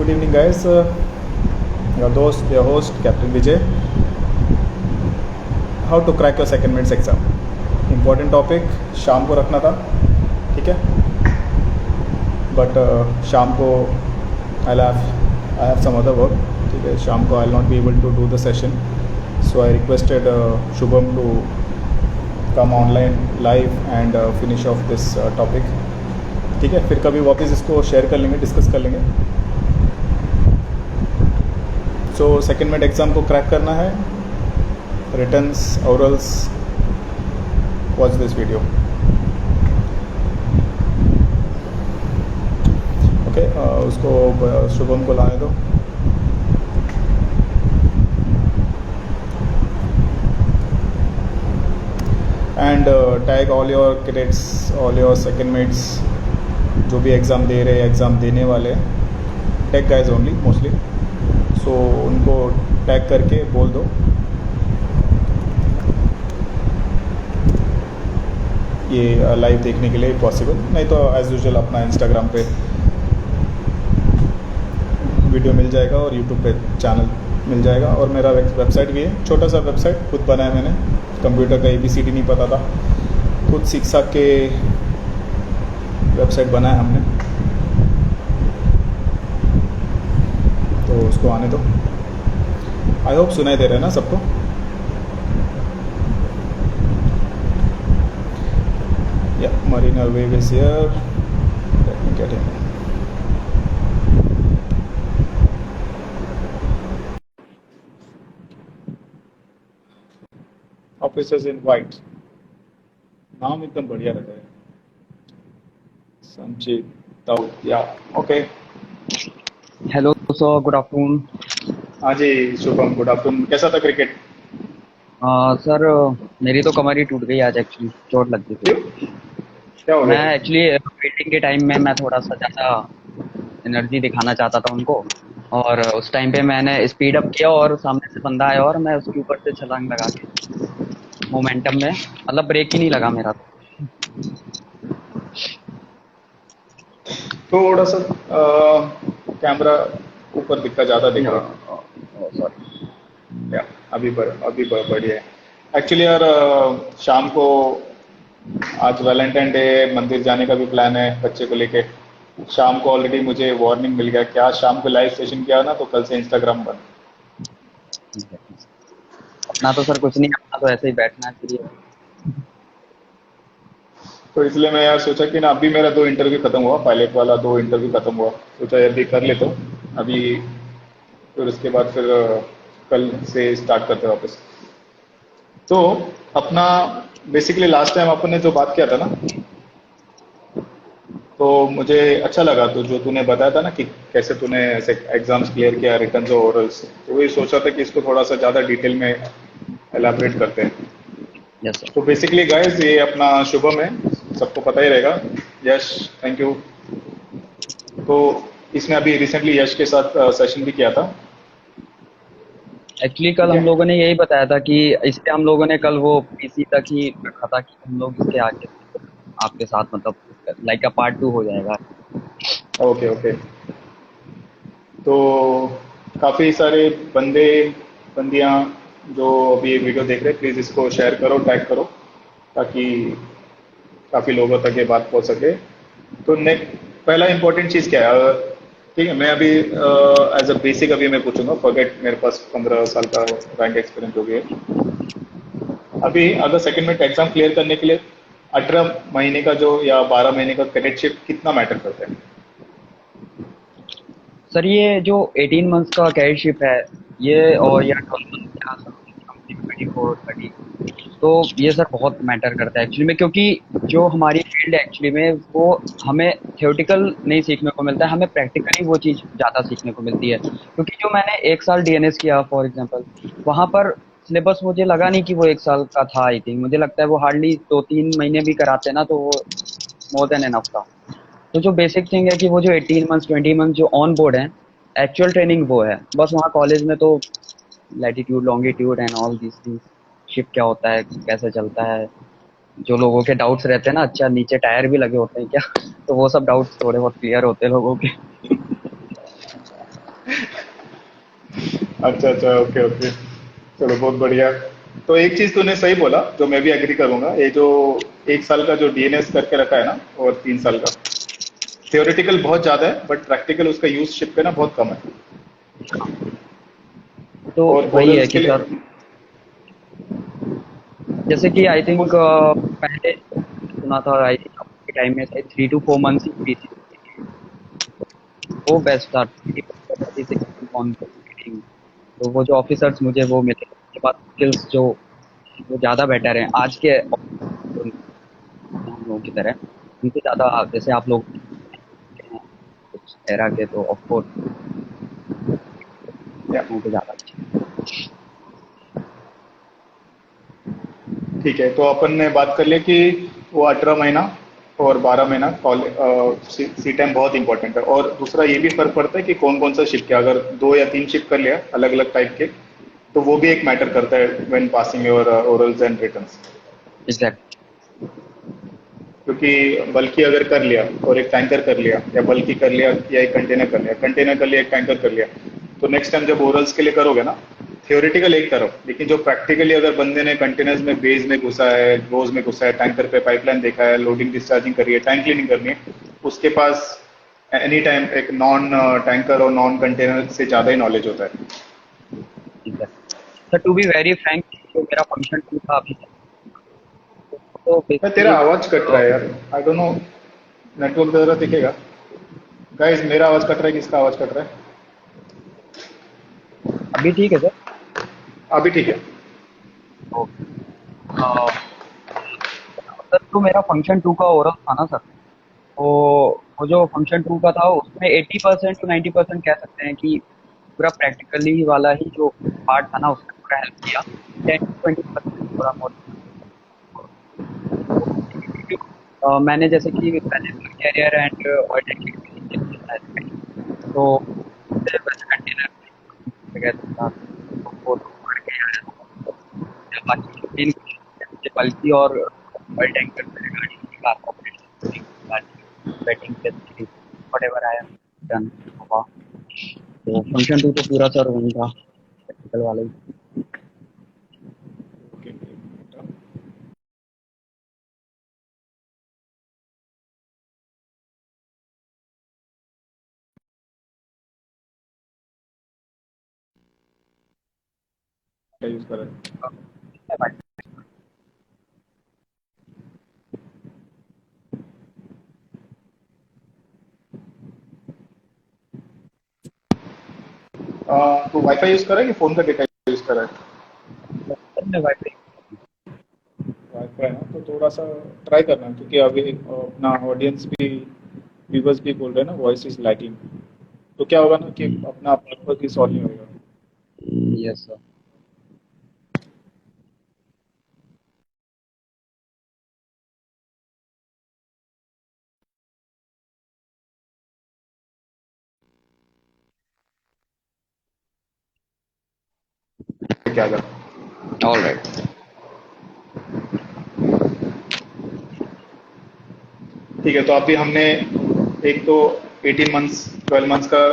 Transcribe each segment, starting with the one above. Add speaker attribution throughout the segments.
Speaker 1: Good evening, guys. Your host, Captain Vijay. How to crack your second minutes exam. Important topic. शाम को रखना था, ठीक है? But शाम को I have some other work. ठीक है, शाम को I'll not be able to do the session. So I requested Shubham to come online live and finish off this topic. ठीक है, फिर कभी वापस इसको शेयर कर लेंगे, डिस्कस कर लेंगे. सो सेकेंड मिड एग्ज़ाम को क्रैक करना है, writtens, orals. Watch this video. Okay, उसको शुभम को लाने दो. And tag all your cadets, all your second mids, जो भी एग्ज़ाम दे रहे हैं, एग्ज़ाम देने वाले, take guys only mostly. So उनको टैग करके बोल दो ये लाइव देखने के लिए पॉसिबल. नहीं तो एज़ यूजुअल अपना इंस्टाग्राम पे वीडियो मिल जाएगा और यूट्यूब पे चैनल मिल जाएगा. और मेरा वेबसाइट भी है, छोटा सा वेबसाइट खुद बनाया मैंने. कंप्यूटर का ABCD नहीं पता था, खुद सीख के वेबसाइट बनाया हमने. तो उसको आने दो. आई होप सुनाई दे रहा है ना सबको. या Marina Wave is here. Let me get him. Officers in white. नाम एकदम बढ़िया रहता है. संचित दाऊद. या okay.
Speaker 2: Hello sir, good afternoon.
Speaker 1: हाँ जी शुभम, गुड आफ्टरनून. कैसा था क्रिकेट?
Speaker 2: सर मेरी तो कमर ही टूट गई आज. एक्चुअली चोट लग गई थी.
Speaker 1: क्या हो
Speaker 2: मैं
Speaker 1: गया?
Speaker 2: एक्चुअली मीटिंग के टाइम में मैं थोड़ा सा ज़्यादा एनर्जी दिखाना चाहता था उनको, और उस टाइम पे मैंने स्पीड अप किया और सामने से बंदा आया और मैं उसके ऊपर से छलांग लगा के मोमेंटम में, मतलब ब्रेक ही नहीं लगा मेरा.
Speaker 1: थोड़ा सा कैमरा ऊपर दिखता, ज़्यादा दिख रहा.
Speaker 2: सॉरी.
Speaker 1: या अभी बढ़िया है. एक्चुअली यार शाम को आज वैलेंटाइन डे, मंदिर जाने का भी प्लान है बच्चे को लेके. शाम को ऑलरेडी मुझे वार्निंग मिल गया कि आज शाम को लाइव सेशन किया ना तो कल से इंस्टाग्राम बंद.
Speaker 2: अपना तो सर कुछ नहीं, अपना तो ऐसे ही बैठना चाहिए.
Speaker 1: तो इसलिए मैं यार सोचा कि ना, अभी मेरा 2 इंटरव्यू खत्म हुआ, पायलट वाला 2 इंटरव्यू खत्म हुआ. सोचा यार अभी कर लेता हूँ अभी, फिर उसके बाद फिर कल से स्टार्ट करते हैं वापस. तो अपना बेसिकली लास्ट टाइम अपन ने जो बात किया था ना, तो मुझे अच्छा लगा. तो जो तूने बताया था ना कि कैसे तूने ऐसे एग्जाम्स क्लियर किया, रिटर्न्स और ओरल्स, तो वही सोचा था कि इसको थोड़ा सा ज़्यादा डिटेल में एलाबरेट करते हैं.
Speaker 2: Yes sir.
Speaker 1: तो बेसिकली गाइस ये अपना शुभम है, सबको पता ही रहेगा. यश, थैंक यू. तो इसने अभी रिसेंटली यश के साथ सेशन भी किया था.
Speaker 2: एक्चुअली कल हम लोगों ने यही बताया था कि इससे हम लोगों ने कल वो PC तक ही रखा था कि हम लोग इसके आगे आपके साथ मतलब लाइक पार्ट 2 हो जाएगा.
Speaker 1: Okay okay. तो काफ़ी सारे बंदियां जो अभी ये वीडियो देख रहे हैं, प्लीज़ इसको शेयर करो, टैग करो, ताकि काफ़ी लोगों तक ये बात पहुंच सके. तो पहला इंपॉर्टेंट चीज़ क्या है? ठीक है, मैं अभी एज अ बेसिक अभी मैं पूछूंगा. फॉरगेट, मेरे पास 15 साल का रैंक एक्सपीरियंस हो गया. अभी अगर सेकंड में एग्जाम क्लियर करने के लिए 18 महीने का जो या 12 महीने का कैडेटशिप कितना मैटर करता है?
Speaker 2: सर ये जो 18 मंथ्स का कैडेटशिप है ये, और या 12 मंथ या 24 30, तो ये सर बहुत मैटर करता है एक्चुअली में, क्योंकि जो हमारी फील्ड है एक्चुअली में वो हमें थियोरेटिकल नहीं सीखने को मिलता है, हमें प्रैक्टिकली वो चीज़ ज़्यादा सीखने को मिलती है. क्योंकि जो मैंने 1 साल DNS किया फॉर एग्जांपल, वहाँ पर सिलेबस मुझे लगा नहीं कि वो 1 साल का था. आई थिंक मुझे लगता है वो हार्डली 2-3 महीने भी कराते ना तो वो मोर देन एनफ था. तो जो बेसिक थिंग है कि वो जो 18 मंथ्स 20 मंथ जो ऑन बोर्ड है, एक्चुअल ट्रेनिंग वो है. बस वहाँ कॉलेज में तो latitude longitude and all these things, ship क्या होता है, कैसे चलता है, जो लोगों के डाउट्स रहते हैं ना, अच्छा नीचे टायर भी लगे होते हैं क्या, तो वो सब डाउट्स थोड़े बहुत क्लियर होते हैं लोगों के.
Speaker 1: अच्छा अच्छा, ओके ओके, चलो बहुत बढ़िया। तो एक चीज तूने सही बोला, जो मैं भी एग्री करूंगा, ये जो 1 साल का जो डीएनएस करके रखा है ना, और 3 साल का, थियोरेटिकल बहुत ज्यादा है बट प्रैक्टिकल उसका यूज शिप पे ना बहुत कम है।
Speaker 2: तो
Speaker 1: और
Speaker 2: वही है
Speaker 1: ओरल्स के
Speaker 2: कि सर,
Speaker 1: लिए।
Speaker 2: जैसे कि आई
Speaker 1: वो
Speaker 2: थिंक पहले सुना था, आई थिंक आपके टाइम में शायद 3 to 4 months ही पीसी, वो बेस्ट था। 3 to 4 months ऑन मीटिंग। तो वो जो ऑफिसर्स मुझे वो मिले, उसके बाद स्किल्स जो वो ज्यादा बेटर हैं आज के हम लोगों की तरह, उनसे ज्यादा, जैसे आप लोग हैं कुछ एरा के, तो ऑफ कोर्स
Speaker 1: या,
Speaker 2: लोगों के ज्यादा अच्छे।
Speaker 1: ठीक है, तो अपन ने बात कर ली कि वो 18 महीना और 12 महीना कॉलेज सी टाइम बहुत इंपॉर्टेंट है। और दूसरा ये भी फर्क पड़ता है कि कौन कौन सा शिफ्ट किया, अगर 2 या 3 शिफ्ट कर लिया अलग अलग टाइप के, तो वो भी एक मैटर करता है when passing your orals and returns.
Speaker 2: Exact.
Speaker 1: क्योंकि बल्कि अगर कर लिया और एक टैंकर कर लिया, या बल्कि कर लिया या एक कंटेनर कर लिया, कंटेनर कर लिया एक टैंकर कर लिया, तो नेक्स्ट टाइम जब ओरल्स के लिए करोगे ना, थियोरेटिकल एक तरफ, लेकिन जो प्रैक्टिकली अगर बंदे ने कंटेनर्स में बेस में घुसा है, रोज में घुसा है, टैंकर पे पाइपलाइन देखा है, लोडिंग डिस्चार्जिंग करी है, टैंक क्लीनिंग करनी है, उसके पास एनी टाइम एक नॉन टैंकर और नॉन कंटेनर से ज्यादा ही नॉलेज होता है।
Speaker 2: Exact sir, to be very frank, जो मेरा फंक्शन टू था अभी, तो
Speaker 1: तेरा
Speaker 2: बेसिकली
Speaker 1: आवाज कट रहा है यार, आई डोंट नो, नेटवर्क जरा दिखेगा। गाइस, मेरा आवाज कट रहा है, किसका आवाज कट रहा है?
Speaker 2: अभी ठीक है सर।
Speaker 1: अभी ठीक है।
Speaker 2: तो सर, तो मेरा फंक्शन टू का ओरल था ना सर, तो वो जो फंक्शन टू का था उसमें 80% to 90% कह सकते हैं कि पूरा प्रैक्टिकली वाला ही जो पार्ट था ना, उसने पूरा हेल्प किया। 10 to 20% थोड़ा बहुत। मैंने जैसे कि पहले कैरियर एंड ऑयल टैंकिंग किया है, तो उससे वैसे कंटेनर वगैरह था, तो वो तो पढ़ के आया था। बाकी जो मेन जैसे बल्कि और ऑयल टैंकर से regarding car operation, batting facility, whatever I have done. तो फंक्शन टू तो पूरा सर वही था, टेक्निकल वाला ही।
Speaker 1: यूज कर रहे हैं। तो वाईफाई यूज कर रहा है कि फोन का डेटा यूज कर रहा है?
Speaker 2: सर मैं वाईफाई।
Speaker 1: वाईफाई ना, तो थोड़ा सा ट्राई करना, क्योंकि अभी अपना ऑडियंस भी, व्यूवर्स भी बोल रहे हैं ना, वॉइस इज लैगिंग। तो क्या होगा ना कि अपना नेटवर्क ही सॉल्व नहीं होगा।
Speaker 2: Yes sir.
Speaker 1: क्या जा,
Speaker 2: ऑल राइट।
Speaker 1: ठीक है, तो अभी हमने एक तो 18 मंथ्स 12 मंथ्स का।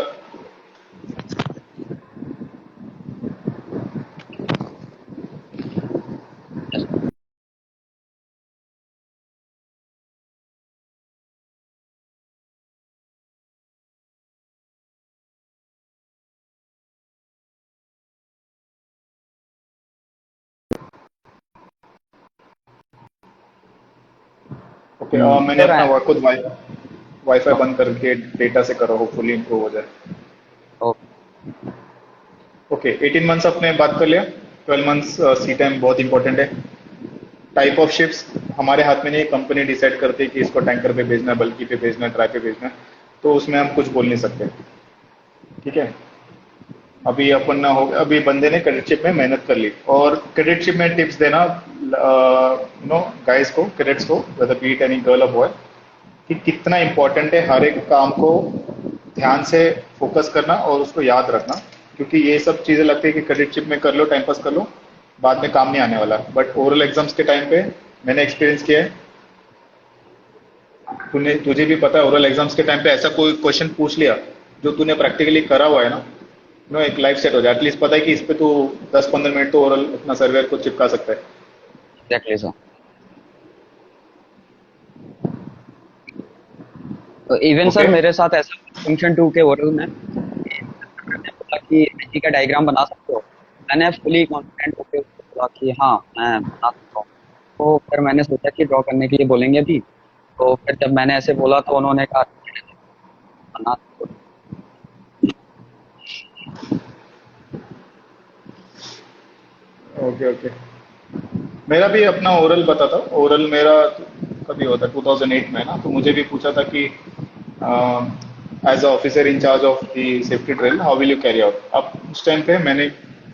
Speaker 1: ओके, मैंने
Speaker 2: सर
Speaker 1: अपना खुद वाईफाई बंद करके डेटा से करा, होपफुली इम्प्रूव हो जाए। ओके, 18 मंथ्स अपने बात कर लिया। 12 मंथ्स सी टाइम बहुत इंपॉर्टेंट है। टाइप ऑफ शिप्स हमारे हाथ में नहीं, कंपनी डिसाइड करती है कि इसको टैंकर पे भेजना है, बल्कि पे भेजना है, ड्राई पे भेजना है, तो उसमें हम कुछ बोल नहीं सकते। ठीक है, अभी अपन ना हो, अभी बंदे ने क्रेडिटशिप में मेहनत कर ली, और क्रेडिटशिप में टिप्स देना नो गाइस को, क्रेडिट्स को, whether be it any girl और बॉय, कि कितना इंपॉर्टेंट है हर एक काम को ध्यान से फोकस करना और उसको याद रखना। क्योंकि ये सब चीजें लगती है कि क्रेडिटशिप में कर लो, टाइम पास कर लो, बाद में काम नहीं आने वाला, बट ओरल एग्जाम्स के टाइम पे मैंने एक्सपीरियंस किया है, तूने तुझे भी पता है, ओरल एग्जाम्स के टाइम पे ऐसा कोई क्वेश्चन पूछ लिया जो तूने प्रैक्टिकली करा हुआ है ना, नो एक लाइफ सेट हो जाए, एटलीस्ट पता है कि इस पे तू 10-15 मिनट तो ओरल अपना सर्वर को चिपका सकता है।
Speaker 2: Exactly sir. तो इवन
Speaker 1: ओके।
Speaker 2: सर मेरे साथ ऐसा फंक्शन 2 के ओरल में मैंने बोला कि एनर्जी का डायग्राम बना सकते हो। मैंने फुली कॉन्फिडेंट होकर उसको बोला कि हाँ मैं बना सकता हूँ। तो फिर मैंने सोचा कि ड्रॉ करने के लिए बोलेंगे अभी। तो फिर जब मैंने ऐसे बोला तो उन्होंने कहा बना सकते हो।
Speaker 1: Okay okay. मेरा भी अपना ओरल बताता हूँ। ओरल मेरा कभी होता 2008 में ना, तो मुझे भी पूछा था कि as officer in charge of the safety drill how will you carry out. अब उस टाइम पे मैंने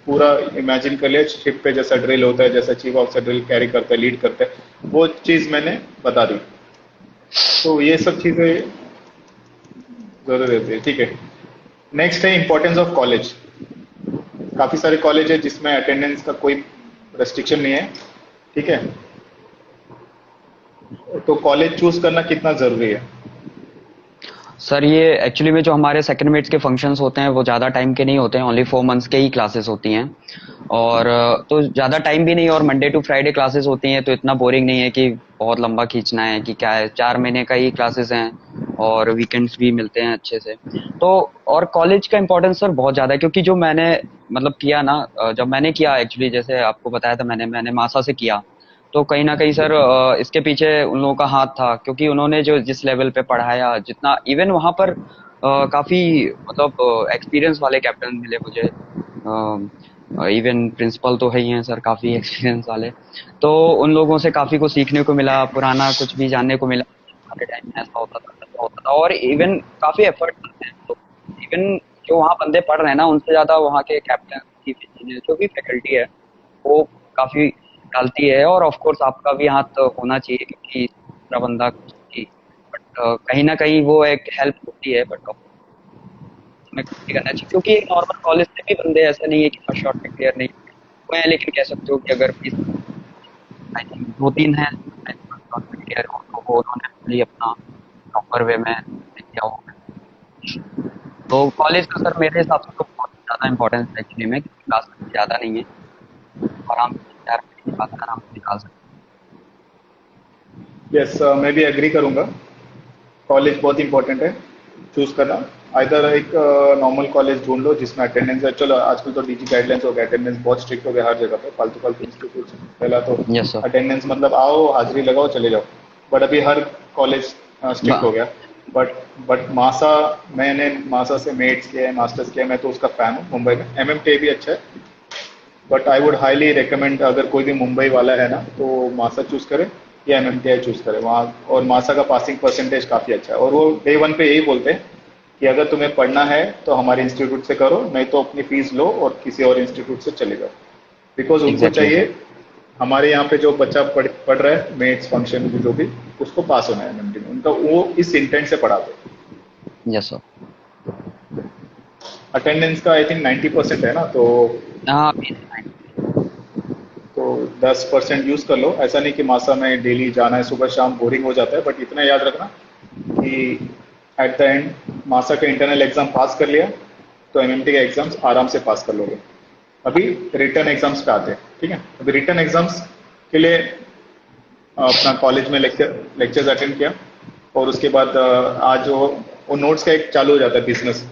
Speaker 1: पूरा इमेजिन कर लिया शिप पे जैसा ड्रिल होता है, जैसा चीफ ऑफिसर ड्रिल कैरी करता है, लीड करता है, वो चीज़ मैंने बता दी। तो ये सब चीज़ें ज़रूर रहती है, ठीक है। नेक्स्ट है इंपॉर्टेंस ऑफ कॉलेज। काफ़ी सारे कॉलेज है जिसमें अटेंडेंस का कोई रेस्ट्रिक्शन नहीं है, ठीक है। तो कॉलेज चूज करना कितना ज़रूरी है?
Speaker 2: सर ये एक्चुअली में जो हमारे सेकंड मेट्स के फंक्शंस होते हैं वो ज़्यादा टाइम के नहीं होते हैं, ओनली 4 मंथ्स के ही क्लासेस होती हैं। और तो ज़्यादा टाइम भी नहीं, और मंडे टू फ्राइडे क्लासेस होती हैं, तो इतना बोरिंग नहीं है कि बहुत लंबा खींचना है कि क्या है। 4 महीने का ही क्लासेस हैं और वीकेंड्स भी मिलते हैं अच्छे से। तो और कॉलेज का इम्पोर्टेंस सर बहुत ज़्यादा है, क्योंकि जो मैंने मतलब किया ना, जब मैंने किया एक्चुअली जैसे आपको बताया था, मैंने मासा से किया। तो कहीं न कहीं सर इसके पीछे उन लोगों का हाथ था, क्योंकि उन्होंने जो जिस लेवल पे पढ़ाया, जितना इवन वहाँ पर काफ़ी मतलब एक्सपीरियंस वाले कैप्टन मिले मुझे। इवन प्रिंसिपल तो है ही हैं सर, काफ़ी एक्सपीरियंस वाले। तो उन लोगों से काफ़ी कुछ सीखने को मिला, पुराना कुछ भी जानने को मिला। हमारे टाइम में ऐसा होता था, वैसा होता था, और इवन काफ़ी एफर्ट करते हैं तो इवन जो वहाँ बंदे पढ़ रहे हैं ना, उनसे ज़्यादा वहाँ के कैप्टन, चीफ इंजीनियर, जो भी फैकल्टी है, वो काफ़ी डालती है। और ऑफ कोर्स आपका भी हाथ होना चाहिए, क्योंकि दूसरा बंदा कुछ नहीं, बट कहीं न कहीं वो एक हेल्प होती है, बट हमें कुछ नहीं करना चाहिए, क्योंकि एक नॉर्मल कॉलेज से भी बंदे ऐसा नहीं है कि फर्स्ट शॉट में क्लियर नहीं हुए हैं, लेकिन कह सकते हो कि अगर 20 आई थिंक 2-3 हैं फर्स्ट शॉट में क्लियर हो, तो वो उन्होंने अपनी अपना प्रॉपर वे में किया होगा। तो कॉलेज का सर मेरे हिसाब से तो बहुत ज़्यादा इम्पोर्टेंस है एक्चुअली में, क्योंकि क्लास ज़्यादा नहीं है, आराम से 4 महीने की बात है, आराम से निकाल सकते
Speaker 1: यस, मैं भी एग्री करूंगा। कॉलेज बहुत इंपॉर्टेंट है चूज करना। आइदर एक नॉर्मल कॉलेज ढूंढ लो जिसमें अटेंडेंस है। चलो आजकल तो डीजी गाइडलाइंस हो गया, अटेंडेंस बहुत स्ट्रिक्ट हो गया हर जगह पे, फालतू फालतू इंस्टीट्यूट। पहला तो
Speaker 2: हैं। Yes sir.
Speaker 1: अटेंडेंस मतलब आओ, हाजिरी लगाओ, चले जाओ। बट अभी हर कॉलेज स्ट्रिक्ट हो गया। बट बट मासा, मैंने मासा से मेट्स किया है, मास्टर्स किया है, मैं तो उसका फैन हूँ। मुंबई में एमएमटी भी अच्छा है, but I would highly recommend, अगर कोई भी मुंबई वाला है ना, तो मासा चूज करे या एमएमटीआई चूज करे वहाँ। और मासा का पासिंग परसेंटेज काफ़ी अच्छा है, और वो डे वन पे यही बोलते हैं कि अगर तुम्हें पढ़ना है तो हमारे इंस्टीट्यूट से करो, नहीं तो अपनी फीस लो और किसी और इंस्टीट्यूट से चले जाओ। बिकॉज उनको
Speaker 2: एग्जैक्टली सर।
Speaker 1: चाहिए हमारे यहाँ पे जो बच्चा पढ़ रहा है मेट्स फंक्शन जो भी, उसको पास होना है एमएमटी में, उनका वो इस इंटेंट से पढ़ाते हैं।
Speaker 2: Yes sir.
Speaker 1: अटेंडेंस का आई थिंक 90% है ना,
Speaker 2: हाँ।
Speaker 1: तो 10% यूज कर लो। ऐसा नहीं कि मासा में डेली जाना है, सुबह शाम बोरिंग हो जाता है, बट इतना याद रखना कि एट द एंड मासा का इंटरनल एग्जाम पास कर लिया तो एमएमटी का एग्जाम्स आराम से पास कर लोगे। अभी रिटर्न एग्जाम्स पे आते हैं, ठीक है। अभी रिटर्न एग्जाम्स के लिए अपना कॉलेज में लेक्चर्स अटेंड किया, और उसके बाद आज वो नोट्स का एक चालू हो जाता है बिजनेस।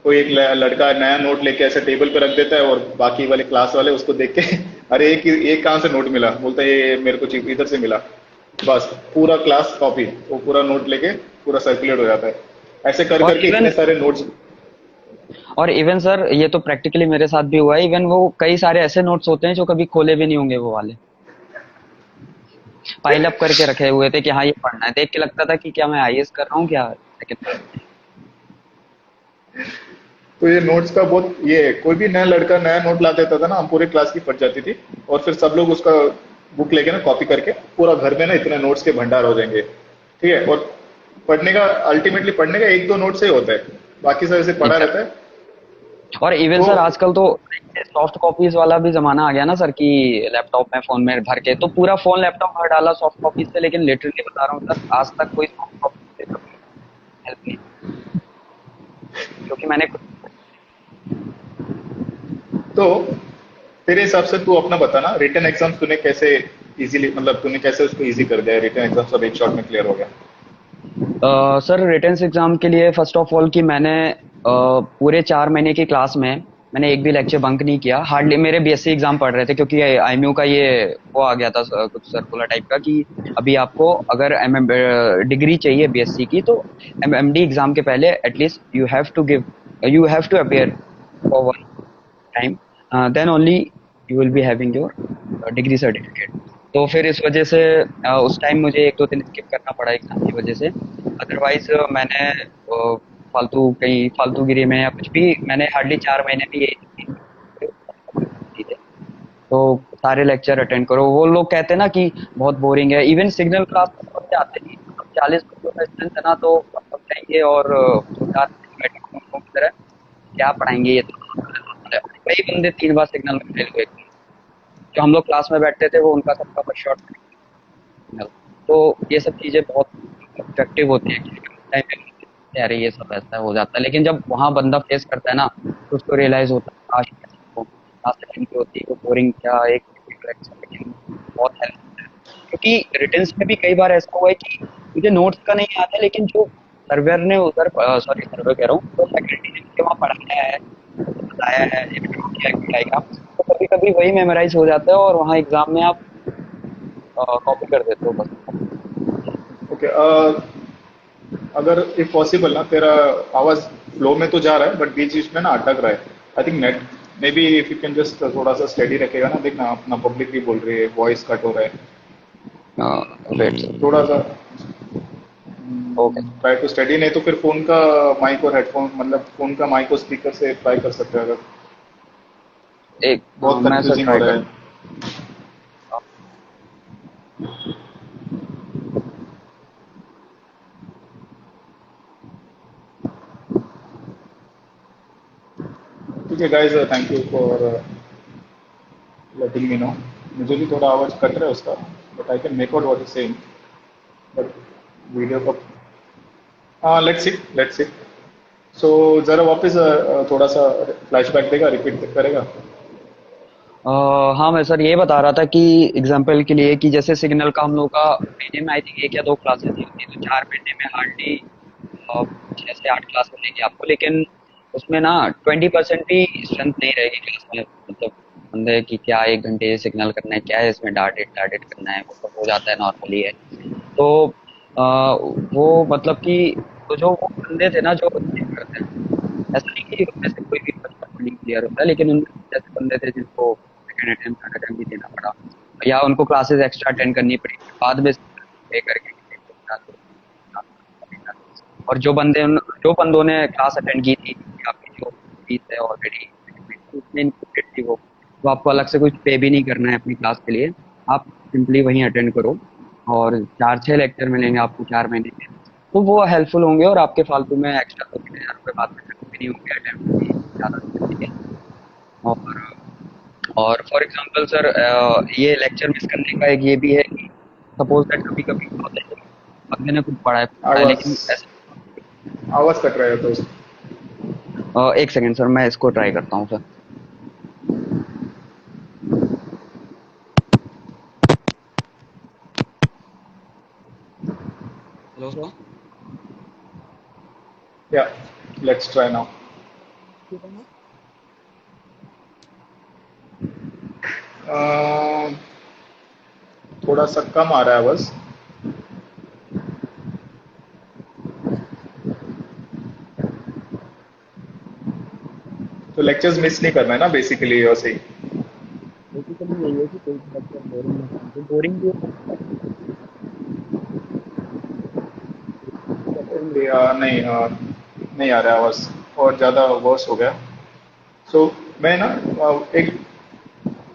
Speaker 1: कोई एक लड़का नया नोट लेके ऐसे टेबल पे रख देता है, और बाकी वाले क्लास वाले उसको देख के अरे एक कहाँ से नोट मिला, बोलता है ये मेरे को इधर से मिला। बस पूरा क्लास कॉपी, वो पूरा नोट लेके पूरा सर्कुलेट हो जाता है। ऐसे कर
Speaker 2: और
Speaker 1: करके
Speaker 2: इवन
Speaker 1: इतने सारे नोट्स।
Speaker 2: सर ये तो प्रैक्टिकली मेरे साथ भी हुआ है। इवन वो कई सारे ऐसे नोट्स होते हैं जो कभी खोले भी नहीं होंगे, वो वाले पाइल अप करके रखे हुए थे कि हाँ ये पढ़ना है। देख के लगता था कि क्या मैं आईएएस कर रहा हूँ क्या सेकंड।
Speaker 1: तो ये नोट्स का बहुत ये है, कोई भी नया लड़का नया नोट ला देता था ना, हम पूरे क्लास की फट जाती थी। और फिर सब लोग उसका बुक लेके ना कॉपी करके पूरा घर में ना इतने नोट्स के भंडार हो जाएंगे, ठीक है। और पढ़ने का अल्टीमेटली पढ़ने का एक दो नोट से ही होता है, बाकी सब ऐसे पढ़ा रहता है।
Speaker 2: और इवन
Speaker 1: तो
Speaker 2: सर आजकल तो सॉफ्ट कॉपीज वाला भी जमाना आ गया ना सर, कि लैपटॉप में फोन में भर के, तो पूरा फोन लैपटॉप भर डाला सॉफ्ट कॉपीज से। लेकिन लिटरली बता रहा हूँ सर, आज तक कोई सॉफ्ट कॉपी से कभी हेल्प नहीं, क्योंकि मैंने
Speaker 1: तो तेरे हिसाब से तू अपना बता ना, रिटन एग्जाम्स तूने कैसे इजीली, मतलब तूने कैसे उसको इजी कर दिया, रिटन एग्जाम सब एक शॉट में क्लियर हो गया?
Speaker 2: सर रिटेंस एग्जाम के लिए फर्स्ट ऑफ ऑल कि मैंने पूरे 4 महीने की क्लास में मैंने एक भी लेक्चर बंक नहीं किया। हार्डली मेरे बीएससी एग्जाम पढ़ रहे थे क्योंकि आईएमयू का ये वो आ गया था कुछ सर्कुलर टाइप का कि अभी आपको अगर एम डिग्री चाहिए बीएससी की तो एमएमडी एग्जाम के पहले at least you have to appear for one time, then only you will be having your degree certificate. तो फिर इस वजह से उस टाइम मुझे एक दो दिन स्किप करना पड़ा एग्जाम की वजह से। अदरवाइज मैंने कहीं फालतूगिरी में या कुछ भी मैंने हार्डली 4 महीने भी यही चीजें। तो सारे लेक्चर अटेंड करो। वो लोग कहते हैं ना कि बहुत बोरिंग है, इवन सिग्नल क्लास में बच्चे आते नहीं, मतलब 40 बच्चों का स्ट्रेंथ है ना, तो मतलब जाएंगे और दो चार बैठे की तरह क्या पढ़ाएंगे ये तो normal है। कई बंदे 3 बार सिग्नल में फेल हुए। जो हम लोग क्लास में बैठते थे वो उनका सबका फर्स्ट शॉट सिग्नल। तो ये सब चीजें बहुत इफेक्टिव होती है टाइम पे। अरे ये सब ऐसा हो जाता है, लेकिन जब वहां बंदा फेस करता है ना तो उसको रियलाइज होता है काश क्लास अटेंड की होती, वो बोरिंग क्या एक लेक्चर, लेकिन बहुत हेल्प। क्योंकि रिटर्न्स में भी कई बार ऐसा हुआ है कि मुझे नोट्स का नहीं आता, लेकिन जो सर्वर ने उधर सर्वर कह रहा हूँ, तो फैकल्टी ने मुझे वहाँ पढ़ाया है, बताया है, या ड्रॉ किया है डायग्राम, तो कभी कभी वही मेमोराइज हो जाता है और वहाँ एग्जाम में आप कॉपी कर देते हो बस।
Speaker 1: ओके, अगर इफ पॉसिबल ना, तेरा आवाज फ्लो में तो जा रहा है बट बीच बीच में ना अटक रहा है। I think net may be if you can just थोड़ा सा स्टेडी रखेगा ना, देखना अपना पब्लिक भी बोल रही है, वॉइस कट हो रहा है
Speaker 2: वेट सर।
Speaker 1: थोड़ा सा।
Speaker 2: ओके
Speaker 1: ट्राई टू स्टडी, नहीं तो फिर फोन का माइक और हेडफोन, मतलब फोन का माइक और स्पीकर से ट्राई कर सकते हैं अगर।
Speaker 2: एक
Speaker 1: बहुत
Speaker 2: मैं सर
Speaker 1: कंफ्यूजिंग हो
Speaker 2: ट्राई
Speaker 1: रहा
Speaker 2: कर।
Speaker 1: है। ठीक है guys, thank you for letting me know. मुझे भी थोड़ा आवाज कट रहा है उसका, but I can make out what is saying, but video का। हाँ, लेट्स सी। सो जरा वापस थोड़ा सा फ्लैशबैक देगा, रिपीट करेगा?
Speaker 2: हाँ मैं सर ये बता रहा था कि एग्जाम्पल के लिए कि जैसे सिग्नल का हम लोग का महीने में आई थिंक 1 या 2 क्लासेस ही होती है, तो 4 महीने में हार्डली 6 से 8 क्लास मिलेंगी आपको। लेकिन उसमें ना 20% भी स्ट्रेंथ नहीं रहेगी क्लास में, मतलब बंदे की क्या 1 घंटे सिग्नल करना है, क्या है इसमें डाटेड डाटेड करना है, वो सब हो जाता है नॉर्मली है। तो वो मतलब कि तो जो वो बंदे थे ना जो चीज करते हैं, ऐसा नहीं कि उनमें से कोई भी बंदा नहीं क्लियर होता है, लेकिन उनमें से जैसे बंदे थे जिनको सेकंड अटेम्प्ट थर्ड अटेम्प्ट भी देना पड़ा, या उनको क्लासेस एक्स्ट्रा अटेंड करनी पड़ी बाद में पे करके और जो बंदों ने क्लास अटेंड की थी, आपकी जो फीस है ऑलरेडी उसमें इंक्लूडेड थी, वो आपको अलग से कुछ पे भी नहीं करना है अपनी क्लास के लिए। आप सिंपली वहीं अटेंड करो और 4-6 लेक्चर मिलेंगे आपको 4 महीने के, तो वो हेल्पफुल होंगे और आपके फालतू में एक्स्ट्रा 2-3 हज़ार रुपये बाद में खर्च भी नहीं होंगे अटेम्प्ट भी ज़्यादा करने के। और फॉर एग्जांपल सर ये लेक्चर मिस करने का एक ये भी है कि सपोज दैट कभी कभी होता है कि बंदे ने कुछ पढ़ा है
Speaker 1: आवाज
Speaker 2: लेकिन ऐसा।
Speaker 1: आवाज कट रहा है तो।
Speaker 2: एक सेकंड सर, मैं इसको ट्राई करता हूँ सर। Hello sir.
Speaker 1: या, लेट्स ट्राई नाउ। थोड़ा सा कम आ रहा है बस। तो लेक्चर्स मिस नहीं करना है ना बेसिकली, वैसे ही।
Speaker 2: बेसिकली यही है कि कोई भी लेक्चर बोरिंग मत कीजिए, बोरिंग भी हो लेक्चर मिस।
Speaker 1: ओके, नहीं नहीं आ रहा है आवाज, और ज़्यादा वर्स हो गया। सो मैं ना एक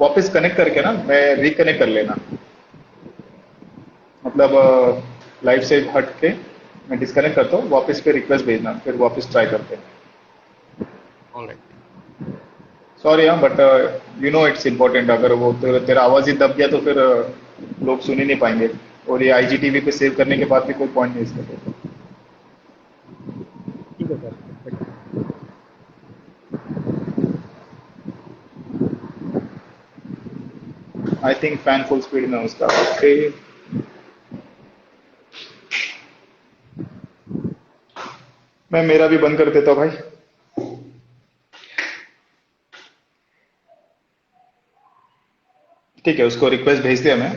Speaker 1: वापस कनेक्ट करके ना, मैं रिकनेक्ट कर लेना, मतलब लाइव से हट के मैं डिस्कनेक्ट करता हूँ, वापस पे रिक्वेस्ट भेजना, फिर वापस ट्राई करते हैं।
Speaker 2: ऑलराइट।
Speaker 1: सॉरी हाँ, but you know it's important. अगर वो तेरा आवाज़ ही दब गया तो फिर लोग सुन ही नहीं पाएंगे, और ये आईजीटीवी पे सेव करने के बाद भी कोई पॉइंट नहीं इसका तो।
Speaker 2: ठीक है sir.
Speaker 1: I think fan full speed में है उसका। ओके, मैं मेरा भी बंद कर देता हूँ भाई। ठीक है, उसको रिक्वेस्ट भेज दिया मैं।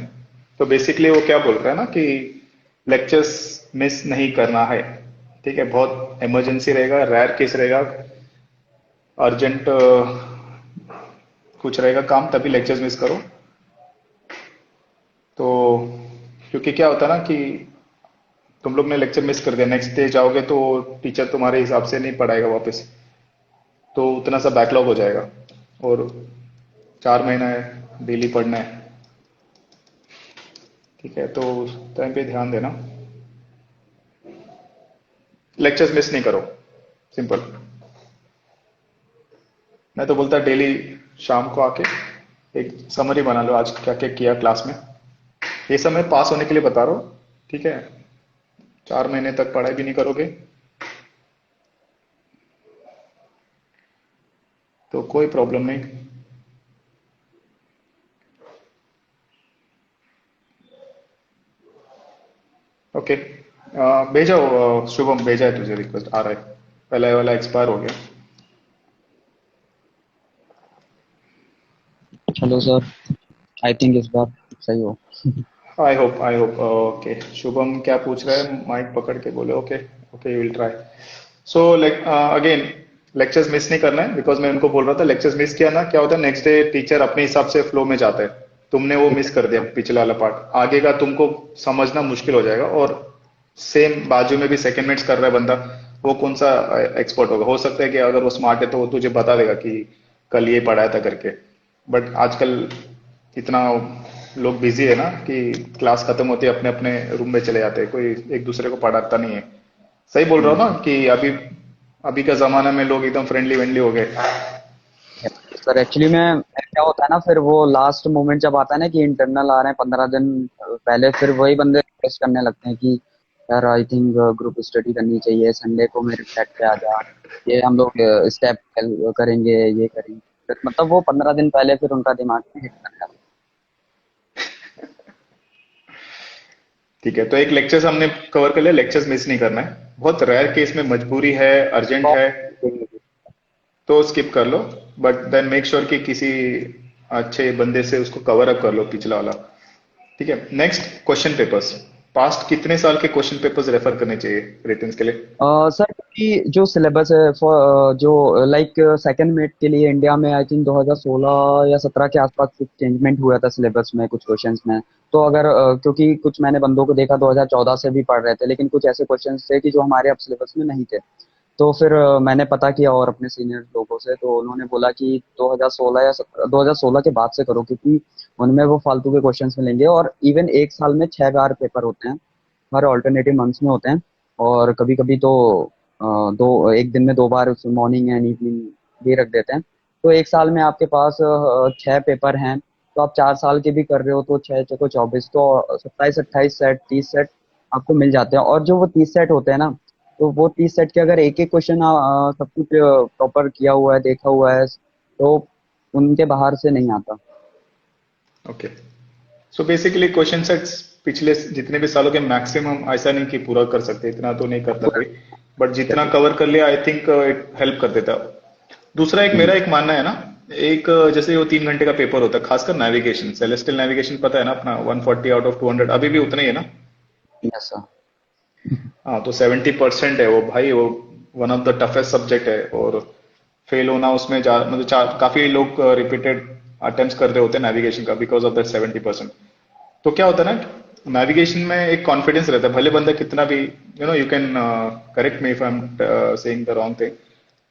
Speaker 1: तो बेसिकली वो क्या बोल रहा है ना कि लेक्चर्स मिस नहीं करना है। ठीक है, बहुत इमरजेंसी रहेगा, रेयर केस रहेगा, अर्जेंट कुछ रहेगा काम, तभी लेक्चर्स मिस करो। तो क्योंकि क्या होता है ना कि तुम लोग ने लेक्चर मिस कर दिया, नेक्स्ट डे जाओगे तो टीचर तुम्हारे हिसाब से नहीं पढ़ाएगा वापस, तो उतना सा बैकलॉग हो जाएगा। और 4 महीना है, डेली पढ़ना है। ठीक है, तो उस टाइम पे ध्यान देना, लेक्चर्स मिस नहीं करो, सिंपल। मैं तो बोलता डेली शाम को आके एक समरी बना लो, आज क्या क्या किया क्लास में। ये सब मैं पास होने के लिए बता रहा हूँ। ठीक है, 4 महीने तक पढ़ाई भी नहीं करोगे तो कोई प्रॉब्लम नहीं। ओके, भेजा शुभम, भेजा है तुझे रिक्वेस्ट, आ रहा है। पहला वाला एक्सपायर हो गया।
Speaker 2: चलो सर, आई थिंक इस बार सही हो।
Speaker 1: I hope, I hope. Okay, Shubham क्या पूछ रहा है, माइक पकड़ के बोले। Okay, okay, will try. So like again, lectures miss नहीं करना है, बिकॉज मैं उनको बोल रहा था लेक्चर्स मिस किया ना, क्या होता है नेक्स्ट डे टीचर अपने हिसाब से फ्लो में जाता है। तुमने वो मिस कर दिया पिछला वाला पार्ट, आगे का तुमको समझना मुश्किल हो जाएगा। और सेम बाजू में भी सेकंड मिनट्स कर रहा है बंदा, वो कौन सा एक्सपर्ट होगा। हो सकता है कि अगर वो स्मार्ट है तो वो तुझे बता देगा कि कल ये पढ़ाया था करके। बट आजकल इतना लोग बिजी है ना कि क्लास खत्म होती है अपने अपने रूम में चले जाते हैं, कोई एक दूसरे को पढ़ाता नहीं है। सही बोल रहा हूँ ना कि अभी अभी का जमाना में लोग एकदम फ्रेंडली वेंडली हो गए।
Speaker 2: सर एक्चुअली में क्या होता है ना, फिर वो लास्ट मोमेंट जब आता है ना कि इंटरनल आ रहे हैं 15 दिन पहले, फिर वही बंदे रिक्वेस्ट करने लगते हैं कि यार आई थिंक ग्रुप स्टडी करनी चाहिए, संडे को मेरे फ्लैट पे आ जा, ये हम लोग स्टेप करेंगे, ये करेंगे। फिर मतलब वो 15 दिन पहले फिर उनका दिमाग में हिट कर जाता
Speaker 1: ठीक है, तो एक लेक्चर्स हमने कवर कर लिया, लेक्चर्स मिस नहीं करना है। बहुत रेयर केस में मजबूरी है, अर्जेंट है,
Speaker 2: है।
Speaker 1: तो स्किप कर लो। बट देन मेक श्योर कि किसी अच्छे बंदे से उसको कवर अप कर लो पिछला वाला। ठीक है, नेक्स्ट क्वेश्चन पेपर्स। पास्ट कितने साल के क्वेश्चन पेपर्स रेफर करने चाहिए रिटर्न्स के लिए?
Speaker 2: सर कि जो सिलेबस है फॉर जो लाइक सेकंड मिड के लिए इंडिया में आई थिंक 2016 या 17 के आसपास कुछ चेंजमेंट हुआ था सिलेबस में कुछ क्वेश्चंस में। तो अगर क्योंकि कुछ मैंने बंदों को देखा 2014 से भी पढ़ रहे थे, लेकिन कुछ ऐसे क्वेश्चंस थे कि जो हमारे अब सिलेबस में नहीं थे। तो फिर मैंने पता किया और अपने सीनियर लोगों से, तो उन्होंने बोला कि 2016 या 2016 के बाद से करो, क्योंकि उनमें वो फालतू के क्वेश्चंस मिलेंगे। और इवन एक साल में 6 बार पेपर होते हैं, हर ऑल्टरनेटिव मंथ्स में होते हैं। और कभी कभी तो दो एक दिन में 2 बार उस मॉर्निंग एंड इवनिंग भी रख देते हैं। तो एक साल में आपके पास 6 पेपर हैं, तो आप 4 साल के भी कर रहे हो तो 6 6 को 24, तो 27 28 सेट 30 सेट आपको मिल जाते हैं। और जो वो 30 सेट होते हैं ना, तो वो 30 सेट के अगर एक एक क्वेश्चन सब कुछ प्रॉपर किया हुआ है, देखा हुआ है, तो उनके बाहर से नहीं आता।
Speaker 1: Okay, so basically question sets पिछले जितने भी सालों के मैक्सिमम, ऐसा नहीं कि पूरा कर सकते, इतना तो नहीं करता कोई, बट जितना कवर कर लिया आई थिंक इट हेल्प कर देता। दूसरा एक मेरा एक मानना है ना, एक जैसे वो 3 घंटे का पेपर होता है, खासकर नेविगेशन, सेलेस्टियल नेविगेशन, पता है ना अपना 140 आउट ऑफ 200 अभी भी उतना ही है ना।
Speaker 2: Yes sir.
Speaker 1: हाँ, तो 70% है वो भाई, वो one of the toughest subject है। और फेल होना उसमें मतलब काफी लोग रिपीटेड अटेम्प्ट कर रहे होते हैं नेविगेशन का, बिकॉज ऑफ दैट 70%। तो क्या होता है ना, नेविगेशन में एक कॉन्फिडेंस रहता है, भले बंदा कितना भी, you can correct me if I am saying the wrong thing.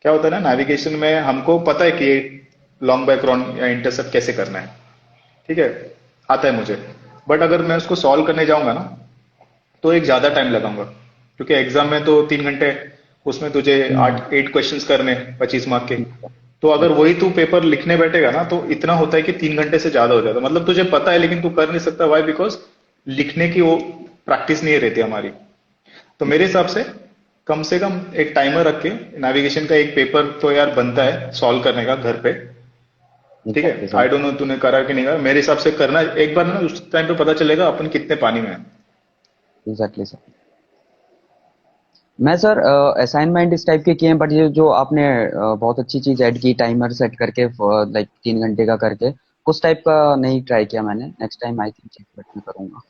Speaker 1: क्या होता है ना, नेविगेशन में हमको पता है कि लॉन्ग बैकग्राउंड या इंटरसेप्ट कैसे करना है। ठीक है, आता है मुझे। बट अगर मैं उसको सॉल्व करने जाऊंगा ना, तो एक ज्यादा टाइम लगाऊंगा, क्योंकि एग्जाम में तो 3 घंटे, उसमें तुझे
Speaker 2: हम्म।
Speaker 1: 8 क्वेश्चंस करने 25 मार्क के। तो अगर वही तू पेपर लिखने बैठेगा ना, तो इतना होता है कि 3 घंटे से ज्यादा हो जाता है। मतलब तुझे पता है लेकिन तू कर नहीं सकता, वाई? बिकॉज लिखने की वो प्रैक्टिस नहीं रहती हमारी। तो मेरे हिसाब से कम एक टाइमर रख के नेविगेशन का एक पेपर तो यार बनता है सॉल्व करने का घर पे। ठीक है,
Speaker 2: exactly sir.
Speaker 1: I don't know तूने करा कि नहीं करा, मेरे हिसाब से करना एक बार ना, उस टाइम पे पता चलेगा अपन कितने पानी में है।
Speaker 2: Exactly sir. मैं सर असाइनमेंट इस टाइप के किए हैं, बट ये जो आपने बहुत अच्छी चीज ऐड की, टाइमर सेट करके लाइक 3 घंटे का करके, उस टाइप का नहीं ट्राई किया मैंने। Next time I think check मैं करूंगा।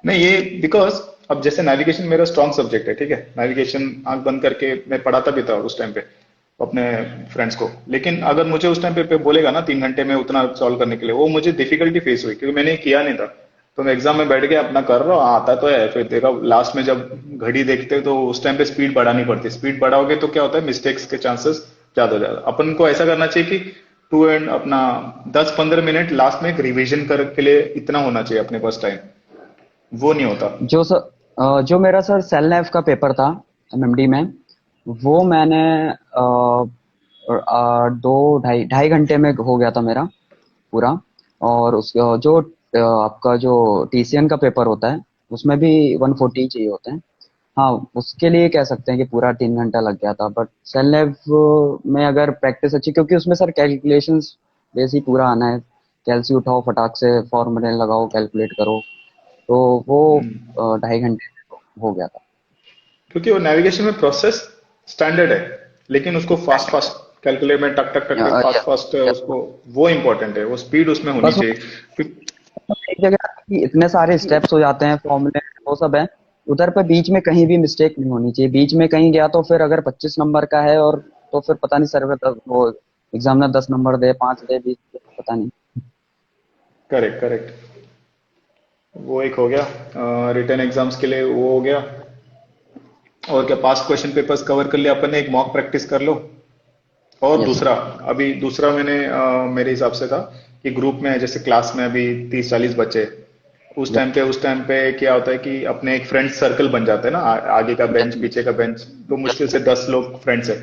Speaker 1: नहीं ये बिकॉज अब जैसे नेविगेशन मेरा स्ट्रॉन्ग सब्जेक्ट है, ठीक है, नेविगेशन आंख बंद करके मैं पढ़ाता भी था उस टाइम पे अपने फ्रेंड्स को। लेकिन अगर मुझे उस टाइम पे बोलेगा ना 3 घंटे में उतना सॉल्व करने के लिए, वो मुझे डिफिकल्टी फेस हुई क्योंकि मैंने किया नहीं था। तो मैं एग्जाम में बैठ के अपना कर रहा हूँ, आता तो है, फिर देखा लास्ट में जब घड़ी देखते तो उस टाइम पे स्पीड बढ़ानी पड़ती है। स्पीड बढ़ाओगे तो क्या होता है, मिस्टेक्स के चांसेस ज्यादा हो जाता है। अपन को ऐसा करना चाहिए कि टू एंड अपना 10-15 मिनट लास्ट में एक रिवीजन कर के लिए इतना होना चाहिए अपने पास टाइम, वो नहीं होता।
Speaker 2: जो सर जो मेरा सर सेल नेफ का पेपर था एमएमडी में, वो मैंने 2 ढाई ढाई घंटे में हो गया था मेरा पूरा। और उस जो आपका जो टीसीएन का पेपर होता है, उसमें भी 140 चाहिए होते हैं। हाँ, उसके लिए कह सकते हैं कि पूरा 3 घंटा लग गया था। बट सेल लैब में अगर प्रैक्टिस अच्छी, क्योंकि उसमें सर कैलकुलेशंस बेस ही पूरा आना है। कैलसी उठाओ, फटाक से फॉर्मूले लगाओ, कैलकुलेट करो। तो वो 2.5 घंटे में हो गया था।
Speaker 1: क्योंकि वो नेविगेशन में प्रोसेस स्टैंडर्ड है, लेकिन उसको फास्ट फास्ट कैलकुलेट में टक टक टक टक फास्ट
Speaker 2: यस,
Speaker 1: फास्ट
Speaker 2: यस।
Speaker 1: उसको, वो इम्पोर्टेंट है, वो स्पीड उसमें होनी
Speaker 2: बस
Speaker 1: चाहिए।
Speaker 2: एक जगह कि इतने सारे स्टेप्स हो जाते हैं, फॉर्मूले वो सब है, उधर पे बीच में कहीं भी मिस्टेक नहीं होनी चाहिए। बीच में कहीं गया तो फिर अगर 25 नंबर का है, और तो फिर पता नहीं सर्वर वो एग्जामिनर 10 नंबर दे, 5 दे, 20 दे, पता नहीं।
Speaker 1: Correct correct. वो एक हो गया, रिटर्न एग्जाम्स के लिए वो हो गया। और क्या, पास्ट क्वेश्चन पेपर्स कवर कर लिया अपन ने, एक मॉक प्रैक्टिस कर लो। और
Speaker 2: यस सर।
Speaker 1: दूसरा, अभी दूसरा मैंने मेरे हिसाब से था कि ग्रुप में जैसे क्लास में अभी 30-40 बच्चे,
Speaker 2: यस,
Speaker 1: उस टाइम पे क्या होता है कि अपने एक फ्रेंड सर्कल बन जाता है ना, आगे का बेंच
Speaker 2: यस,
Speaker 1: पीछे का बेंच, तो
Speaker 2: यस
Speaker 1: मुश्किल
Speaker 2: सर।
Speaker 1: से 10 लोग फ्रेंड्स है।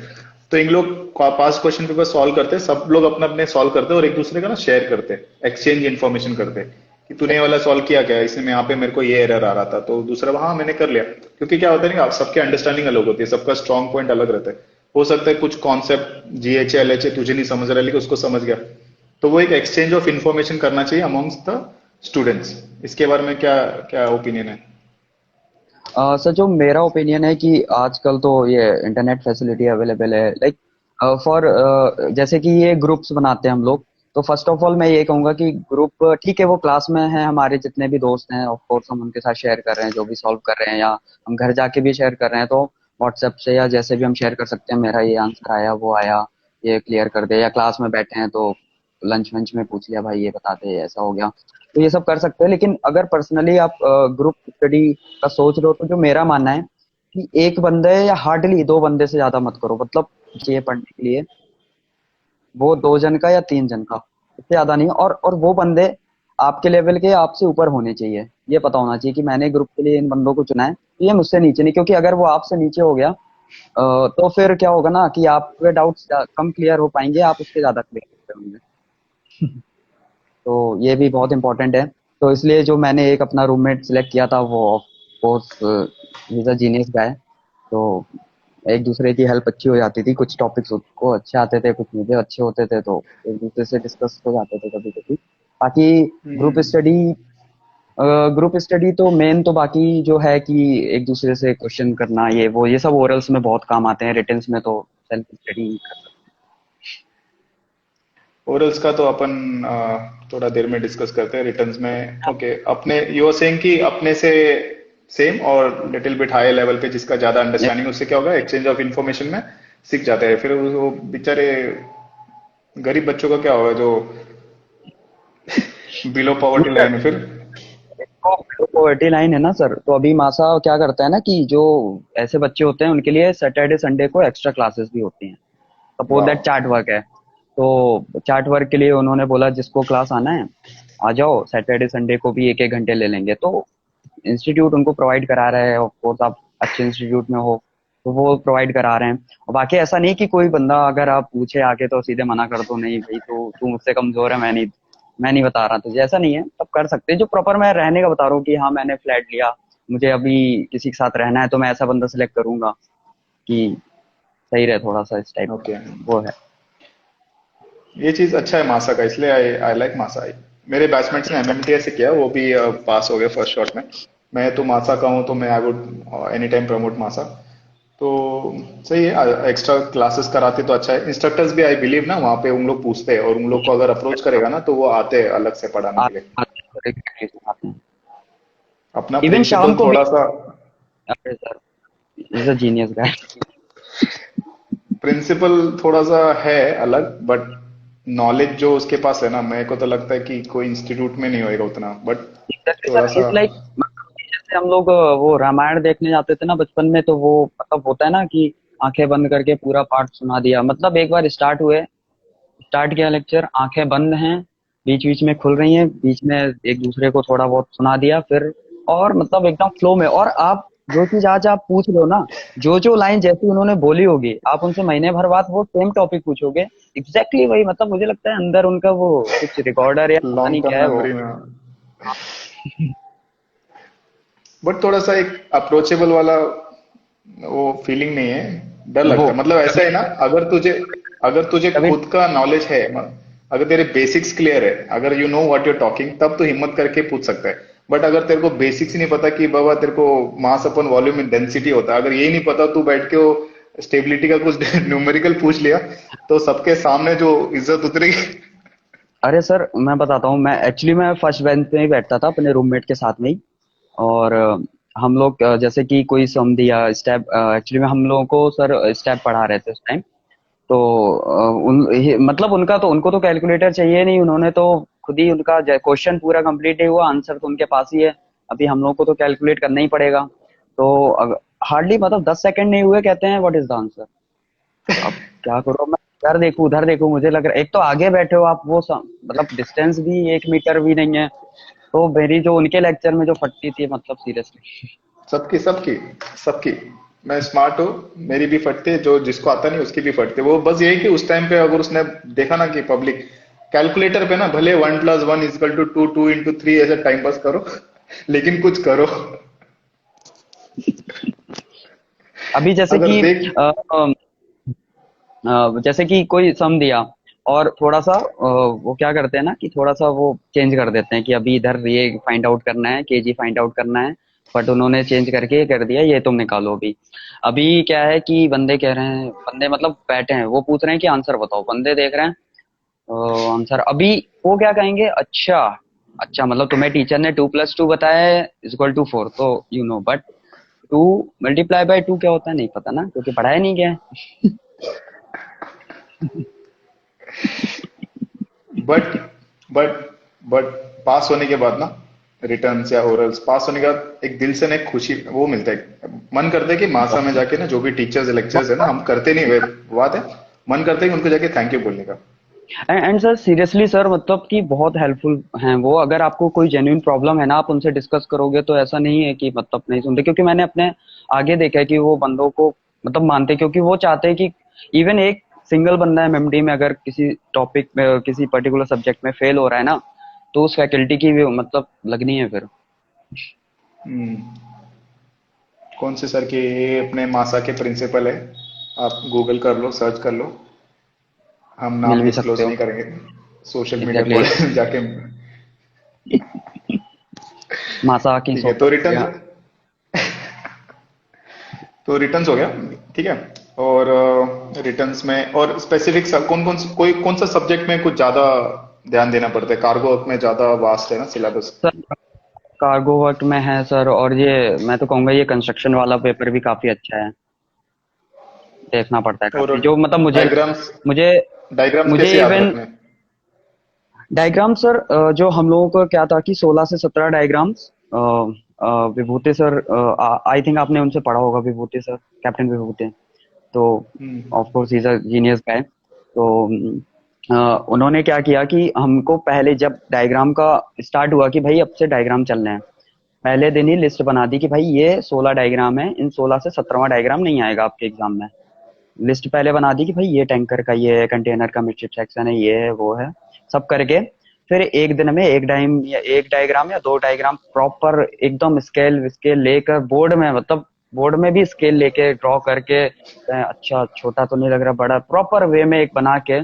Speaker 1: तो इन लोग पास क्वेश्चन पेपर सॉल्व करते हैं, सब लोग अपने अपने सॉल्व करते हैं और एक दूसरे का ना शेयर करते हैं, एक्सचेंज इन्फॉर्मेशन करते हैं कि तूने ये वाला सॉल्व किया क्या, इसमें यहाँ पे मेरे को ये एरर आ रहा था, तो दूसरा हाँ मैंने कर लिया। क्योंकि क्या होता है ना, आप सबके अंडरस्टैंडिंग अलग होती है, सबका स्ट्रॉन्ग पॉइंट अलग रहता है। हो सकता है कुछ कॉन्सेप्ट जीएचए एलएचए तुझे नहीं समझ रहा, लेकिन उसको समझ गया। तो वो एक एक्सचेंज ऑफ इन्फॉर्मेशन करना चाहिए अमॉन्ग्स द स्टूडेंट्स। इसके बारे में क्या क्या ओपिनियन है?
Speaker 2: सर, जो मेरा ओपिनियन है कि आजकल तो ये इंटरनेट फैसिलिटी अवेलेबल है, लाइक फॉर जैसे कि ये ग्रुप्स बनाते हैं हम लोग। तो फर्स्ट ऑफ ऑल मैं ये कहूंगा कि ग्रुप ठीक है, वो क्लास में है, हमारे जितने भी दोस्त हैं ऑफ कोर्स हम उनके साथ शेयर कर रहे हैं जो भी सॉल्व कर रहे हैं, या हम घर जाके भी शेयर कर रहे हैं, तो व्हाट्सएप से या जैसे भी हम शेयर कर सकते हैं, मेरा ये आंसर आया, वो आया, ये क्लियर कर दे। या क्लास में बैठे हैं तो लंच वंच में पूछ लिया, भाई ये बता दे, ऐसा हो गया। तो ये सब कर सकते हैं। लेकिन अगर पर्सनली आप ग्रुप स्टडी का सोच रहे हो, तो जो मेरा मानना है कि एक बंदे या हार्डली 2 बंदे से ज्यादा मत करो। मतलब चाहिए पढ़ने के लिए, वो 2 जन का या 3 जन का, इससे ज्यादा नहीं। और वो बंदे आपके लेवल के, आपसे ऊपर होने चाहिए। ये पता होना चाहिए कि मैंने ग्रुप के लिए इन बंदों को चुना है, तो ये मुझसे नीचे नहीं। क्योंकि अगर वो आपसे नीचे हो गया, तो फिर क्या होगा ना कि आपके डाउट्स कम क्लियर हो पाएंगे, आप उसके ज्यादा क्लियर होंगे। तो ये भी बहुत इंपॉर्टेंट है। तो इसलिए जो मैंने एक अपना रूममेट सिलेक्ट किया था, वो of course he is a genius guy. तो एक दूसरे की हेल्प अच्छी हो जाती थी, कुछ टॉपिक्स उसको अच्छे आते थे, कुछ मुझे अच्छे होते थे, तो एक दूसरे से डिस्कस हो जाते थे कभी कभी। बाकी ग्रुप
Speaker 1: हम्म।
Speaker 2: स्टडी ग्रुप स्टडी तो मेन, तो बाकी जो है कि एक दूसरे से क्वेश्चन करना, ये वो ये सब ओरल्स में बहुत काम आते हैं, रिटन्स में तो सेल्फ स्टडी कर सकते
Speaker 1: ओरल्स का तो अपन थोड़ा देर में डिस्कस करते हैं, रिटर्न्स में ओके। अपने यू आर सेइंग कि अपने से सेम और लिटिल बिट हाई लेवल पे जिसका ज्यादा
Speaker 2: हैं।
Speaker 1: अंडरस्टैंडिंग, उससे क्या होगा, एक्सचेंज ऑफ इन्फॉर्मेशन में सीख जाते हैं। फिर वो बेचारे गरीब बच्चों का क्या होगा जो बिलो पॉवर्टी लाइन है फिर?
Speaker 2: तो पॉवर्टी लाइन है ना सर, तो अभी मासा क्या करता है ना कि जो ऐसे बच्चे होते हैं उनके लिए सैटरडे संडे को एक्स्ट्रा क्लासेस भी होती हैं। सपोज
Speaker 1: वाह।
Speaker 2: दैट चार्ट वर्क है, तो चार्ट वर्क के लिए उन्होंने बोला जिसको क्लास आना है आ जाओ, सैटरडे संडे को भी 1-1 घंटे ले लेंगे। तो इंस्टीट्यूट उनको प्रोवाइड करा रहा है, ऑफ कोर्स आप अच्छे इंस्टीट्यूट में हो तो वो प्रोवाइड करा रहे हैं। और बाकी ऐसा नहीं कि कोई बंदा अगर आप पूछे आके तो सीधे मना कर दो, नहीं भाई तो तू मुझसे कमजोर है, मैं नहीं बता रहा तुझे, ऐसा नहीं है। सब कर सकते हैं। जो प्रॉपर मैं रहने का बता रहा हूँ कि हाँ मैंने फ्लैट लिया, मुझे अभी किसी के साथ रहना है, तो मैं ऐसा बंदा सिलेक्ट करूंगा कि सही रहे थोड़ा सा इस टाइप का।
Speaker 1: ओके।
Speaker 2: वो है।
Speaker 1: ये चीज अच्छा है मासा का, इसलिए आई आई लाइक मासा। मेरे बैचमेट्स ने एमएमटीएस से किया, वो भी पास हो गए फर्स्ट शॉट में। मैं तो मासा का हूँ, तो मैं I would any time promote मासा। तो सही है, एक्स्ट्रा क्लासेस कराते तो अच्छा है। इंस्ट्रक्टर्स भी आई बिलीव ना वहाँ पे उन लोग पूछते हैं, और उन लोग को अगर अप्रोच करेगा ना तो वो आते हैं अलग से पढ़ाने के लिए।
Speaker 2: आते हैं।
Speaker 1: अपना
Speaker 2: इवन शाम
Speaker 1: प्रिंसिपल
Speaker 2: को भी।
Speaker 1: थोड़ा सा,
Speaker 2: अरे sir, is a genius guy.
Speaker 1: Principal थोड़ा सा है अलग, बट नॉलेज जो उसके पास है ना, मेरे को तो लगता है कि कोई इंस्टीट्यूट में नहीं होएगा उतना, बट
Speaker 2: एग्जैक्टली
Speaker 1: थोड़ा
Speaker 2: सर,
Speaker 1: सा।
Speaker 2: इज लाइक जैसे हम लोग वो रामायण देखने जाते थे ना बचपन में, तो वो मतलब होता है ना कि आंखें बंद करके पूरा पाठ सुना दिया। मतलब एक बार स्टार्ट किया लेक्चर, आंखें बंद हैं, बीच बीच में खुल रही हैं, बीच में एक दूसरे को थोड़ा बहुत सुना दिया फिर, और मतलब एकदम फ्लो में। और आप जो चीज आज आप पूछ रहे हो ना, जो जो लाइन जैसी उन्होंने बोली होगी, आप उनसे महीने भर बाद वो सेम टॉपिक पूछोगे, एग्जैक्टली वही। मतलब मुझे लगता है अंदर उनका वो कुछ रिकॉर्डर या पता
Speaker 1: लॉन्ग
Speaker 2: नहीं
Speaker 1: टर्म
Speaker 2: क्या है वो।
Speaker 1: मेमोरी में, बट थोड़ा सा एक अप्रोचेबल वाला वो फीलिंग नहीं है, डर
Speaker 2: वो
Speaker 1: लगता है। मतलब ऐसा
Speaker 2: कभी
Speaker 1: है ना, अगर तुझे
Speaker 2: कभी
Speaker 1: खुद का नॉलेज है, अगर तेरे बेसिक्स क्लियर है, अगर you know what you're talking, तब तो हिम्मत करके पूछ सकता है। बट अगर तेरे को बेसिक्स ही नहीं पता कि बाबा तेरे को मास अपन वॉल्यूम इन डेंसिटी होता है, अगर यही नहीं पता, तू बैठ के वो स्टेबिलिटी का कुछ न्यूमेरिकल पूछ लिया, तो सबके सामने जो इज्जत उतरेगी।
Speaker 2: अरे सर, मैं बताता हूँ, मैं फर्स्ट बेंच पे ही बैठता था अपने रूममेट के साथ में ही। और हम लोग जैसे कि कोई सम दिया स्टेप, एक्चुअली में हम लोगों को सर स्टेप पढ़ा रहे थे उस टाइम। तो मतलब उनको तो कैलकुलेटर चाहिए नहीं, उन्होंने तो खुद ही उनका क्वेश्चन पूरा कंप्लीट ही हुआ, आंसर तो उनके पास ही है। अभी हम लोग को तो कैलकुलेट करना ही पड़ेगा। तो हार्डली मतलब 10 सेकंड नहीं हुए, कहते हैं व्हाट इज द आंसर। अब क्या करो, मैं उधर देखूं, मुझे लग रहा है एक तो आगे बैठे हो आप, मतलब डिस्टेंस भी 1 मीटर भी नहीं है। तो मेरी जो उनके लेक्चर में जो फटती थी, मतलब सीरियसली।
Speaker 1: सबकी सबकी सबकी। मैं स्मार्ट हूँ, मेरी भी फटती है, जो जिसको आता नहीं उसकी भी फटती है। वो बस ये है कि उस टाइम पे अगर उसने देखा ना कि पब्लिक कैलकुलेटर पे ना, भले 1+1 = 2, 2 × 3 ऐसे टाइम पास करो, लेकिन कुछ करो।
Speaker 2: अभी
Speaker 1: अगर देख।
Speaker 2: जैसे कि कोई सम दिया, और थोड़ा सा वो क्या करते हैं ना कि थोड़ा सा वो चेंज कर देते हैं कि अभी इधर ये फाइंड आउट करना है, केजी फाइंड आउट करना है। बट उन्होंने चेंज करके ये कर दिया, ये तुम निकालो अभी। अभी क्या है कि बंदे कह रहे हैं, बंदे मतलब बैठे हैं, वो पूछ रहे हैं कि आंसर बताओ, बंदे देख रहे हैं आंसर। अभी वो क्या कहेंगे, अच्छा अच्छा, मतलब तुम्हें टीचर ने 2+2 बताया है = 4, तो यू नो, बट 2 × 2 क्या होता है नहीं पता ना, क्योंकि पढ़ाया नहीं गया है।
Speaker 1: बट बट बट पास होने के बाद ना, रिटर्न्स या ओरल्स पास होने के बाद एक दिल से ना एक खुशी वो मिलता है। मन करता है कि मासा में जाके ना, जो भी टीचर्स लेक्चर्स है ना, हम करते नहीं वे बात है, मन करता है कि उनको जाके थैंक यू बोलने का।
Speaker 2: एंड सर सीरियसली सर, मतलब कि बहुत हेल्पफुल हैं वो। अगर आपको कोई जेन्युइन प्रॉब्लम है ना, आप उनसे डिस्कस करोगे तो ऐसा नहीं है कि मतलब नहीं सुनते, क्योंकि मैंने अपने आगे देखा है कि वो बंदों को मतलब मानते, क्योंकि वो चाहते हैं कि इवन एक सिंगल बंदा एमएमडी में अगर किसी टॉपिक में किसी पर्टिकुलर सब्जेक्ट में फेल हो रहा है ना, तो उस फैकल्टी की भी मतलब लगनी है फिर।
Speaker 1: हम्म। कौन से सर के, ये अपने मासा के प्रिंसिपल है, आप गूगल कर लो, सर्च कर लो। हम
Speaker 2: मिल
Speaker 1: नाम
Speaker 2: भी सकते
Speaker 1: डिस्क्लोज
Speaker 2: हो।
Speaker 1: नहीं करेंगे सोशल मीडिया
Speaker 2: एग्जैक्टली
Speaker 1: पर जाके।
Speaker 2: मासा की
Speaker 1: ठीक है, तो
Speaker 2: सोच।
Speaker 1: रिटर्न, तो रिटर्न्स हो गया। ठीक है। और रिटर्न्स में और स्पेसिफिक कौन सा सब्जेक्ट में कुछ ज्यादा ध्यान देना पड़ता है? कार्गो में ज्यादा वास्ट है ना सिलेबस।
Speaker 2: सर कार्गो वर्क में है सर, और ये मैं तो कहूंगा ये कंस्ट्रक्शन वाला पेपर भी काफी अच्छा है। देखना पड़ता है
Speaker 1: और
Speaker 2: काफी, जो मतलब
Speaker 1: डायग्राम्स,
Speaker 2: मुझे
Speaker 1: डायग्राम्स
Speaker 2: मुझे
Speaker 1: कैसे याद
Speaker 2: इवन
Speaker 1: रखने हैं?
Speaker 2: डायग्राम सर, जो हम लोगों को क्या था कि 16 से 17 diagrams, Vibhuti sir, I think आपने उनसे पढ़ा होगा, विभूति सर, कैप्टन विभूति। तो
Speaker 1: hmm.
Speaker 2: Of course is a genius guy. तो उन्होंने क्या किया कि हमको पहले जब डायग्राम का स्टार्ट हुआ कि भाई अब से डायग्राम चलने हैं, पहले दिन ही लिस्ट बना दी कि भाई ये 16 डायग्राम है, इन 16 से 17वां डायग्राम नहीं आएगा आपके एग्जाम में। लिस्ट पहले बना दी कि भाई ये टैंकर का ये है, कंटेनर का मिड सेक्शन है, ये है वो है, सब करके फिर एक दिन में एक डायग्राम या 2 डायग्राम प्रॉपर एकदम स्केल स्केल लेकर बोर्ड में, मतलब बोर्ड में भी स्केल लेके ड्रॉ करके, अच्छा छोटा तो नहीं लग रहा, बड़ा प्रॉपर वे में एक बना के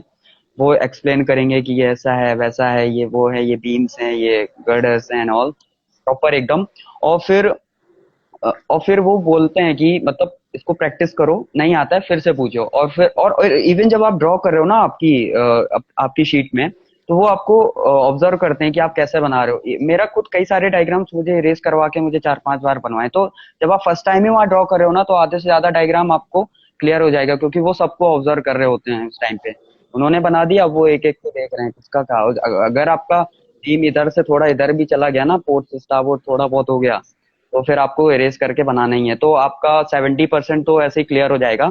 Speaker 2: वो एक्सप्लेन करेंगे कि ये ऐसा है वैसा है, ये वो है, ये बीम्स हैं, ये गर्डर्स एंड ऑल, प्रॉपर एकदम। और फिर और फिर वो बोलते हैं कि मतलब इसको प्रैक्टिस करो, नहीं आता है फिर से पूछो। और फिर और इवन जब आप ड्रॉ कर रहे हो ना आपकी शीट में, तो वो आपको ऑब्जर्व करते हैं कि आप कैसे बना रहे हो। मेरा खुद कई सारे डायग्राम्स मुझे इरेज करवा के मुझे 4-5 बार बनवाए। तो जब आप फर्स्ट टाइम ही वहां ड्रॉ कर रहे हो ना, तो आधे से ज्यादा डायग्राम आपको क्लियर हो जाएगा, क्योंकि वो सबको ऑब्जर्व कर रहे होते हैं उस टाइम पे। उन्होंने बना दिया, वो एक एक को देख रहे हैं किसका क्या अगर आपका टीम इधर से थोड़ा इधर भी चला गया ना, पोर्ट से स्टारबोर्ड थोड़ा बहुत हो गया, तो फिर आपको इरेज करके बनाना ही है। तो आपका 70% तो ऐसे ही क्लियर हो जाएगा।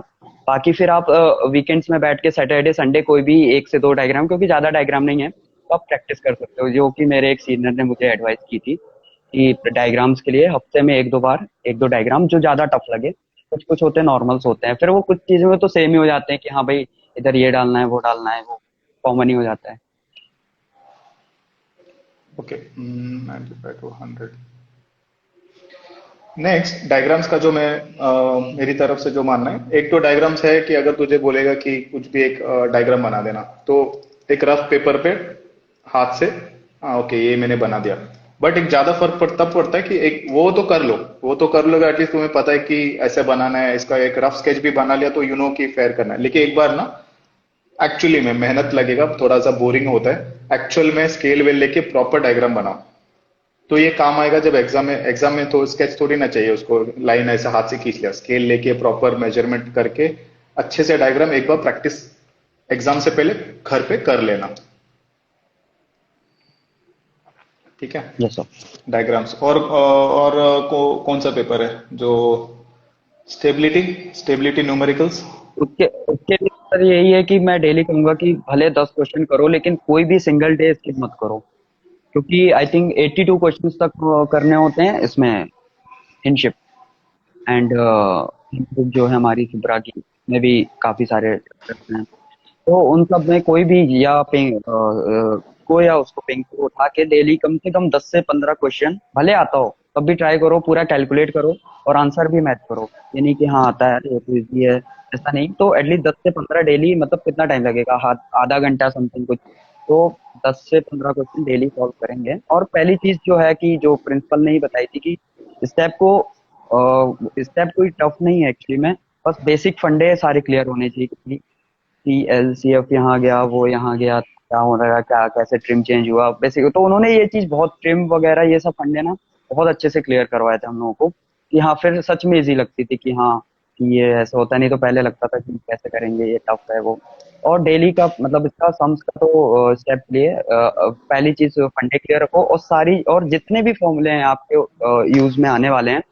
Speaker 2: बाकी फिर आप वीकेंड्स में बैठ के सैटरडे संडे कोई भी 1 से 2 डायग्राम, क्योंकि ज्यादा डायग्राम नहीं है, तो आप प्रैक्टिस कर सकते हो, जो कि मेरे एक सीनियर ने मुझे एडवाइस की थी कि डायग्राम्स के लिए हफ्ते में 1-2 बार 1-2 डायग्राम जो ज्यादा टफ लगे। कुछ कुछ होते हैं नॉर्मल्स होते हैं, फिर वो कुछ चीजों में तो सेम ही हो जाते हैं कि हाँ भाई इधर ये डालना है वो डालना है, वो कॉमन ही हो जाता है।
Speaker 1: Okay, 95 to 100। नेक्स्ट डायग्राम्स का जो मैं मेरी तरफ से जो मानना है, एक तो डायग्राम्स है कि अगर तुझे बोलेगा कि कुछ भी एक डायग्राम बना देना, तो एक रफ पेपर पे हाथ से, हाँ ओके ये मैंने बना दिया। बट एक ज्यादा फर्क तब पड़ता है कि एक वो तो कर लो, वो तो कर लोगे, एटलीस्ट तुम्हें पता है कि ऐसे बनाना है, इसका एक रफ स्केच भी बना लिया तो यू नो कि फेयर करना है। लेकिन एक बार ना एक्चुअली में मेहनत लगेगा, थोड़ा सा बोरिंग होता है, एक्चुअल में स्केल वेल लेके प्रॉपर डायग्राम बनाओ। तो ये काम आएगा जब एग्जाम में तो स्केच थोड़ी ना चाहिए उसको, लाइन ऐसे हाथ से खींच लिया, स्केल लेके प्रॉपर मेजरमेंट करके अच्छे से डायग्राम एक बार प्रैक्टिस एग्जाम से पहले घर पे कर लेना। ठीक है।
Speaker 2: Yes sir.
Speaker 1: डायग्राम्स कौन सा पेपर है जो स्टेबिलिटी, स्टेबिलिटी न्यूमेरिकल्स।
Speaker 2: उसके उसके लिए सर यही है कि मैं डेली कहूंगा कि भले 10 क्वेश्चन करो, लेकिन कोई भी सिंगल डे स्किप मत करो, क्योंकि आई थिंक 82 क्वेश्चन तक करने होते हैं इसमें, इनशिप एंड बुक जो है हमारी सुब्रा की, में भी काफी सारे chapters हैं। तो उन सब में कोई भी या को या उसको पिंक को उठा के डेली कम से कम 10 से 15 क्वेश्चन भले आता हो तब भी ट्राई करो, पूरा कैलकुलेट करो और आंसर भी मैच करो। ये नहीं कि हाँ आता है ये तो इजी है, ऐसा नहीं। तो एटलीस्ट 10 से 15 डेली, मतलब कितना टाइम लगेगा, आधा घंटा समथिंग कुछ। तो 10 से 15 क्वेश्चन डेली सॉल्व करेंगे। और पहली चीज जो है कि जो प्रिंसिपल ने ही बताई थी कि स्टेप को स्टेप कोई टफ नहीं है एक्चुअली में, बस बेसिक फंडे सारे क्लियर होने चाहिए कि CLCF यहाँ गया, वो यहाँ गया, क्या हो रहा है, क्या कैसे ट्रिम चेंज हुआ बेसिक। तो उन्होंने ये चीज बहुत, ट्रिम वगैरह ये सब फंडे ना बहुत अच्छे से क्लियर करवाए थे हम लोगों को, कि हाँ फिर सच में इजी लगती थी कि हाँ कि ये ऐसा होता नहीं, तो पहले लगता था कि कैसे करेंगे ये टफ है वो। और डेली का मतलब इसका सम्स का तो स्टेप लिए पहली चीज फंडे क्लियर रखो, और सारी और जितने भी फॉर्मूले हैं आपके यूज में आने वाले हैं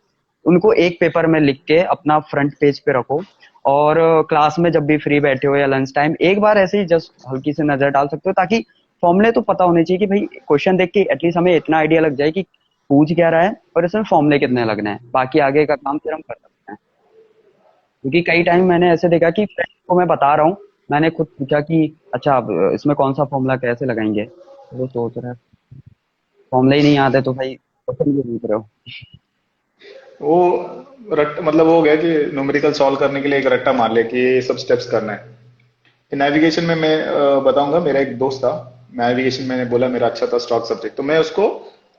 Speaker 2: उनको एक पेपर में लिख के अपना फ्रंट पेज पे रखो। और क्लास में जब भी फ्री बैठे हो या लंच टाइम एक बार ऐसे ही जस्ट हल्की से नजर डाल सकते हो, ताकि फॉर्मूले तो पता होने चाहिए कि भाई क्वेश्चन देख के एटलीस्ट हमें इतना आइडिया लग जाए कि पूछ क्या रहा है और इसमें फॉर्मूले कितने लगने हैं, बाकी आगे का काम फिर हम कर सकते हैं। क्योंकि कई टाइम मैंने ऐसे देखा कि फ्रेंड को मैं बता रहा हूँ, मैंने खुद पूछा कि अच्छा अब इसमें कौन सा फॉर्मूला कैसे लगाएंगे, तो वो सोच रहा है फॉर्मूला ही नहीं याद है, तो भाई क्वेश्चन क्यों पूछ रहे हो।
Speaker 1: वो मतलब वो हो गया कि न्यूमेरिकल सॉल्व करने के लिए एक रट्टा मार लिया कि ये सब स्टेप्स करना है। नेविगेशन में मैं बताऊंगा, मेरा एक दोस्त था नेविगेशन, मैंने बोला मेरा अच्छा था स्टॉक सब्जेक्ट, तो मैं उसको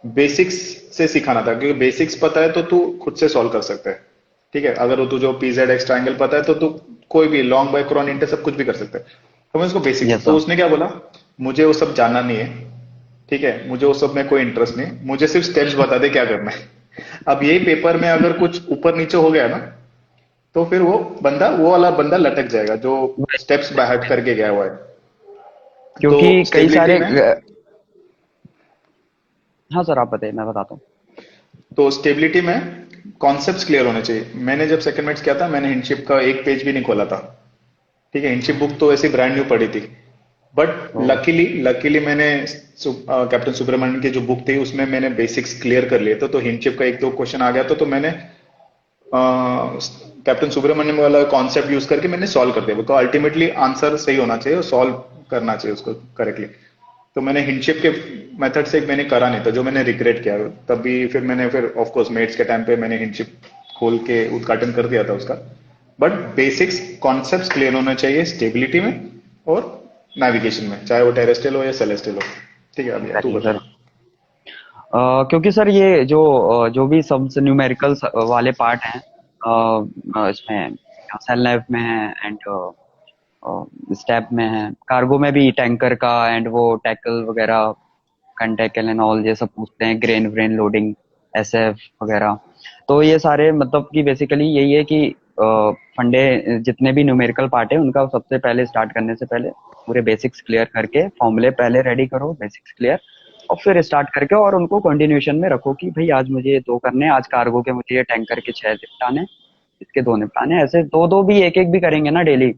Speaker 1: बेसिक्स से सिखाना था, क्योंकि बेसिक्स पता है तो तू खुद से सॉल्व कर सकता है। ठीक है, अगर वो तुझे पीजेड एक्स ट्रायंगल पता है तो तू कोई भी लॉन्ग बाय क्रॉन इंटर सब कुछ भी कर सकता है। तो मैं उसको बेसिक्स,
Speaker 2: यस
Speaker 1: तो
Speaker 2: सर।
Speaker 1: उसने क्या बोला, मुझे वो सब जानना नहीं है, ठीक है, मुझे वो सब में कोई इंटरेस्ट नहीं, मुझे सिर्फ स्टेप्स बता दे क्या करना है। अब यही पेपर में अगर कुछ ऊपर नीचे हो गया ना, तो फिर वो वाला बंदा लटक जाएगा जो स्टेप्स बाय हार्ट करके गया हुआ है। तो
Speaker 2: क्योंकि कई
Speaker 1: स्टेबिलिटी
Speaker 2: सारे
Speaker 1: में,
Speaker 2: हाँ सर आप बताइए मैं बताता हूँ।
Speaker 1: कॉन्सेप्ट्स क्लियर होने चाहिए। मैंने जब सेकंड मैथ्स किया था, मैंने हिंडशिप का एक पेज भी नहीं खोला था। ठीक है, हिंडशिप बुक तो ऐसी ब्रांड न्यू पड़ी थी। बट
Speaker 2: ओ,
Speaker 1: लकीली मैंने कैप्टन सुब्रमण्यम की जो बुक थी उसमें मैंने बेसिक्स क्लियर कर लिए थे, तो हिंडशिप का एक दो क्वेश्चन आ गया था, तो मैंने कैप्टन सुब्रमण्यम वाला कॉन्सेप्ट यूज करके मैंने सॉल्व कर दिया, बिकॉज अल्टीमेटली आंसर सही होना चाहिए और सॉल्व करना चाहिए उसको करेक्टली। तो मैंने हिंडशिप के मेथड से मैंने करा नहीं था, जो मैंने रिग्रेट किया। तभी फिर मैंने फिर ऑफ कोर्स मेट्स के टाइम पे मैंने हिंडशिप खोल के उद्घाटन कर दिया था उसका। बट बेसिक्स कॉन्सेप्ट्स क्लियर होना चाहिए स्टेबिलिटी में, और नेविगेशन में, चाहे वो टेरेस्ट्रियल हो या सेलेस्टियल हो। ठीक है, अभी तू
Speaker 2: एग्जैक्टली
Speaker 1: बता।
Speaker 2: सर। क्योंकि सर ये जो भी सब्स न्यूमेरिकल्स वाले पार्ट हैं, इसमें सेल लाइफ में है एंड स्टेप में है, कार्गो में भी टैंकर का एंड वो टैकल वगैरह, कंटेकल एंड ऑल ये सब पूछते हैं, ग्रेन व्रेन लोडिंग, एसएफ वगैरह। तो ये सारे मतलब कि बेसिकली यही है कि फंडे जितने भी न्यूमेरिकल पार्ट है उनका सबसे पहले स्टार्ट करने से पहले पूरे बेसिक्स क्लियर करके, फॉर्मूले पहले रेडी करो, बेसिक्स क्लियर, और फिर स्टार्ट करके और उनको कंटिन्यूएशन में रखो कि भाई आज मुझे ये दो करने हैं, आज कार्गो के मुझे ये टैंकर के 6 निपटाने हैं, इसके 2 निपटाने हैं। ऐसे दो दो भी एक एक भी करेंगे ना डेली,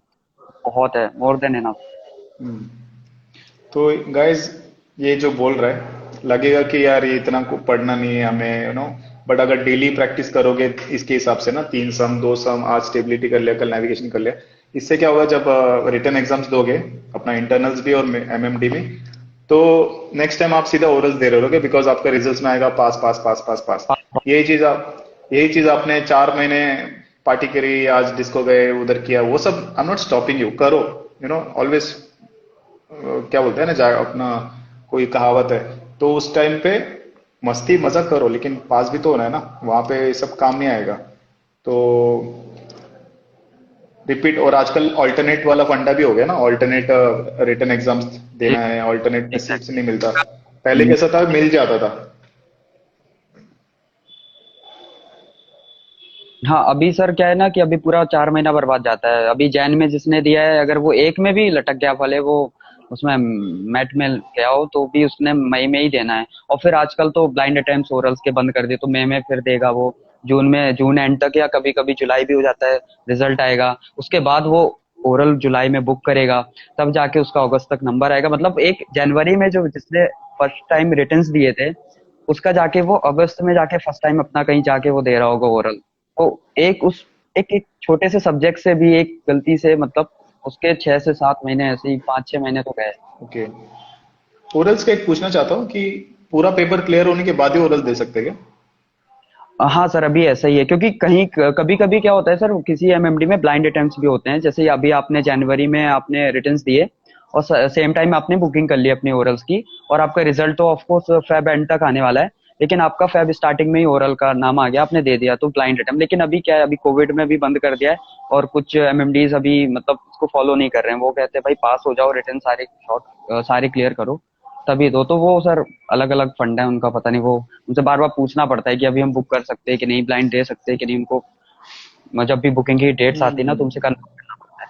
Speaker 2: बहुत है, मोर देन एनफ।
Speaker 1: तो गाइज, ये जो बोल रहा है लगेगा कि यार ये इतना को पढ़ना नहीं है हमें, बट अगर डेली प्रैक्टिस करोगे इसके हिसाब से ना, 3 सम 2 सम, आज स्टेबिलिटी कर लिया, कल नेविगेशन कर लिया, इससे क्या होगा जब रिटर्न एग्जाम्स दोगे, अपना इंटरनल्स भी और एमएमडी भी, तो नेक्स्ट टाइम आप सीधा ओरल्स दे रहे होगे, बिकॉज आपका रिजल्ट्स में आएगा पास पास पास पास पास। यही चीज आपने 4 महीने पार्टी करी, आज डिस्को गए, उधर किया, वो सब आई एम नॉट स्टॉपिंग यू, करो, ऑलवेज। क्या बोलते हैं ना, अपना कोई कहावत है, तो उस टाइम पे मस्ती मजाक करो, लेकिन पास भी तो होना है ना, वहां पे ये सब काम नहीं आएगा। तो रिपीट, और आजकल ऑल्टरनेट वाला फंडा भी हो गया ना, ऑल्टरनेट रिटन एग्जाम्स देना है, ऑल्टरनेट में सीट्स नहीं मिलता। पहले कैसा था, मिल जाता था।
Speaker 2: हाँ, अभी सर क्या है ना कि अभी पूरा 4 महीना बर्बाद जाता है। अभी जैन में जिसने दिया है, अगर वो एक में भी लटक गया, भले वो उसमें मैट में गया हो, तो भी उसने मई में ही देना है। और फिर आजकल तो ब्लाइंड अटेम्प्ट्स ओरल्स के बंद कर दिए, तो मई में फिर देगा वो, जून में, जून एंड तक, या कभी कभी जुलाई भी हो जाता है, रिजल्ट आएगा उसके बाद वो ओरल जुलाई में बुक करेगा, तब जाके उसका अगस्त तक नंबर आएगा। मतलब एक जनवरी में जो जिसने फर्स्ट टाइम रिटर्न्स दिए थे, उसका जाके वो अगस्त में जाके फर्स्ट टाइम अपना कहीं जाके वो दे रहा होगा ओरल। तो एक उस एक एक छोटे से सब्जेक्ट से भी एक गलती से मतलब उसके 6 से 7 महीने, ऐसे ही 5-6 महीने तो गए।
Speaker 1: ओके, ओरल्स का एक पूछना चाहता हूँ कि पूरा पेपर क्लियर होने के बाद ही ओरल दे सकते हैं क्या?
Speaker 2: हाँ सर, अभी ऐसा ही है, क्योंकि कहीं कभी कभी क्या होता है सर, किसी एमएमडी में ब्लाइंड अटेम्प्ट्स भी होते हैं। जैसे अभी आपने जनवरी में आपने रिटर्न्स दिए और सेम टाइम आपने बुकिंग कर ली अपनी ओरल्स की, और आपका रिजल्ट तो ऑफकोर्स फेब एंड तक आने वाला है, लेकिन आपका फेब स्टार्टिंग में ही ओरल का नाम आ गया, आपने दे दिया, तो ब्लाइंड अटेम्प्ट। लेकिन अभी क्या है, अभी कोविड में भी बंद कर दिया है, और कुछ एमएमडीज अभी मतलब इसको फॉलो नहीं कर रहे हैं। वो कहते हैं भाई पास हो जाओ, रिटर्न सारे शॉर्ट सारे क्लियर करो तभी दो। तो वो सर अलग अलग फंड है उनका, पता नहीं, वो उनसे बार बार पूछना पड़ता है कि अभी हम बुक कर सकते हैं कि नहीं, ब्लाइंड दे सकते हैं कि नहीं उनको। जब भी बुकिंग की डेट्स आती है ना, तुमसे कंफर्म करना पड़ता है।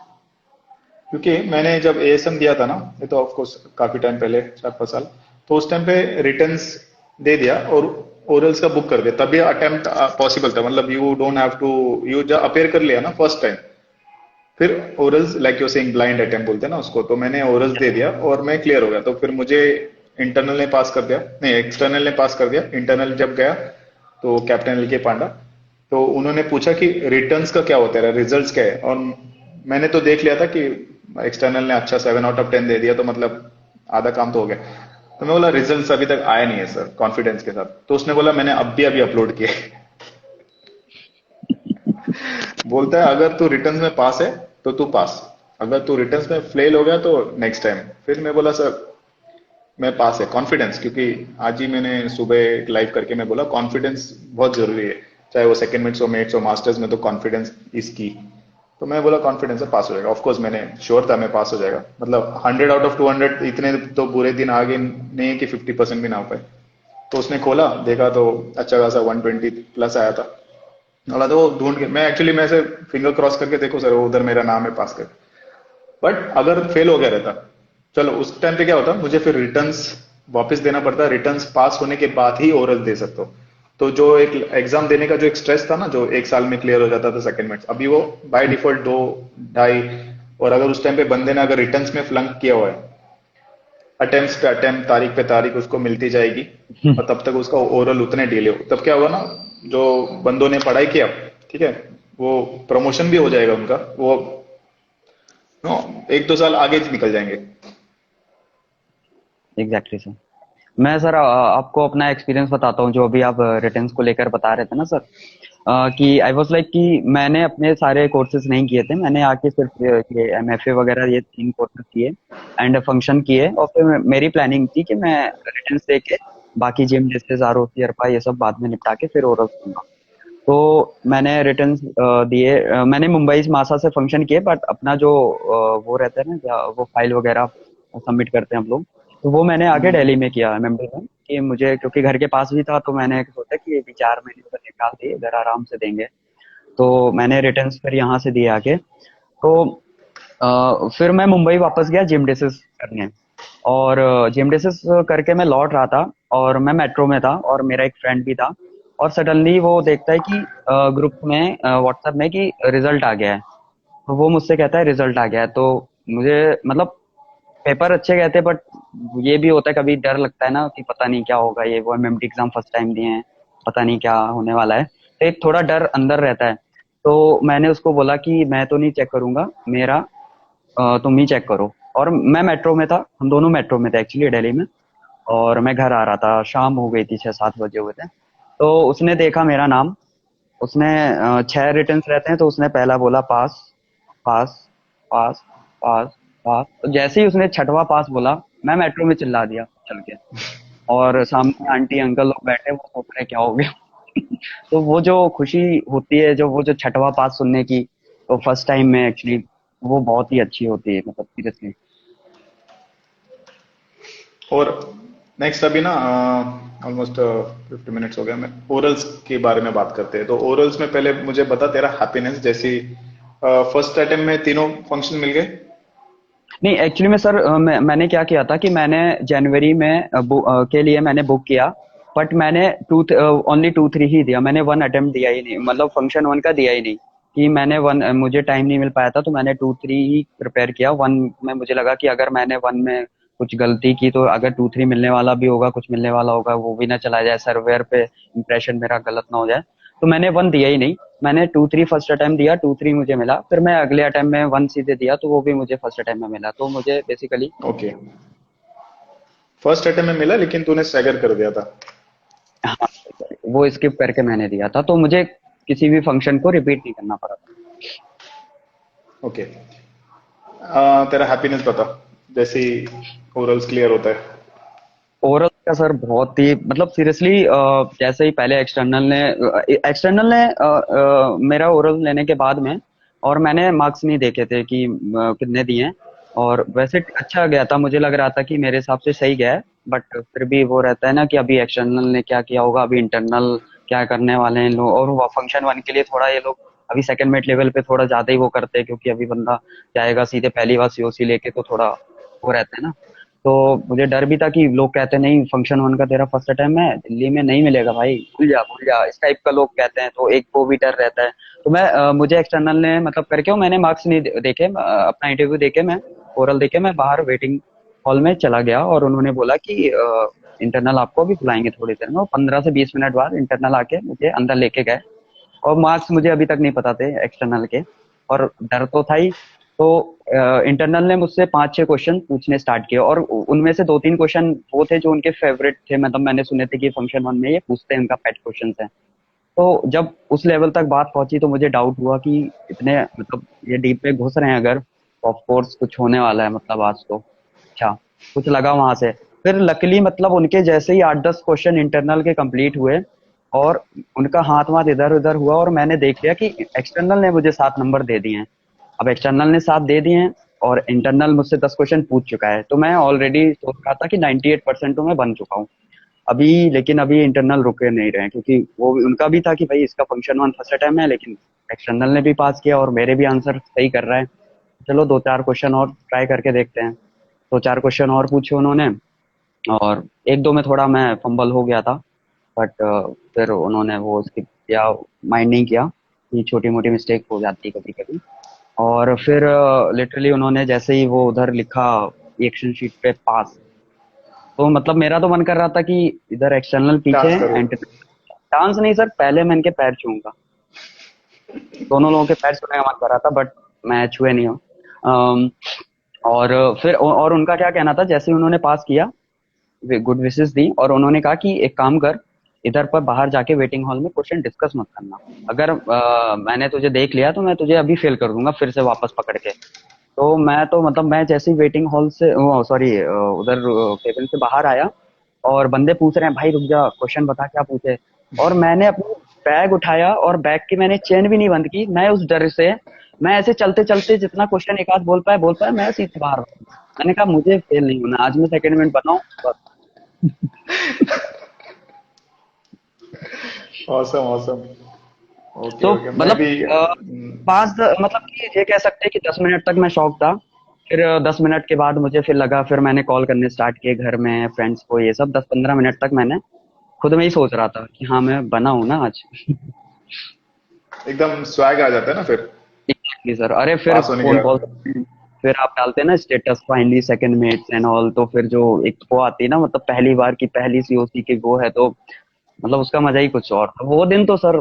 Speaker 1: क्योंकि मैंने जब एएसएम दिया था ना, ये तो ऑफ कोर्स काफी टाइम पहले, 4 5 साल, तो उस टाइम पे रिटर्न्स दे दिया और ओरल्स का बुक कर दिया, तभी अटेम्प्ट पॉसिबल था। मतलब you don't have to, you जब अपेयर कर लिया ना फर्स्ट टाइम, फिर orals like you saying blind attempt बोलते हैं ना उसको, तो मैंने ओरल्स दे दिया और मैं क्लियर हो गया। तो फिर मुझे इंटरनल ने पास कर दिया, नहीं एक्सटर्नल ने पास कर दिया। इंटरनल जब गया तो कैप्टन एल के पांडा, तो उन्होंने पूछा कि रिटर्न्स का क्या होता है, रिजल्ट्स क्या है, और मैंने तो देख लिया था कि एक्सटर्नल ने अच्छा 7 आउट ऑफ 10 दे दिया, तो मतलब आधा काम तो हो गया। तो मैं बोला रिजल्ट्स अभी तक आया नहीं है सर, कॉन्फिडेंस के साथ। तो उसने बोला मैंने अभी अपलोड किए। बोलता है अगर तू रिटर्न्स में पास है तो तू पास, अगर तू रिटर्न्स में फेल हो गया तो नेक्स्ट टाइम। फिर मैं बोला सर मैं पास है, कॉन्फिडेंस, क्योंकि आज ही मैंने सुबह एक लाइव करके मैं बोला कॉन्फिडेंस बहुत जरूरी है, चाहे वो सेकंड मेट्स हो मास्टर्स में, तो कॉन्फिडेंस इज की। तो मैं बोला कॉन्फिडेंस है, पास हो जाएगा। ऑफकोर्स मैंने श्योर था मैं पास हो जाएगा, मतलब 100 आउट ऑफ 200, इतने तो बुरे दिन आगे नहीं है कि 50% भी ना हो पाए। तो उसने खोला देखा तो अच्छा खासा 120 प्लस आया था। बोला तो ढूंढ के मैं एक्चुअली, मैं ऐसे फिंगर क्रॉस करके देखो सर वो उधर मेरा नाम है पास कर। बट अगर फेल हो गया रहता, चलो उस टाइम पे क्या होता, मुझे फिर रिटर्न्स वापस देना पड़ता। रिटर्न्स पास होने के बाद ही ओरल दे सकते हो। तो जो एक एग्जाम देने का जो एक स्ट्रेस था ना, जो एक साल में क्लियर हो जाता था सेकंड में, अभी वो बाय डिफॉल्ट 2 2.5। और अगर उस टाइम पे बंदे ने अगर रिटर्न्स में फ्लंक किया हुआ है, अटेम्प्ट पे अटेम्प्ट, तारीख पे तारीख उसको मिलती जाएगी, और तब तक उसका ओरल उतने डिले हो, तब क्या होगा ना, जो बंदों ने पढ़ाई किया, ठीक है, वो प्रमोशन भी हो जाएगा उनका, वो 1 2 साल आगे निकल जाएंगे।
Speaker 2: Exactly sir. मैं सर आपको अपना एक्सपीरियंस बताता हूँ, जो अभी आप रिटर्न्स को लेकर बता रहे थे ना सर। कि आई वाज लाइक कि मैंने अपने सारे कोर्सेज नहीं किए थे, मैंने आके सिर्फ ये एमएफए वगैरह ये 3 कोर्सेज किए एंड फंक्शन किए, और फिर मेरी प्लानिंग थी कि मैं रिटर्न दे के बाकी जिम जैसे आर ओ सी अरपा ये सब बाद में निपटा के फिर ओरल दूंगा। तो मैंने रिटर्न दिए, मैंने मुंबई मासा से फंक्शन किए, बट अपना जो वो रहता है ना वो फाइल वगैरह सबमिट करते हैं हम लोग, तो वो मैंने आके
Speaker 1: हम्म।
Speaker 2: दिल्ली में किया एमएमडी में, कि मुझे क्योंकि घर के पास भी था तो मैंने सोचा कि ये भी 4 महीने का निकाल दिए इधर आराम से देंगे। तो मैंने रिटर्न फिर यहाँ से दिए आके। तो फिर मैं मुंबई वापस गया जिम डिसिस करने, और जिम डिसिस करके मैं लौट रहा था, और मैं मेट्रो में था और मेरा एक फ्रेंड भी था, और सडनली वो देखता है कि ग्रुप में व्हाट्सएप में कि रिजल्ट आ गया है। तो वो मुझसे कहता है रिजल्ट आ गया है। तो मुझे मतलब पेपर अच्छे गए थे, बट ये भी होता है कभी डर लगता है ना कि पता नहीं क्या होगा, ये वो एमएमटी एग्जाम फर्स्ट टाइम दिए हैं, पता नहीं क्या होने वाला है, तो एक थोड़ा डर अंदर रहता है। तो मैंने उसको बोला कि मैं तो नहीं चेक करूंगा, मेरा तुम ही चेक करो। और मैं मेट्रो में था, हम दोनों मेट्रो में थे एक्चुअली दिल्ली में, और मैं घर आ रहा था, शाम हो गई थी, 6-7 बजे हुए थे। तो उसने देखा मेरा नाम, उसने 6 रिटर्न्स रहते हैं, तो उसने पहला बोला पास, पास, पास, पास, पास। तो जैसे ही उसने छठवां पास बोला, मैं मेट्रो में चिल्ला दिया चल के, और सामने आंटी अंकल लोग बैठे, वो सोच रहे क्या हो गया। तो वो जो खुशी होती है, जो वो जो छठवां पास सुनने की, तो फर्स्ट टाइम में एक्चुअली वो बहुत ही अच्छी होती है, मतलब सीरियसली।
Speaker 1: और नेक्स्ट अभी ना ऑलमोस्ट 50 मिनट्स हो गया, मैं ओरल्स के बारे में बात करते हैं। तो ओरल्स में पहले मुझे बता तेरा हैप्पीनेस, जैसी फर्स्ट अटेम्प्ट में तीनों फंक्शन मिल गए।
Speaker 2: नहीं एक्चुअली में सर, मैंने क्या किया था कि मैंने जनवरी में के लिए मैंने बुक किया, बट मैंने ओनली 2-3 ही दिया, मैंने 1 अटेम्प्ट दिया ही नहीं, मतलब फंक्शन 1 का दिया ही नहीं। कि मैंने मुझे टाइम नहीं मिल पाया था, तो मैंने 2-3 ही प्रिपेयर किया। 1 में मुझे लगा कि अगर मैंने 1 में कुछ गलती की, तो अगर 2-3 मिलने वाला भी होगा, कुछ मिलने वाला होगा, वो भी ना चला जाए, सर्वेयर पे इंप्रेशन मेरा गलत ना हो जाए। तो मैंने 1 दिया ही नहीं, मैंने 2-3 फर्स्ट अटेम्प्ट दिया, 2-3 मुझे मिला, फिर मैं अगले अटेम्प्ट में 1 सीधे दिया, तो वो भी मुझे फर्स्ट अटेम्प्ट में मिला, तो मुझे बेसिकली।
Speaker 1: ओके, फर्स्ट अटेम्प्ट में मिला लेकिन तूने स्टैगर कर दिया था।
Speaker 2: हाँ, वो स्किप करके मैंने दिया था, तो मुझे किसी भी फंक्शन को रिपीट नहीं करना पड़ा था।
Speaker 1: ओके, तेरा हैप्पीनेस बता, जैसे ओरल्स क्लियर होता है।
Speaker 2: ओवरऑल का सर बहुत ही मतलब सीरियसली, जैसे ही पहले एक्सटर्नल ने मेरा ओरल लेने के बाद में, और मैंने मार्क्स नहीं देखे थे कि कितने दिए हैं, और वैसे अच्छा गया था, मुझे लग रहा था कि मेरे हिसाब से सही गया है। बट फिर भी वो रहता है ना कि अभी एक्सटर्नल ने क्या किया होगा, अभी इंटरनल क्या करने वाले हैं लोग, और वो फंक्शन 1 के लिए थोड़ा ये लोग अभी सेकंड मिड लेवल पे थोड़ा ज्यादा ही वो करते हैं, क्योंकि अभी बंदा जाएगा सीधे पहली बार सीओसी लेके, तो थोड़ा वो रहता है ना। तो मुझे डर भी था कि लोग कहते नहीं फंक्शन 1 का तेरा फर्स्ट अटेम्प्ट है, दिल्ली में नहीं मिलेगा भाई, भूल जा इस टाइप का लोग कहते हैं, तो एक वो भी डर रहता है। तो मुझे एक्सटर्नल ने मतलब करके, मैंने मार्क्स नहीं देखे, अपना इंटरव्यू देके मैं, ओरल देके मैं बाहर वेटिंग हॉल में चला गया, और उन्होंने बोला कि इंटरनल आपको भी बुलाएंगे थोड़ी देर में। वो 15 से 20 मिनट बाद इंटरनल आके मुझे अंदर लेके गए, और मार्क्स मुझे अभी तक नहीं पता थे एक्सटर्नल के, और डर तो था ही। तो इंटरनल ने मुझसे 5-6 क्वेश्चन पूछने स्टार्ट किए, और उनमें से 2-3 क्वेश्चन वो थे जो उनके फेवरेट थे, मतलब मैंने सुने थे कि फंक्शन 1 में ये पूछते हैं, उनका पेट क्वेश्चन है। तो जब उस लेवल तक बात पहुंची, तो मुझे डाउट हुआ कि इतने मतलब ये डीप में घुस रहे हैं अगर, ऑफ कोर्स कुछ होने वाला है, मतलब आज तो अच्छा कुछ लगा वहां से। फिर लकीली मतलब उनके जैसे ही 8-10 क्वेश्चन इंटरनल के कंप्लीट हुए, और उनका हाथ वाथ इधर उधर हुआ, और मैंने देख लिया कि एक्सटर्नल ने मुझे 7 नंबर दे दिए हैं। अब एक्सटर्नल ने 7 दे दिए हैं, और इंटरनल मुझसे 10 क्वेश्चन पूछ चुका है, तो मैं ऑलरेडी सोच रहा था कि 98% तो मैं बन चुका हूँ अभी। लेकिन अभी इंटरनल रुके नहीं रहे, क्योंकि वो उनका भी था कि भाई इसका फंक्शन 1 फर्स्ट अटेम्प्ट है, लेकिन एक्सटर्नल ने भी पास किया और मेरे भी आंसर सही कर रहा है, चलो 2-4 क्वेश्चन और ट्राई करके देखते हैं। 2-4 क्वेश्चन और पूछे उन्होंने, और एक दो में थोड़ा मैं फंबल हो गया था, बट फिर उन्होंने वो स्किप किया, माइंड नहीं किया कि छोटी मोटी मिस्टेक हो जाती है कभी कभी। और फिर लिटरली उन्होंने जैसे ही वो उधर लिखा एक्शन शीट पे पास, तो मतलब मेरा तो मन कर रहा था कि इधर एक्सटर्नल पीछे
Speaker 1: डांस
Speaker 2: है
Speaker 1: करो।
Speaker 2: एंड डांस नहीं सर, पहले मैं इनके पैर छूऊंगा, दोनों लोगों के पैर छूने का मन कर रहा था, बट मैं छुए नहीं हूँ। अम, और फिर और उनका क्या कहना था, जैसे ही उन्होंने पास किया, गुड विशेस दी, और उन्होंने कहा कि एक काम कर, इधर पर बाहर जाके वेटिंग हॉल में क्वेश्चन डिस्कस मत करना। अगर मैंने तुझे देख लिया तो मैं तुझे अभी फेल कर दूंगा फिर से वापस पकड़ के। तो मैं तो मतलब मैं जैसे ही वेटिंग हॉल से सॉरी उधर केबिन से बाहर आया और बंदे पूछ रहे हैं भाई रुक जा क्वेश्चन बता क्या पूछे। और मैंने अपनी बैग उठाया और बैग की मैंने चेन भी नहीं बंद की, मैं उस डर से मैं ऐसे चलते चलते जितना क्वेश्चन एक आध बोल पाया मैं सीधे बाहर। मैंने कहा मुझे फेल नहीं होना आज, मैं सेकंड मिनट बनाऊं बस।
Speaker 1: Awesome awesome. ओके
Speaker 2: तो
Speaker 1: ओके, मैं
Speaker 2: मतलब
Speaker 1: भी
Speaker 2: मतलब कि ये कह सकते हैं कि 10 मिनट तक मैं शॉक था। फिर 10 मिनट के बाद मुझे फिर लगा, फिर मैंने कॉल करने स्टार्ट किए घर में फ्रेंड्स को, ये सब 10-15 मिनट तक मैंने खुद में ही सोच रहा था कि हाँ मैं बना हूं ना आज।
Speaker 1: एकदम स्वैग आ जाता है ना फिर
Speaker 2: एग्जैक्टली सर। अरे फिर
Speaker 1: पास होने के
Speaker 2: फोन कॉल,
Speaker 1: बाद।
Speaker 2: फिर आप डालते हैं ना status finally second mates and all, तो फिर जो एक वो आती है ना मतलब पहली बार की पहली सीओसी की वो है, तो मतलब उसका मजा ही कुछ और था। वो दिन तो सर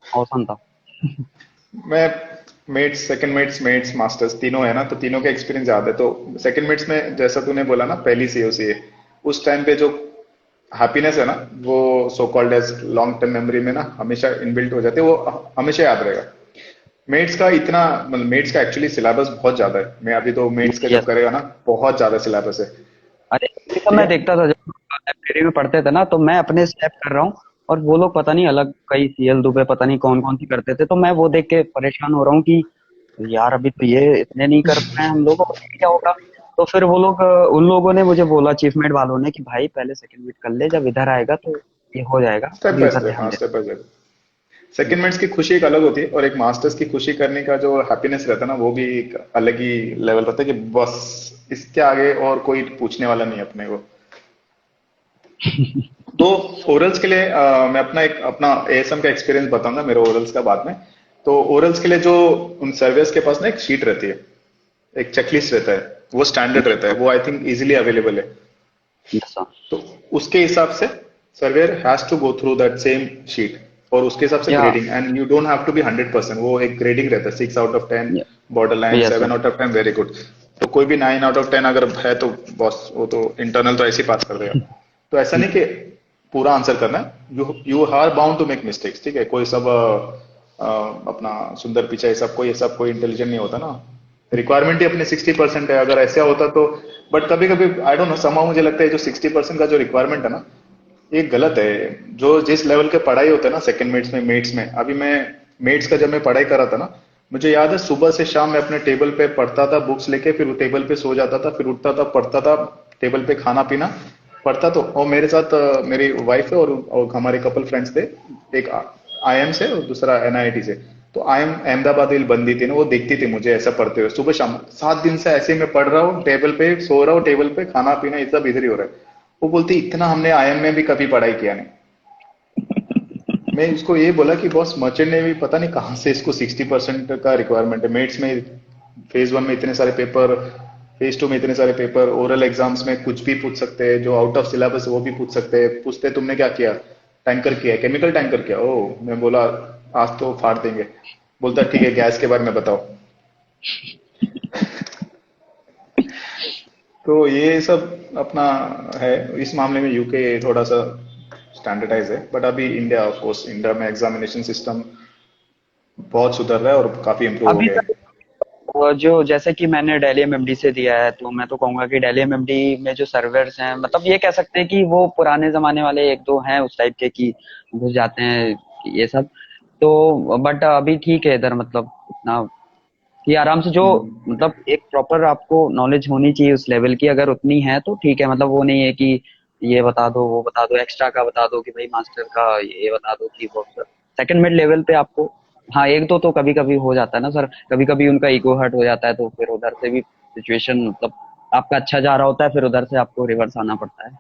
Speaker 2: औसम था।
Speaker 1: मैं mates, second mates, mates, masters तीनों है ना, तो तीनों का एक्सपीरियंस याद है। तो सेकंड मेट्स में जैसा तूने बोला ना पहली सीओसी है, उस टाइम पे जो हैप्पीनेस है ना, वो so called as long term memory में ना हमेशा इनबिल्ट हो जाते हैं, वो हमेशा याद रहेगा। मेट्स का इतना मतलब मेट्स का एक्चुअली सिलेबस बहुत ज्यादा है। मैं अभी तो मेट्स का जब
Speaker 2: यस।
Speaker 1: करेगा ना बहुत ज्यादा सिलेबस है।
Speaker 2: अरे ये सब
Speaker 1: ठीक
Speaker 2: मैं
Speaker 1: है।
Speaker 2: देखता था जब लाइब्रेरी में पढ़ते थे ना, तो मैं अपने स्टेप कर रहा हूँ और वो लोग पता नहीं अलग कई सीएल दुबे पता नहीं कौन कौन सी करते थे, तो मैं वो देख के परेशान हो रहा हूँ कि यार अभी तो ये इतने नहीं कर पाए हम लोग, और क्या होगा। तो फिर वो लोग उन लोगों ने मुझे बोला अचीवमेंट वालों ने कि भाई पहले सेकंड मीट कर ले, जब इधर आएगा तो ये हो जाएगा,
Speaker 1: स्टेप
Speaker 2: अभी
Speaker 1: बाय
Speaker 2: उधर
Speaker 1: स्टेप,
Speaker 2: ध्यान
Speaker 1: हाँ
Speaker 2: दे।
Speaker 1: Step by step. Second minutes की खुशी एक अलग होती है, और एक मास्टर्स की खुशी करने का जो हैप्पीनेस रहता है ना, वो भी एक अलग ही लेवल रहता है कि बस इसके आगे और कोई पूछने वाला नहीं है अपने को। तो ओरल्स के लिए मैं अपना एएसएम का एक्सपीरियंस बताऊंगा, मेरे ओरल्स का बाद में। तो ओरल्स के लिए जो उन सर्वेयर्स के पास ना एक शीट रहती है, एक चेकलिस्ट रहता है, वो स्टैंडर्ड रहता है, वो आई थिंक इजीली अवेलेबल है।
Speaker 2: Yes sir.
Speaker 1: तो उसके हिसाब से surveyor has to go through that same sheet, और उसके हिसाब से
Speaker 2: या
Speaker 1: grading, and you don't have to be 100%, वो एक ग्रेडिंग रहता है, 6 out of 10, border line
Speaker 2: yes sir.
Speaker 1: 7 out of 10, very good. तो कोई भी 9 आउट ऑफ 10 अगर है तो बॉस वो तो इंटरनल तो ऐसे ही पास कर देगा। तो ऐसा नहीं कि पूरा आंसर करना है, you you are bound to make mistakes, ठीक है। कोई सब अपना सुंदर पिचाई सब कोई सब कोई इंटेलिजेंट नहीं होता ना। रिक्वायरमेंट ही अपने 60% है, अगर ऐसा होता तो। बट कभी कभी आई डोंट नो, समहाउ मुझे लगता है जो 60% का जो रिक्वायरमेंट है ना, ये गलत है। जो जिस लेवल के पढ़ाई होता है ना सेकंड मेट्स में, मेट्स में, अभी मैं मेट्स का जब मैं पढ़ाई कर रहा था ना, मुझे याद है सुबह से शाम मैं अपने टेबल पे पढ़ता था बुक्स लेके, फिर वो टेबल पे सो जाता था, फिर उठता था पढ़ता था, टेबल पे खाना पीना पढ़ता। तो और मेरे साथ मेरी वाइफ है, और हमारे कपल फ्रेंड्स थे, एक आईएम से और दूसरा एनआईटी से। तो आईएम अहमदाबाद बंदी थी ना, वो देखती थी मुझे ऐसा पढ़ते हुए सुबह शाम, 7 दिन से ऐसे ही मैं पढ़ रहा हूँ, टेबल पे सो रहा हूँ, टेबल पे खाना पीना ये सब इधर ही हो रहा है। वो बोलती इतना हमने आईएम में भी कभी पढ़ाई किया नहीं। मैं उसको ये बोला कि बॉस मर्चेंट नेवी पता नहीं कहाँ से इसको 60% का रिक्वायरमेंट है। मेट्स में फेज 1 में इतने सारे पेपर, फेज 2 में इतने सारे पेपर, ओरल एग्जाम्स में कुछ भी पूछ सकते हैं, जो आउट ऑफ सिलेबस वो भी पूछ सकते हैं। पूछते तुमने क्या किया, टैंकर किया, केमिकल टैंकर किया। ओ मैं बोला आज तो फाड़ देंगे। बोलता ठीक है गैस के बारे में बताओ। तो ये सब अपना है। इस मामले में यूके थोड़ा सा स्टैंडर्डाइज है, बट अभी इंडिया ऑफ कोर्स, इंडिया में एग्जामिनेशन सिस्टम बहुत सुधर रहा है और काफी इम्प्रूव हो
Speaker 2: अभी
Speaker 1: गया है।
Speaker 2: तक जो जैसे कि मैंने दिल्ली एमएमडी से दिया है, तो मैं तो कहूंगा कि दिल्ली एमएमडी में जो सर्वर्स हैं मतलब ये कह सकते हैं कि वो पुराने जमाने वाले एक दो हैं उस टाइप के कि घुस जाते हैं ये सब। तो बट अभी ठीक है इधर, मतलब इतना कि आराम से जो
Speaker 1: हम्म।
Speaker 2: मतलब एक प्रॉपर आपको नॉलेज होनी चाहिए उस लेवल की, अगर उतनी है तो ठीक है। मतलब वो नहीं है कि ये बता दो वो बता दो एक्स्ट्रा का बता दो कि भाई मास्टर का ये बता दो कि वो सेकंड मिड लेवल पे आपको। हाँ एक दो तो कभी कभी हो जाता है ना सर, कभी कभी उनका ईगो हर्ट हो जाता है, तो फिर उधर से भी सिचुएशन मतलब आपका अच्छा जा रहा होता है फिर उधर से आपको रिवर्स आना पड़ता है।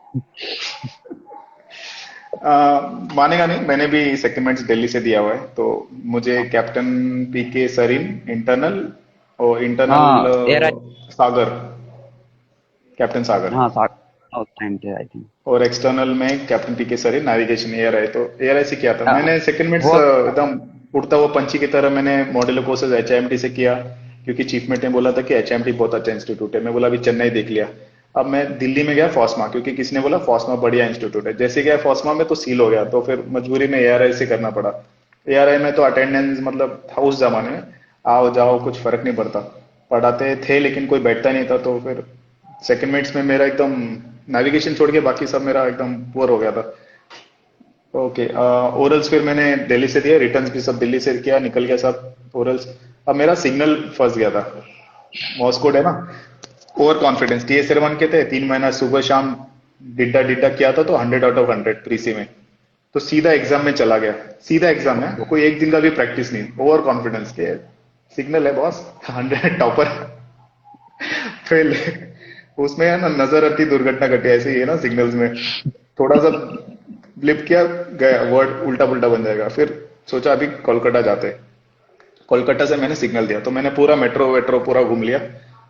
Speaker 1: मानेगा नहीं, मैंने भी सेक्रीमेंट्स दिल्ली से दिया हुआ है। तो मुझे कैप्टन पीके सरीन इंटरनल, और इंटरनल
Speaker 2: हाँ एयर।
Speaker 1: सागर, कैप्टन सागर,
Speaker 2: हाँ उस टाइम पे आई थिंक
Speaker 1: और एक्सटर्नल में कैप्टन पीके सरीन नेविगेशन एयर आई। तो एयर आई से किया था मैंने सेक्रीमेंट्स
Speaker 2: वो
Speaker 1: एकदम उड़ता हुआ पंछी की तरह। मैंने मॉडल कोर्सेज एचएमटी से किया, क्योंकि चीफ मेट ने बोला था कि एचएमटी बहुत अच्छा इंस्टीट्यूट है। मैं बोला अभी चेन्नई देख लिया। अब मैं दिल्ली में गया फॉस्मा, क्योंकि किसने बोला फॉस्मा बढ़िया इंस्टीट्यूट है। जैसे गया फॉस्मा में तो सील हो गया, तो फिर मजबूरी में एआरआई से करना पड़ा। एआरआई में तो अटेंडेंस मतलब था उस जमाने में, आओ जाओ कुछ फर्क नहीं पड़ता। पढ़ाते थे लेकिन कोई बैठता नहीं था, तो फिर सेकंड मिनट्स में मेरा एकदम नेविगेशन छोड़ के बाकी सब मेरा एकदम पुअर हो गया था। ओके, ओरल्स फिर मैंने दिल्ली से दिया, रिटर्न्स भी सब दिल्ली से किया, निकल गया सब ओरल्स। अब मेरा सिग्नल फंस गया था, मॉर्स कोड है ना। ओवर कॉन्फिडेंस, TSR 1 के थे, 3 महीना सुबह शाम डिड्डा डिड्डा किया था, तो 100 आउट ऑफ 100 प्रीसी में। तो सीधा एग्जाम में चला गया, सीधा एग्जाम में, कोई एक दिन का भी प्रैक्टिस नहीं, ओवर कॉन्फिडेंस के सिग्नल है बॉस, 100 टॉपर। फेल। उसमें है ना, नजर आती दुर्घटना घटी, ऐसे ही है ना सिग्नल्स में, थोड़ा सा ब्लिप किया, गया वर्ड उल्टा पुल्टा बन जाएगा। फिर सोचा अभी कोलकाता जाते हैं। कोलकाता से मैंने सिग्नल दिया, तो मैंने पूरा मेट्रो वेट्रो पूरा घूम लिया,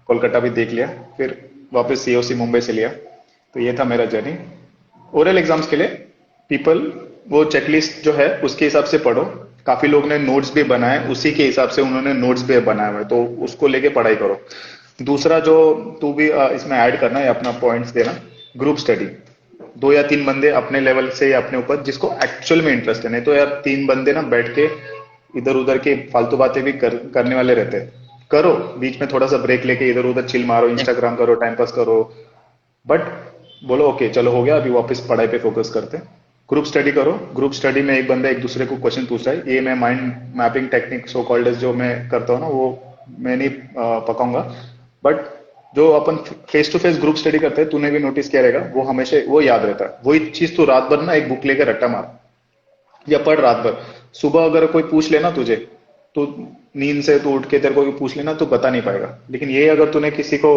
Speaker 1: कोलकाता भी देख लिया, फिर वापस सीओसी मुंबई से लिया। तो ये था मेरा जर्नी ओरल एग्जाम्स के लिए। पीपल, वो चेकलिस्ट जो है उसके हिसाब से पढ़ो। काफी लोग ने नोट्स भी बनाए, उसी के हिसाब से उन्होंने नोट्स भी बनाए हुए, तो उसको लेके पढ़ाई करो। दूसरा जो तू भी इसमें ऐड करना है, अपना पॉइंट्स देना, ग्रुप स्टडी। 2 या 3 बंदे अपने लेवल से या अपने ऊपर, जिसको एक्चुअल में इंटरेस्ट है, नहीं तो यार 3 बंदे ना बैठ के इधर उधर के फालतू बातें भी करने वाले रहते हैं। करो, बीच में थोड़ा सा ब्रेक लेके इधर उधर चिल मारो, इंस्टाग्राम करो, टाइम पास करो, बट बोलो ओके चलो हो गया, अभी वापस पढ़ाई पे फोकस करते हैं। ग्रुप स्टडी करो, ग्रुप स्टडी में एक बंदा एक दूसरे को क्वेश्चन पूछ रहा है, ये मैं mind mapping technique so called जो मैं करता हूँ ना, वो मैं नहीं पकाऊंगा, बट जो अपन face to face group study करते हैं, तूने भी नोटिस किया रहेगा, वो हमेशा वो याद रहता है। वही चीज तू रात भर ना एक बुक लेकर रट्टा मार या पढ़ रात भर, सुबह अगर कोई पूछ लेना तुझे, तो नींद से तू उठ के तेरे को भी पूछ लेना, तो बता नहीं पाएगा। लेकिन ये अगर तूने किसी को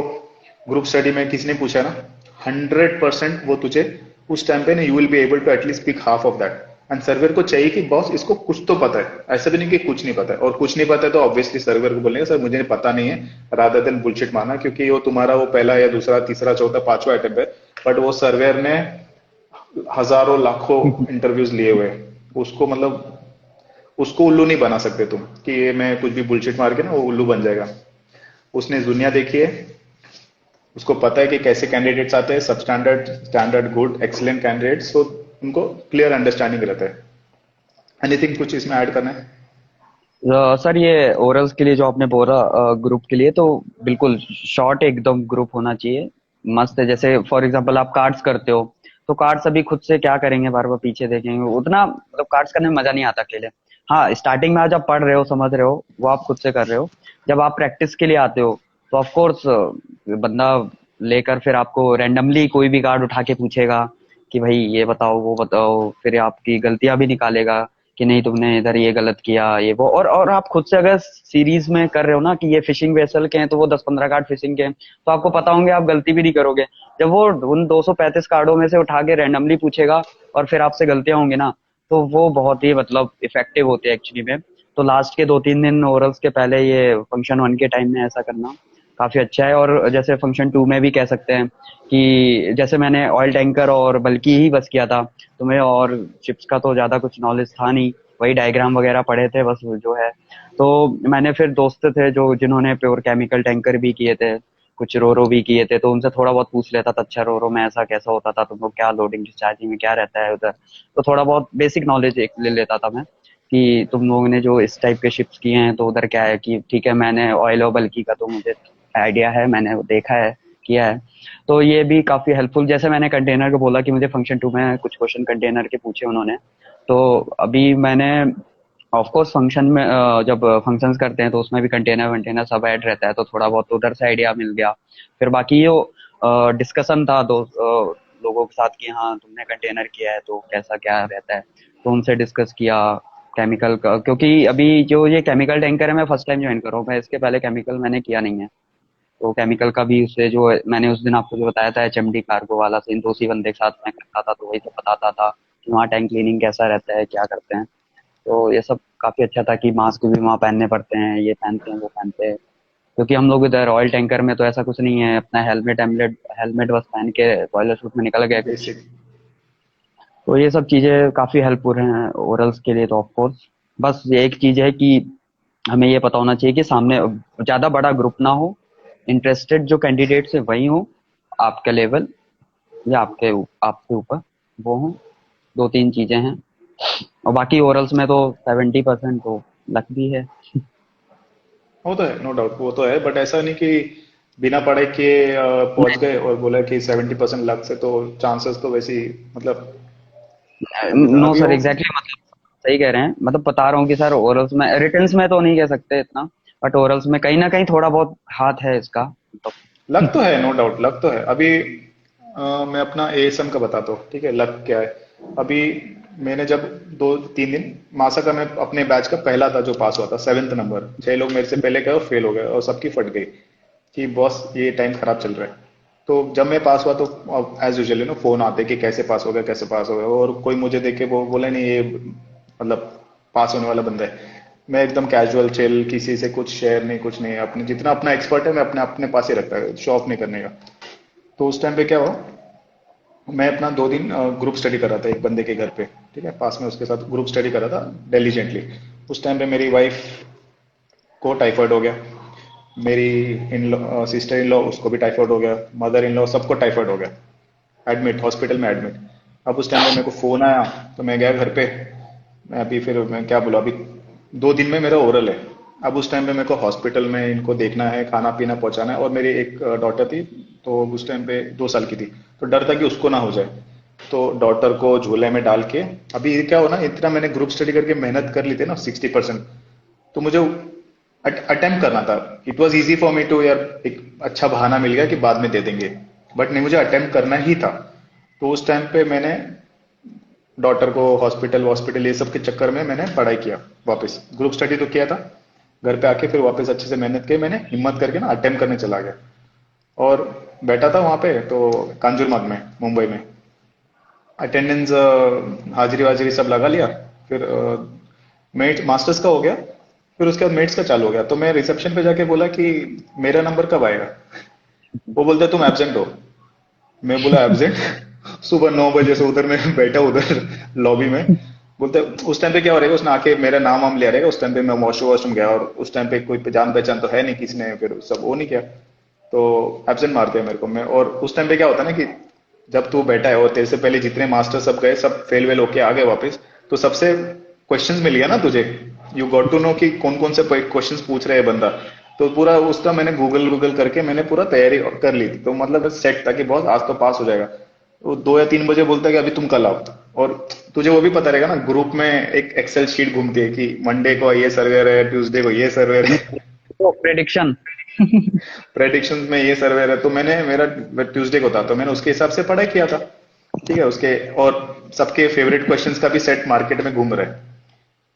Speaker 1: ग्रुप स्टडी में किसी ने पूछा ना, 100% वो तुझे उस टाइम पे ना, you will be able to at least speak half of that. And surveyor को चाहिए कि बॉस इसको कुछ तो पता है, ऐसा भी नहीं कि कुछ नहीं पता है। और कुछ नहीं पता है तो ऑब्वियसली सर्वर को बोलेंगे सर मुझे पता नहीं है, रादर देन बुलशिट मारना, क्योंकि वो तुम्हारा वो पहला या दूसरा तीसरा चौथा पांचवा अटेम्प्ट है, बट वो सर्वर ने हजारों लाखों इंटरव्यूज लिए हुए हैं। उसको मतलब उसको उल्लू नहीं बना सकते तुम, कि ये मैं कुछ भी बुलशिट मार के ना वो उल्लू बन जाएगा। उसने दुनिया देखी है, उसको पता है कि कैसे कैंडिडेट्स आते हैं, सब standard, standard, good, excellent candidates, तो उनको क्लियर अंडरस्टैंडिंग रहता है। एनीथिंग कुछ इसमें ऐड करना है?
Speaker 2: सर ये ओरल्स के लिए जो आपने बोला ग्रुप के लिए, तो बिल्कुल शॉर्ट एकदम ग्रुप होना चाहिए, मस्त है। जैसे फॉर एग्जांपल आप कार्ड्स करते हो, तो कार्ड्स अभी खुद से क्या करेंगे, बार बार पीछे देखेंगे, उतना मतलब कार्ड्स करने में मजा नहीं आता अकेले। हाँ, स्टार्टिंग में आज आप पढ़ रहे हो, समझ रहे हो, वो आप खुद से कर रहे हो। जब आप प्रैक्टिस के लिए आते हो, तो ऑफ कोर्स बंदा लेकर फिर आपको रैंडमली कोई भी कार्ड उठा के पूछेगा कि भाई ये बताओ वो बताओ, फिर आपकी गलतियां भी निकालेगा कि नहीं तुमने इधर ये गलत किया, ये वो। और आप खुद से अगर सीरीज में कर रहे हो ना, कि ये फिशिंग वेसल के हैं, तो वो 10-15 कार्ड फिशिंग के हैं, तो आपको पता होंगे, आप गलती भी नहीं करोगे। जब वो उन 235 कार्डों में से उठा के रैंडमली पूछेगा और फिर आपसे गलतियां होंगी ना, तो वो बहुत ही मतलब इफेक्टिव होते हैं एक्चुअली में। तो लास्ट के 2-3 दिन ओरल्स के पहले ये फंक्शन 1 के टाइम में ऐसा करना काफी अच्छा है। और जैसे फंक्शन 2 में भी कह सकते हैं कि जैसे मैंने ऑयल टैंकर और बल्कि ही बस किया था, तो मैं और चिप्स का तो ज्यादा कुछ नॉलेज था नहीं, वही डायग्राम वगैरह पढ़े थे बस वो जो है। तो मैंने फिर दोस्त थे जो जिन्होंने प्योर केमिकल टैंकर भी किए थे, कुछ रोरो भी किए थे, तो उनसे थोड़ा बहुत पूछ लेता था, अच्छा रोरो में ऐसा कैसा होता था, तुम लोग क्या लोडिंग डिस्चार्जिंग में क्या रहता है उधर। तो थोड़ा बहुत बेसिक नॉलेज एक ले लेता था मैं, कि तुम लोगों ने जो इस टाइप के शिप्स किए हैं तो उधर क्या है, कि ठीक है मैंने ऑयल और बल्कि का तो मुझे आइडिया है, मैंने वो देखा है, किया है। तो ये भी काफी हेल्पफुल। जैसे मैंने कंटेनर को बोला कि मुझे फंक्शन 2 में कुछ क्वेश्चन कंटेनर के पूछे उन्होंने, तो अभी मैंने ऑफ कोर्स फंक्शन में जब फंक्शंस करते हैं तो उसमें भी कंटेनर वंटेनर सब ऐड रहता है, तो थोड़ा बहुत तो उधर से आइडिया मिल गया। फिर बाकी ये डिस्कशन था दो लोगों के साथ कि हाँ तुमने कंटेनर किया है तो कैसा क्या रहता है, तो उनसे डिस्कस किया केमिकल का, क्योंकि अभी जो ये केमिकल टैंकर है मैं फर्स्ट टाइम ज्वाइन कर रहा हूँ, मैं इसके पहले केमिकल मैंने किया नहीं है। तो केमिकल का भी उससे जो मैंने उस दिन आपको जो बताया था HMD कार्गो वाला सीन, तो उसी बंदे के साथ मैं करता था, तो वही सब बताता था कि वहाँ टैंक क्लीनिंग कैसा रहता है, क्या करते हैं। तो ये सब काफी अच्छा था कि मास्क भी वहाँ पहनने पड़ते हैं, ये पहनते हैं वो पहनते हैं, क्योंकि हम लोग इधर ऑयल टैंकर में तो ऐसा कुछ नहीं है, अपना हेलमेट हेलमेट हेलमेट बस पहन के बॉयलर सूट में निकल गए कुछ।
Speaker 1: बेसिक।
Speaker 2: तो ये सब चीजें काफी हेल्पफुल हैं ओरल्स के लिए, तो ऑफ कोर्स बस ये एक चीज है कि हमें ये पता होना चाहिए कि सामने ज्यादा बड़ा ग्रुप ना हो, इंटरेस्टेड जो कैंडिडेट्स है वही हो, आपका लेवल या आपके ऊपर वो हो, दो तीन चीजें हैं। और बाकी ओरल्स में तो 70% तो लक भी है।
Speaker 1: वो तो है, नो डाउट, वो तो है, बट ऐसा नहीं कि बिना पढ़ाई के पहुंच गए और बोला कि 70% लग से, तो चांसेस तो वैसे ही मतलब
Speaker 2: नो
Speaker 1: अभी
Speaker 2: सर,
Speaker 1: वो।
Speaker 2: एग्जैक्टली मतलब सही कह रहे हैं। मतलब बता रहा हूँ कि सर ओरल्स में, रिटन्स में तो नहीं कह सकते इतना, बट ओरल्स में कहीं ना कहीं थोड़ा बहुत हाथ है इसका मतलब।
Speaker 1: लक तो है, नो डाउट लक तो है। अभी मैं अपना एएसएम का बताता हूँ, ठीक है, लक क्या है। अभी मैंने जब 2-3 दिन, मासा का मैं अपने बैच का पहला था जो पास हुआ था, 7th नंबर। 6 लोग मेरे से पहले गए और फेल हो गए और सबकी फट गई कि बॉस ये टाइम खराब चल रहा है। तो जब मैं पास हुआ तो एज यूजुअली ना फोन आते कि कैसे पास हो गया, कैसे पास हो गया, और कोई मुझे देख के वो बोले नहीं ये मतलब पास होने वाला बंदा है। मैं एकदम कैजुअल चिल, किसी से कुछ शेयर नहीं, कुछ नहीं, अपने जितना अपना एक्सपर्ट है मैं अपने अपने पास ही रखता है, शो ऑफ नहीं करने का। तो उस टाइम पे क्या हुआ, मैं अपना 2 दिन ग्रुप स्टडी कर रहा था एक बंदे के घर पे, ठीक है, पास में उसके साथ ग्रुप स्टडी कर रहा था डिलीजेंटली। उस टाइम पे मेरी वाइफ को टाइफाइड हो गया, मेरी इन सिस्टर इन लॉ उसको भी टाइफाइड हो गया, मदर इन लॉ सबको टाइफाइड हो गया, एडमिट, हॉस्पिटल में एडमिट। अब उस टाइम पे मेरे को फोन आया, तो मैं गया घर पे। मैं अभी फिर मैं क्या बोला, अभी 2 दिन में मेरा ओरल है। अब उस टाइम पे मेरे को हॉस्पिटल में इनको देखना है, खाना पीना पहुंचाना है, और मेरी एक डॉटर थी, तो उस टाइम पे 2 साल की थी, तो डर था कि उसको ना हो जाए। तो डॉटर को झूले में डाल के, अभी क्या हो ना, इतना मैंने ग्रुप स्टडी करके मेहनत कर ली थी ना 60%, तो मुझे अटेम्प्ट करना था। It was easy for me too, यार एक अच्छा बहाना मिल गया कि बाद में दे देंगे, बट नहीं, मुझे अटेम्प्ट करना ही था। तो उस टाइम पे मैंने डॉटर को हॉस्पिटल हॉस्पिटल ये सब के चक्कर में मैंने पढ़ाई किया, वापस ग्रुप स्टडी तो किया था, घर पे आके फिर वापस अच्छे से मेहनत की, मैंने हिम्मत करके ना अटेम्प्ट करने चला गया। और बैठा था वहां पे तो कांजूरमार्ग में, मुंबई में, अटेंडेंस हाजिरी वाजिरी सब लगा लिया। फिर मेट मास्टर्स का हो गया, फिर उसके बाद मेट्स का चालू हो गया। तो मैं रिसेप्शन पे जाके बोला कि मेरा नंबर कब आएगा। वो बोलता है तुम एब्सेंट हो। मैं बोला एब्सेंट? सुबह 9 बजे से उधर मैं बैठा उधर लॉबी में। बोलते उस टाइम पे क्या हो रहेगा, उसने आके मेरा नाम वाम लिया रहेगा, उस टाइम पे मैं वॉशरूम गया, और उस टाइम पे कोई जान पहचान तो है नहीं, किसी ने फिर सब वो नहीं किया, तो एब्सेंट मार दिया मेरे को। मैं, और उस टाइम पे क्या होता है ना कि जब तू बैठा है और तेरे से पहले जितने मास्टर सब गए, सब फेल वेल होके आ गए वापस, तो सबसे क्वेश्चंस मिल गया ना तुझे, यू गॉट टू नो कि कौन कौन से क्वेश्चंस पूछ रहे हैं बंदा। तो पूरा उसका मैंने गूगल गूगल करके मैंने पूरा तैयारी कर ली थी, तो मतलब सेट था कि बहुत आज तो पास हो जाएगा। वो 2 या 3 बजे बोलता है कि अभी तुम कल आओ। और तुझे वो भी पता रहेगा ना, ग्रुप में एक एक्सेल शीट घूमती है कि मंडे को ये सर्वर है, ट्यूसडे को ये सर्वर है,
Speaker 2: तो प्रेडिक्शन।
Speaker 1: प्रेडिक्शन में ये सर्वर है। तो मैंने, मेरा ट्यूसडे को था, तो मैंने उसके हिसाब से पढ़ाई किया था, ठीक है, उसके और सबके फेवरेट क्वेश्चंस का भी सेट मार्केट में घूम रहा है,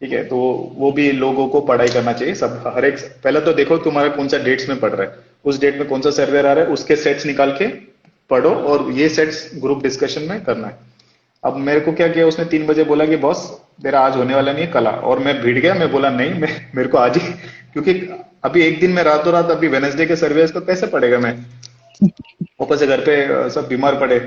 Speaker 1: ठीक है। तो वो भी लोगों को पढ़ाई करना चाहिए सब, हर एक। पहले तो देखो तुम्हारा कौन सा डेट्स में पढ़ रहा है, उस डेट में कौन सा सर्वर आ रहा है, उसके सेट्स निकाल के पढ़ो, और ये सेट्स ग्रुप डिस्कशन में करना है। अब मेरे को क्या किया, उसने 3 बजे बोला कि बॉस तेरा आज होने वाला नहीं है, कल आ। और मैं भिड़ गया, मैं बोला नहीं, मैं मेरे को आज ही, क्योंकि अभी एक दिन में रातों रात अभी वेनसडे के सर्विस को कैसे पढ़ेगा मैं। ऊपर से घर पे सब बीमार पड़े,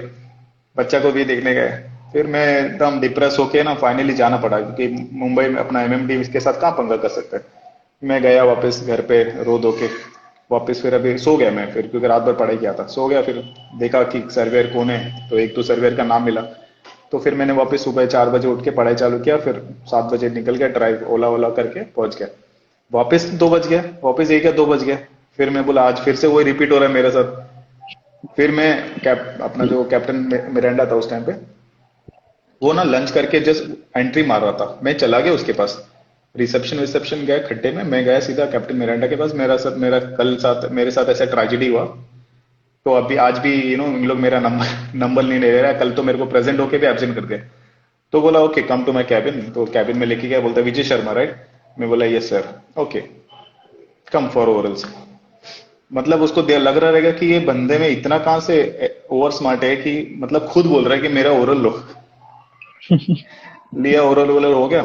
Speaker 1: बच्चा को भी देखने गए। फिर मैं एकदम डिप्रेस होके ना फाइनली जाना पड़ा, क्योंकि मुंबई में अपना एमएमडी के साथ कहाँ पंगा कर सकते हैं। मैं गया वापस घर पे रो धो के वापस, फिर अभी सो गया मैं फिर, क्योंकि रात भर पढ़ाई किया था, सो गया। फिर देखा कि सर्वेयर कौन है, तो एक दो सर्वेयर का नाम मिला। तो फिर मैंने वापस सुबह 4 बजे उठ के पढ़ाई चालू किया, फिर 7 बजे निकल गया, ड्राइव ओला ओला करके पहुंच गया। वापस 2 बज गया, वापस 1 या 2 बज गया। फिर मैं बोला आज फिर से वही रिपीट हो रहा है मेरे साथ। फिर मैं अपना जो कैप्टन मिरांडा था उस टाइम पे, वो ना लंच करके जस्ट एंट्री मार रहा था, मैं चला गया उसके पास। रिसेप्शन गया खड्डे में, मैं गया सीधा कैप्टन मिरांडा के पास। मेरा कल साथ मेरे साथ ऐसा ट्रेजेडी हुआ, तो अभी आज भी इन लोग मेरा नंबर नंबर नहीं ले रहा है, कल तो मेरे को प्रेजेंट होके भी एब्सेंट कर दिया। तो बोला okay come to my cabin, तो कैबिन में लेके गया, बोलता विजय शर्मा राइट। मैं बोला yes sir, okay come for orals. मतलब उसको लग रहा रहेगा कि ये बंदे में इतना कहाँ से ओवर स्मार्ट है, कि मतलब खुद बोल रहा है कि मेरा ओरल लो। लिया, ओरल ओरल हो गया,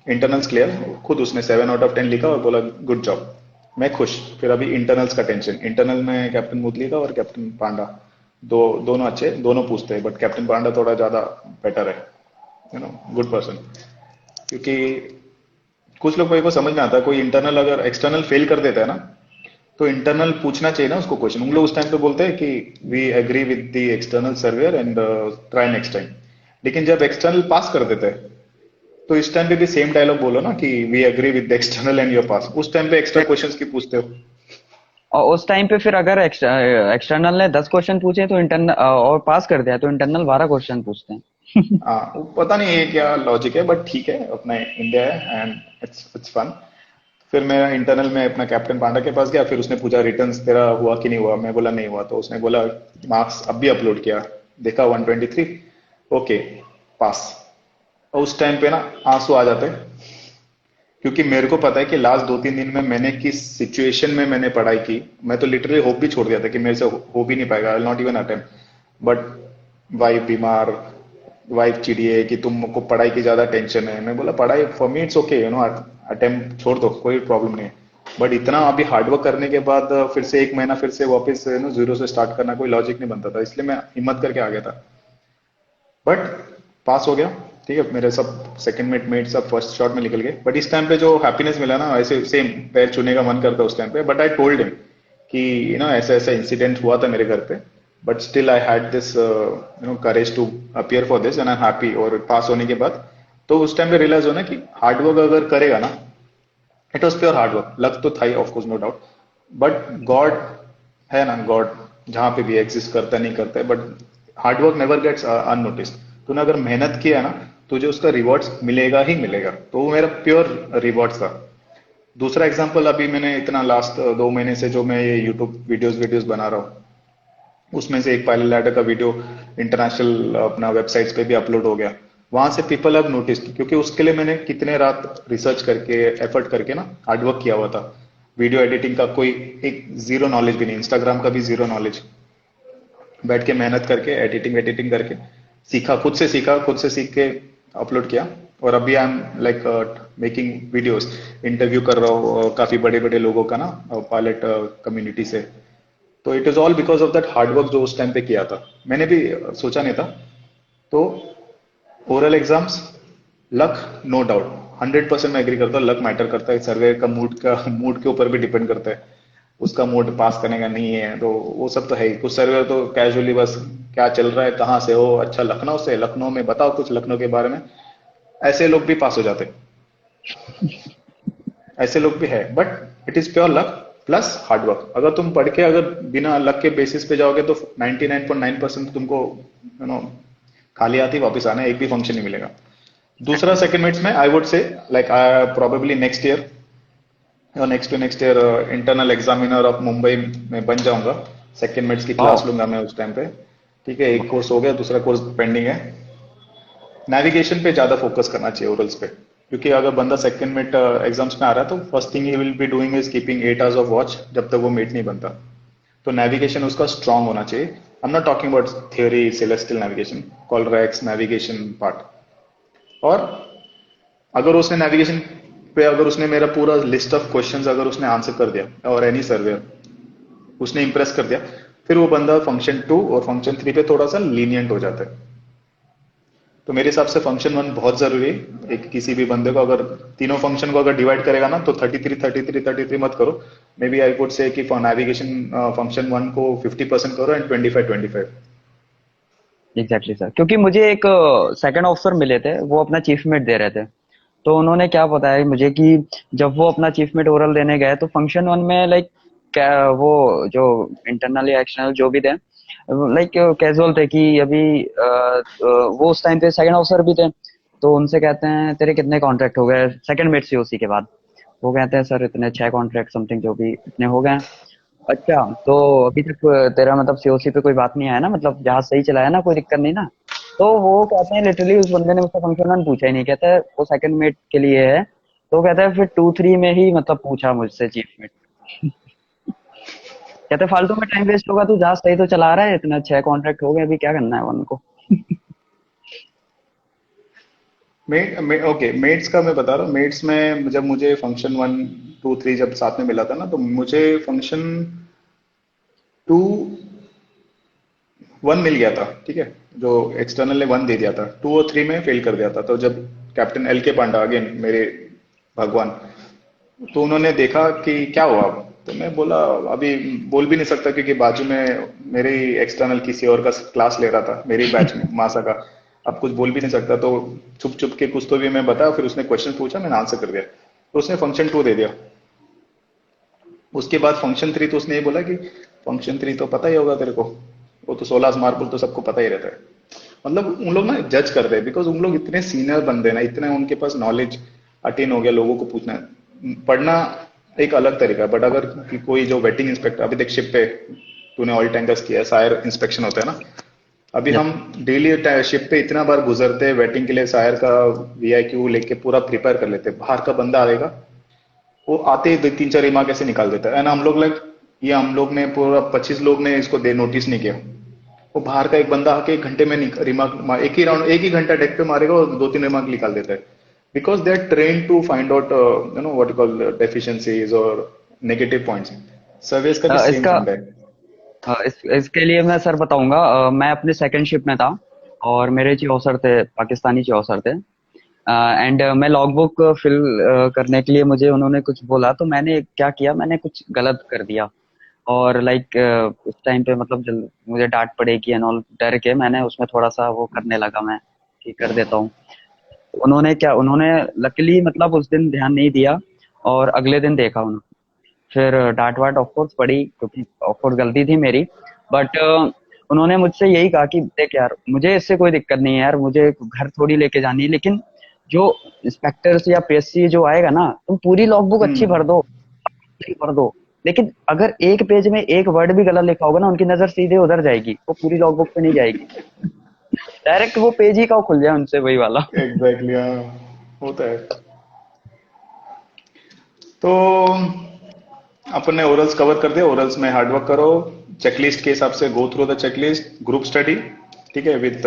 Speaker 1: इंटरनल्स क्लियर, खुद उसने 7 आउट ऑफ 10 लिखा और बोला गुड जॉब। मैं खुश। फिर अभी इंटरनल्स का टेंशन, इंटरनल में कैप्टन मुदली था और कैप्टन पांडा, दोनों अच्छे, दोनों पूछते हैं, बट कैप्टन पांडा थोड़ा ज्यादा बेटर है, गुड पर्सन। क्योंकि कुछ लोग को समझ में आता है, कोई इंटरनल अगर एक्सटर्नल फेल कर देता है ना, तो इंटरनल पूछना चाहिए ना उसको क्वेश्चन। उन लोग उस टाइम पे बोलते हैं कि we agree with the external surveyor and try next time. लेकिन जब एक्सटर्नल पास कर देते हैं तो इस टाइम पे भी सेम डायलॉग बोलो ना कि we agree with the external and your pass. उस टाइम पे एक्स्ट्रा क्वेश्चंस की पूछते हो?
Speaker 2: और उस टाइम पे फिर अगर एक्सटर्नल ने 10 क्वेश्चन पूछे तो इंटरनल और पास कर दिया तो इंटरनल 12 क्वेश्चन पूछते हैं।
Speaker 1: हाँ, वो पता नहीं ये क्या लॉजिक है, बट ठीक है, अपना इंडिया है एंड इट्स इट्स फन। फिर मैं इंटरनल में अपना कैप्टन पांडा के पास गया, फिर उसने पूछा रिटर्न्स तेरा हुआ कि नहीं हुआ। मैं बोला नहीं हुआ, तो उसने बोला मार्क्स अब भी अपलोड किया, देखा 123, ओके पास। और उस टाइम पे ना आंसू आ जाते हैं, क्योंकि मेरे को पता है कि लास्ट 2-3 दिन में मैंने किस सिचुएशन में मैंने पढ़ाई की। मैं तो लिटरली होप भी छोड़ दिया था कि मेरे से हो भी नहीं पाएगा, I will not even attempt. But wife बीमार, वाइफ चिड़ी है कि तुमको पढ़ाई की ज्यादा टेंशन है। मैं बोला पढ़ाई for me it's okay, you know, attempt छोड़ दो, कोई प्रॉब्लम नहीं है। बट इतना अभी हार्डवर्क करने के बाद फिर से एक महीना फिर से वापस यू नो जीरो से स्टार्ट करना कोई लॉजिक नहीं बनता था, इसलिए मैं हिम्मत करके आ गया था। बट पास हो गया, ठीक है। मेरे सब सेकंड मेट सब फर्स्ट शॉट में निकल गए। बट इस टाइम पे जो हैप्पीनेस मिला ना, ऐसे सेम पैर छूने का मन करता उस टाइम पे। बट आई टोल्ड हिम कि यू नो ऐसा ऐसा इंसिडेंट हुआ था मेरे घर पे, but still I had this you know courage to appear for this and I am happy. और पास होने के बाद तो उस टाइम पे रियलाइज हो ना कि हार्डवर्क अगर करेगा ना, it was pure hard work, luck तो था ही of course, no doubt. But God है ना, गॉड जहां पे भी एग्जिस्ट करता है नहीं करता है, but hard work never gets unnoticed. तूने अगर मेहनत किया है ना, तुझे उसका रिवॉर्ड्स मिलेगा ही मिलेगा। तो वो मेरा प्योर रिवॉर्ड्स था। दूसरा एग्जांपल, अभी मैंने इतना लास्ट 2 महीने से जो मैं ये यूट्यूब वीडियोस वीडियोस बना रहा हूँ, उसमें से एक पायलट लैडर का वीडियो इंटरनेशनल अपना वेबसाइट्स पे भी अपलोड हो गया। वहां से पीपल हैव नोटिस्ड, क्योंकि उसके लिए मैंने कितने रात रिसर्च करके एफर्ट करके ना हार्डवर्क किया हुआ था। वीडियो एडिटिंग का कोई एक जीरो नॉलेज भी नहीं, इंस्टाग्राम का भी जीरो नॉलेज। बैठ के मेहनत करके एडिटिंग एडिटिंग करके सीखा, खुद से सीखा, खुद से सीख के अपलोड किया। और अभी I am like making videos, interview कर रहा हूँ काफी बड़े बड़े लोगों का ना, पायलट कम्युनिटी से। तो it is all because of that hard work जो उस टाइम पे किया था। मैंने भी सोचा नहीं था। तो oral exams, luck, no doubt, 100% मैं एग्री करता हूँ, लक मैटर करता है। सर्वे का मूड के ऊपर भी डिपेंड करता है, उसका मूड पास करने का नहीं है तो वो सब तो है ही। कुछ सर्वे तो कैजुअली बस क्या चल रहा है, कहाँ से हो, अच्छा लखनऊ से, लखनऊ में बताओ कुछ लखनऊ के बारे में, ऐसे लोग भी पास हो जाते हैं। ऐसे लोग भी है, but it is pure luck plus hard work. अगर तुम पढ़ के अगर बिना लक के बेसिस पे जाओगे तो 99.9% तुमको यू नो खाली हाथ ही वापस आना है, एक भी फंक्शन नहीं मिलेगा। दूसरा सेकंड मिनट्स में I would say like I probably next year और next to next year internal examiner of Mumbai में बन जाऊंगा। सेकंड मिनट्स की
Speaker 2: वाह।
Speaker 1: क्लास लूंगा मैं उस टाइम पे। ठीक है, एक कोर्स हो गया, दूसरा कोर्स पेंडिंग है। नेविगेशन पे ज्यादा फोकस करना चाहिए ओरल्स पे, क्योंकि अगर बंदा सेकंड मिड एग्जाम्स में आ रहा है तो first thing he will be doing is keeping 8 hours of watch जब तक वो मेट नहीं बनता। तो नेविगेशन उसका स्ट्रांग होना चाहिए। I am not talking about theory celestial navigation, कॉलरैक्स नेविगेशन पार्ट। और अगर उसने नेविगेशन पे अगर उसने मेरा पूरा लिस्ट ऑफ क्वेश्चंस अगर उसने आंसर कर दिया और एनी सर्वेयर उसने इंप्रेस कर दिया, फिर वो बंदा फंक्शन 2 और फंक्शन 3 पे थोड़ा सा लीनियंट हो जाता है। तो मेरे हिसाब से फंक्शन 1 बहुत जरूरी है। एक किसी भी बंदे को अगर तीनों फंक्शन को अगर डिवाइड करेगा ना तो 33 मत करो। मे बी आई वुड से कि फॉर नेविगेशन फंक्शन 1 को 50% करो एंड 25-25।
Speaker 2: एग्जैक्टली सर, क्योंकि मुझे एक सेकंड ऑफिसर मिले थे, वो अपना चीफ मिट दे रहे थे। तो उन्होंने क्या बताया मुझे कि जब वो अपना चीफ मिट ओरल देने गए तो फंक्शन वन में लाइक क्या वो जो इंटरनल या एक्सटर्नल जो भी थे लाइक कैजुअल थे कि अभी वो उस टाइम पे सेकंड ऑफिसर भी थे। तो उनसे कहते हैं तेरे कितने कॉन्ट्रैक्ट हो गए सेकंड मिट सीओसी के बाद। वो कहते हैं सर इतने 6 कॉन्ट्रैक्ट समथिंग जो भी इतने हो गए। अच्छा, तो अभी तक तेरा मतलब सीओसी पे कोई बात नहीं आया ना, मतलब जहाज सही चलाया ना, कोई दिक्कत नहीं ना? तो वो कहते हैं लिटरली उस बंदे ने मुझसे फंक्शन वन पूछा ही नहीं, कहता है वो सेकंड मेट के लिए है। तो कहता है फिर 2-3 में ही मतलब पूछा मुझसे चीफ मेट। कहते हैं फालतू में टाइम वेस्ट होगा, तू जहाज सही तो चला रहा है, इतना 6 कॉन्ट्रैक्ट हो गए, अभी क्या करना है उनको।
Speaker 1: ओके, मेट्स का मैं बता रहा हूँ। मेट्स में जब मुझे फंक्शन 1, 2, 3 जब साथ में मिला था ना, तो मुझे फंक्शन 2, 1 मिल गया था, ठीक है। जो एक्सटर्नल ने 1 दे दिया था, 2 और 3 में फेल कर दिया था। तो जब कैप्टन LK पांडा, अगेन मेरे भगवान, तो उन्होंने देखा कि क्या हुआ। तो मैं बोला अभी बोल भी नहीं सकता क्योंकि बाजू में मेरे एक्सटर्नल किसी और का क्लास ले रहा था मेरे बैच में मासा का। अब कुछ बोल भी नहीं सकता तो छुप छुप के कुछ तो भी मैं बताया, फिर उसने क्वेश्चन पूछा, मैंने आंसर कर दिया, तो उसने फंक्शन 2 दे दिया। उसके बाद फंक्शन 3 तो उसने ये बोला कि फंक्शन 3 तो पता ही होगा तेरे को, वो तो 16 मार्बल तो सबको पता ही रहता है। मतलब उन लोग ना जज करते हैं बिकॉज उन लोग इतने सीनियर बंदे हैं ना, इतने उनके पास नॉलेज अटेन हो गया लोगों को पूछना पढ़ना एक अलग तरीका है। बट अगर कोई जो वेटिंग इंस्पेक्टर, अभी देख शिप पे तूने ऑयल टैंकर्स किया, सायर इंस्पेक्शन होता है ना, अभी
Speaker 2: यस।
Speaker 1: हम डेली शिप पे इतना बार गुजरते हैं वेटिंग के लिए, सायर का वीआईक्यू लेके पूरा प्रिपेयर कर लेते हैं। बाहर का बंदा आएगा, वो आते ही 2 3 4 रिमार्क ऐसे निकाल देता है एंड हम लोग लाइक ये हम लोग ने पूरा 25 लोग ने इसको दे नोटिस नहीं किया। वो बाहर का एक बंदा आके 1 घंटे में रिमार्क, एक ही राउंड एक ही घंटा डेक पे मारेगा और 2 3 रिमार्क निकाल देता है। Because they are train to find out you know what call deficiencies और नेगेटिव पॉइंट्स। सर्विस का भी सेम
Speaker 2: इसका
Speaker 1: फंडा है।
Speaker 2: इसके लिए मैं सर बताऊंगा। मैं अपने सेकंड शिप में था और मेरे चौसर थे, पाकिस्तानी चौसर थे। एंड मैं लॉग बुक फिल करने के लिए मुझे उन्होंने कुछ बोला, तो मैंने क्या किया, मैंने कुछ गलत कर दिया। और लाइक उस टाइम पे मतलब मुझे डांट पड़ेगी एंड ऑल डर के मैंने उसमें थोड़ा सा वो करने लगा, मैं ठीक कर देता हूँ। उन्होंने लकीली मतलब उस दिन ध्यान नहीं दिया और अगले दिन देखा उन्होंने। फिर डांट वाट ऑफ कोर्स पड़ी क्योंकि ऑफ कोर्स गलती थी मेरी। बट उन्होंने मुझसे यही कहा कि देख यार, मुझे इससे कोई दिक्कत नहीं है यार, मुझे घर थोड़ी लेके जानी है, लेकिन जो इंस्पेक्टर्स या पीएससी जो आएगा ना, तुम पूरी लॉग बुक अच्छी भर
Speaker 1: हम्म।
Speaker 2: दो, अच्छी भर दो, लेकिन अगर एक पेज में एक वर्ड भी गलत लिखा होगा ना, उनकी नजर सीधे उधर जाएगी, वो पूरी लॉग बुक पे नहीं जाएगी। डायरेक्ट वो पेज ही का खुल जाए उनसे, वही वाला।
Speaker 1: एग्जैक्टली हाँ, होता है। तो अपन ने ओरल्स कवर कर दिया, ओरल्स में हार्डवर्क करो, चेकलिस्ट के हिसाब से go through the checklist, group study, ठीक है, with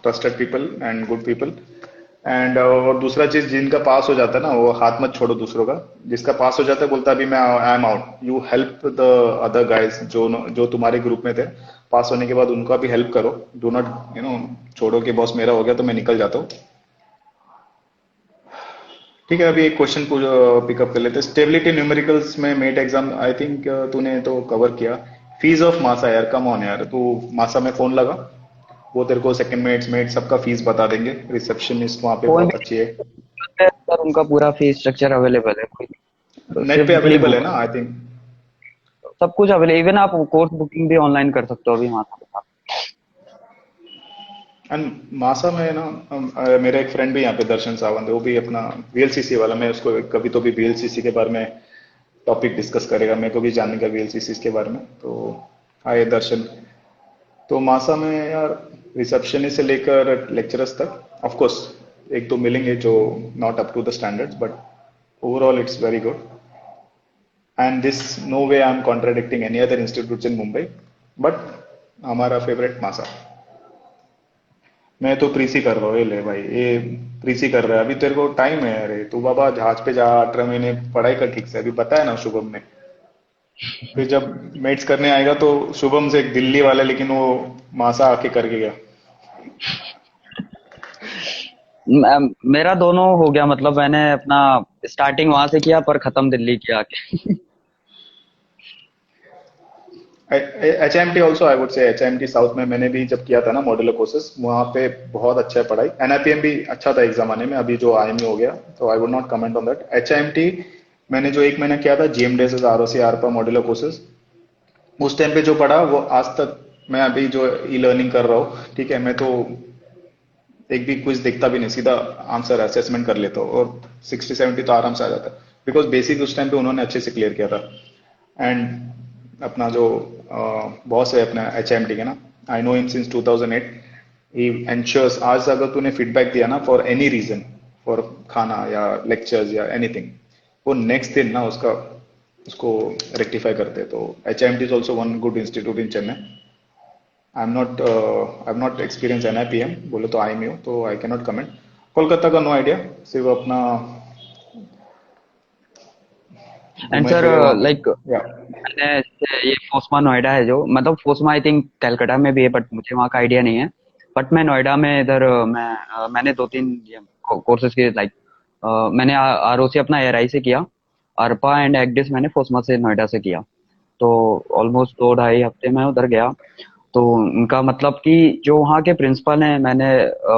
Speaker 1: trusted people and good people. And और दूसरा चीज, जिनका पास हो जाता है ना वो हाथ मत छोड़ो दूसरों का। जिसका पास हो जाता है बोलता है अभी मैं I am out, you help the other guys जो तुम्हारे ग्रुप में थे। पास होने के बाद उनका भी हेल्प करो, डू नॉट यू नो छोड़ो कि बॉस मेरा हो गया तो मैं निकल जाता हूँ। ठीक है, अभी एक क्वेश्चन पिकअप कर लेते हैं। स्टेबिलिटी न्यूमेरिकल्स में मेट एग्जाम आई थिंक तूने तो कवर किया। फीस ऑफ मासा यार, कम ऑन यार, तू मासा में फोन लगा, वो तेरे को सेकंड मेट सबका फीस बता देंगे। रिसेप्शनिस्ट वहाँ पे
Speaker 2: फोन
Speaker 1: बहुत
Speaker 2: भी
Speaker 1: अच्छी है।
Speaker 2: है सर, उनका पूरा फीस स्ट्रक्चर अवेलेबल है, कोई तो
Speaker 1: नेट
Speaker 2: सिर्फ
Speaker 1: पे
Speaker 2: ये
Speaker 1: अवेलेबल है ना आई थिंक।
Speaker 2: सब कुछ अवेलेबल। इवन आप कोर्स बुकिंग भी ऑनलाइन कर सकते हो अभी वहां पे।
Speaker 1: एंड मासा में ना मेरा एक फ्रेंड भी यहाँ पे दर्शन सावंत है, वो भी अपना वीएलसीसी वाला, मैं उसको कभी तो भी वीएलसीसी के बारे में टॉपिक डिस्कस करेगा, मेरे को भी जानने का वीएलसीसी के बारे में। तो हाय दर्शन। तो मासा में यार रिसेप्शनिस्ट से लेकर लेक्चरर्स तक ऑफ कोर्स एक दो मिलेंगे जो not up to the standards, but overall it's very good. And this no way I am contradicting any other institute in Mumbai, but हमारा फेवरेट मासा। मैं तो प्रीसी कर रहा हूँ, ये ले भाई, ये प्रीसी कर रहा है, अभी तेरे को टाइम है। अरे तू बाबा जहाज पे जा, 18 महीने पढ़ाई कर ठीक से, अभी बताया ना शुभम ने। फिर जब मेट्स करने आएगा तो शुभम से एक दिल्ली वाला, लेकिन वो मासा आके करके गया।
Speaker 2: मेरा दोनों हो गया, मतलब मैंने अपना स्टार्टिंग वहां से किया पर खत्म दिल्ली किया आके।
Speaker 1: H M T also I would say, H M T south में मैंने भी जब किया था ना मॉड्यूलर कोर्सेस, वहाँ पे बहुत अच्छा है पढ़ाई। एनआईपीएम भी अच्छा था एक जमाने में, अभी जो आईएमयू हो गया, तो I would not comment on that. H M T मैंने जो एक महीना किया था जीएमडेस आर ओ सी आर पर मॉड्यूलर कोर्सेज, उस टाइम पे जो पढ़ा वो आज तक, मैं अभी जो ई लर्निंग कर रहा हूँ, ठीक है, मैं तो एक भी क्विज देखता भी नहीं, सीधा आंसर असेसमेंट कर लेता हूँ और 60 70 तो आराम से आ जाता है। बिकॉज बेसिक उस टाइम पे उन्होंने अच्छे से क्लियर किया था। एंड अपना जो बॉस है अपना एच एम टी के ना, I know him since 2008। He ensures, आज अगर तूने फीडबैक दिया ना फॉर एनी रीजन, फॉर खाना या लेक्चर्स या एनीथिंग, वो नेक्स्ट दिन ना उसका उसको रेक्टिफाई करते हैं। तो H M T is also one good institute in Chennai. I am not experience NIPM, बोले तो आई एम यू, तो I can not comment. Kolkata का नो आइडिया, सिर्फ अपना
Speaker 2: एंड
Speaker 1: घूमे
Speaker 2: सर
Speaker 1: फिरे वहां पे।
Speaker 2: लाइक
Speaker 1: या
Speaker 2: मैंने ये फोस्मा नोएडा है जो, मतलब फोस्मा आई थिंक कलकत्ता में भी है बट मुझे वहाँ का आइडिया नहीं है। बट मैं नोएडा में इधर मैंने 2 3 कोर्सेज किए, लाइक मैंने आरओसी अपना एआरआई से किया। अरपा एंड एग डिश मैंने फोस्मा से नोएडा से किया। तो ऑलमोस्ट 2 ढाई हफ्ते मैं उधर गया। तो उनका मतलब कि जो वहाँ के प्रिंसिपल हैं, मैंने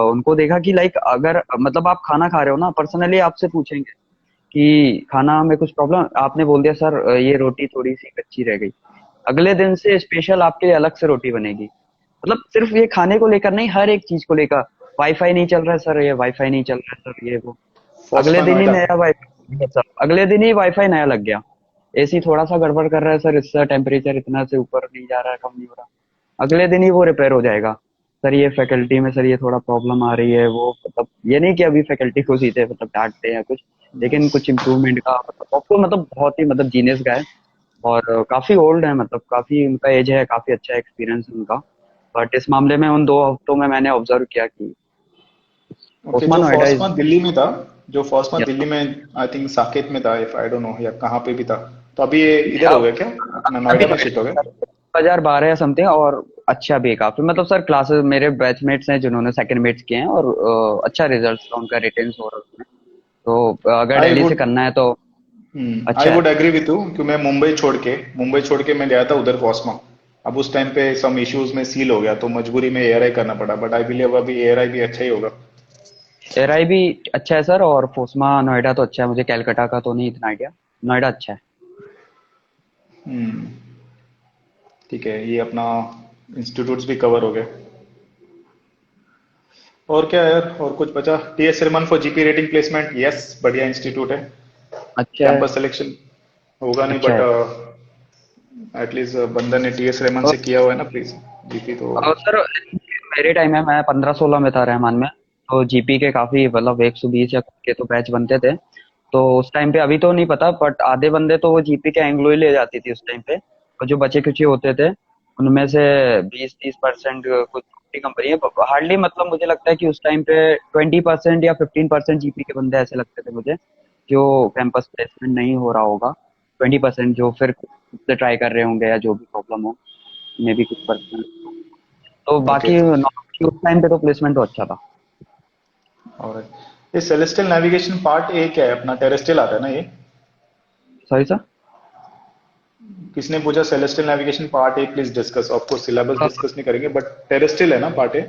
Speaker 2: उनको देखा कि लाइक अगर मतलब आप खाना खा रहे हो ना, पर्सनली आपसे पूछेंगे कि खाना में कुछ प्रॉब्लम, आपने बोल दिया सर ये रोटी थोड़ी सी कच्ची रह गई, अगले दिन से स्पेशल आपके लिए अलग से रोटी बनेगी। मतलब सिर्फ ये खाने को लेकर नहीं, हर एक चीज को लेकर। वाईफाई नहीं चल रहा है सर, ये वाईफाई नहीं चल रहा है सर, ये वो। अगले
Speaker 1: फॉस्मा
Speaker 2: दिन ही
Speaker 1: नोएडा।
Speaker 2: नया वाईफाई सर, अगले दिन ही वाईफाई नया लग गया। एसी थोड़ा सा गड़बड़ कर रहा है सर, इसका टेम्परेचर इतना से ऊपर नहीं जा रहा है, कम नहीं हो रहा, अगले दिन ही वो रिपेयर हो जाएगा। सर ये फैकल्टी में सर ये थोड़ा प्रॉब्लम आ रही है, वो मतलब ये नहीं कि अभी फैकल्टी को सीधे मतलब डांटते हैं कुछ, लेकिन
Speaker 1: नाइस।
Speaker 2: कुछ इम्प्रूवमेंट का मतलब आपको मतलब बहुत ही मतलब जीनियस गाय। और काफी ओल्ड है, मतलब काफी उनका एज है, काफी अच्छा एक्सपीरियंस है उनका। बट इस मामले में उन 2 हफ्तों में मैंने ऑब्जर्व किया कि
Speaker 1: ओके,
Speaker 2: ओस्मान
Speaker 1: जो
Speaker 2: नोएडा
Speaker 1: फॉस्मा
Speaker 2: इज।
Speaker 1: दिल्ली में था, जो फॉस्मा दिल्ली में आई थिंक साकेत में था, इफ आई डोंट नो या कहाँ पे भी था, तो अभी ये इधर हो
Speaker 2: अब
Speaker 1: गया क्या, अपना
Speaker 2: अभी
Speaker 1: नोएडा में शिफ्ट हो गया?
Speaker 2: नोएडा 2012 या समथिंग, और अच्छा भी है काफी। मतलब सर क्लासेस मेरे बैचमेट्स हैं जिन्होंने सेकंड मेट्स किए हैं, और अच्छा रिजल्ट का उनका रिटेंस हो रहा है उसमें। तो अगर
Speaker 1: आई
Speaker 2: दिल्ली से
Speaker 1: वुड
Speaker 2: करना है तो
Speaker 1: आई
Speaker 2: अच्छा है।
Speaker 1: वुड एग्री विथ यू कि मैं मुंबई छोड़ के मैं गया था उधर फॉस्मा। अब उस टाइम पे सम इश्यूज में सील हो गया, तो मजबूरी में एआरआई करना पड़ा, बट आई बिलीव अभी एआरआई भी अच्छा ही होगा।
Speaker 2: एआरआई भी अच्छा है सर, और फोस्मा नोएडा तो अच्छा है, मुझे कैलकाटा का तो नहीं इतना आइडिया। नोएडा अच्छा है।
Speaker 1: हम्म। ठीक है, ये अपना इंस्टीट्यूट्स भी कवर हो गए। और क्या है यार, और कुछ बचा? TS Rahaman for GP rating placement, yes, बढ़िया इंस्टीट्यूट है।
Speaker 2: अच्छा है।
Speaker 1: कैंपस सिलेक्शन होगा नहीं,
Speaker 2: अच्छा
Speaker 1: बट
Speaker 2: है।
Speaker 1: एटलीस्ट बंदर ने टीएस रेमन
Speaker 2: और
Speaker 1: से किया हुआ है ना, प्लीज। जीपी तो।
Speaker 2: सर मेरे टाइम में मैं 15-16 में था रहमान में। तो जीपी के काफी मतलब 120 या कुछ के तो बैच बनते थे। तो उस टाइम पे, अभी तो नहीं पता, बट आधे बंदे तो वो जीपी के एंग्लो ही ले जाती थी उस टाइम पे। और जो बचे कुचे होते थे उनमें से 20-30% कुछ छोटी कंपनी है हार्डली, मतलब मुझे लगता है कि उस टाइम पे 20% या 15% जीपी के बंदे ऐसे लगते थे मुझे, जो कैंपस प्लेसमेंट नहीं हो रहा होगा। 20% जो फिर खुद से ट्राई कर रहे होंगे, या जो भी प्रॉब्लम हो, मे भी कुछ पर्सनल। तो
Speaker 1: ओके।
Speaker 2: बाकी नॉर्मली उस टाइम पे तो प्लेसमेंट तो अच्छा था।
Speaker 1: और ये सेलेस्टियल नेविगेशन पार्ट ए क्या है, अपना टेरेस्ट्रियल आता है ना ये?
Speaker 2: Sorry sir.
Speaker 1: किसने पूछा celestial navigation part A please discuss, of course syllabus discuss नहीं करेंगे, बट टेरेस्ट्रियल है ना part A?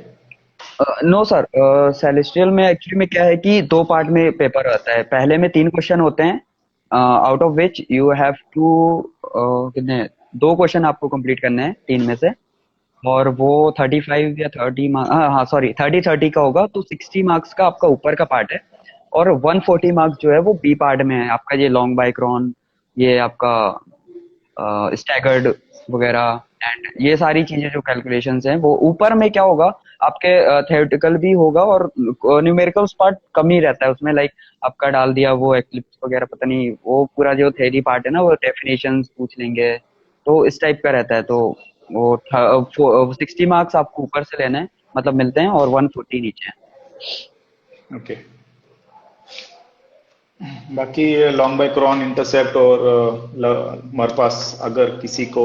Speaker 2: No sir, celestial में एक्चुअली में क्या है कि 2 पार्ट में पेपर आता है। पहले में 3 क्वेश्चन होते हैं, out of which you have to, कितने, 2 क्वेश्चन आपको कंप्लीट करने हैं 3 में से। और वो 35 या 30 मार्क्स, हाँ हाँ सॉरी, 30-30 का होगा, तो 60 मार्क्स का आपका ऊपर का पार्ट है। और 140 मार्क्स जो है वो बी पार्ट में है आपका, ये लॉन्ग बाइक्रोन, ये आपका स्टैगर्ड वगैरह, एंड ये सारी चीजें जो कैलकुलेशंस हैं, वो ऊपर में क्या होगा आपके, थ्योरेटिकल भी होगा, और न्यूमेरिकल्स पार्ट कम ही रहता है उसमें। लाइक आपका डाल दिया वो एक्लिप्स वगैरह, पता नहीं, वो पूरा जो थ्योरी पार्ट है ना, वो डेफिनेशंस पूछ लेंगे। तो इस टाइप का रहता है। तो वो 60 मार्क्स आपको ऊपर से लेने हैं, मतलब मिलते हैं, और 140 नीचे है।
Speaker 1: ओके। बाकी लॉन्ग बाय क्रॉन, इंटरसेप्ट और हमारे पास अगर किसी को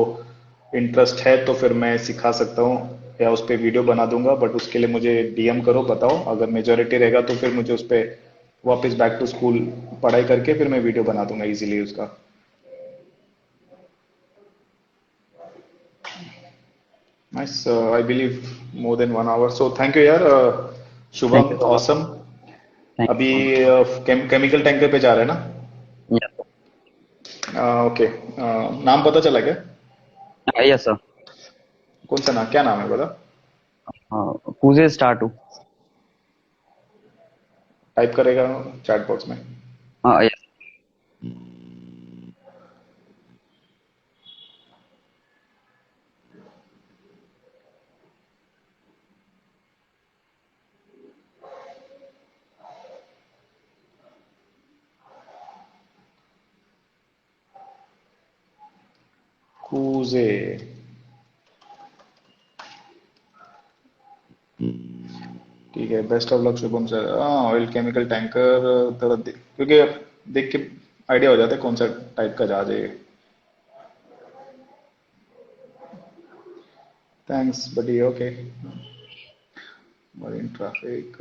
Speaker 1: इंटरेस्ट है तो फिर मैं सिखा सकता हूँ, या उस पर वीडियो बना दूंगा, बट उसके लिए मुझे डीएम करो, बताओ। अगर मेजोरिटी रहेगा तो फिर मुझे उस पर वापस बैक टू स्कूल पढ़ाई करके फिर मैं वीडियो बना दूंगा इजीली उसका। Nice, I believe more than 1 hour, so thank you यार,
Speaker 2: thank
Speaker 1: Shubham,
Speaker 2: you so much.
Speaker 1: Awesome.
Speaker 2: Thank
Speaker 1: अभी
Speaker 2: यू
Speaker 1: केमिकल टैंकर पे जा रहे हैं ना?
Speaker 2: So much.
Speaker 1: ओके, नाम पता चला क्या?
Speaker 2: Yes sir.
Speaker 1: कौन सा नाम, क्या नाम है बता?
Speaker 2: पूजे स्टार्ट हूँ।
Speaker 1: टाइप करेगा चैट बॉक्स में।
Speaker 2: हाँ यस।
Speaker 1: कूजे। ठीक है, best of luck Shubham sir. हाँ, ऑयल केमिकल टैंकर, थोड़ा क्योंकि देख के आइडिया हो जाता है कौन सा टाइप का जहाज है ये। थैंक्स बडी, ओके। मरीन ट्रैफिक,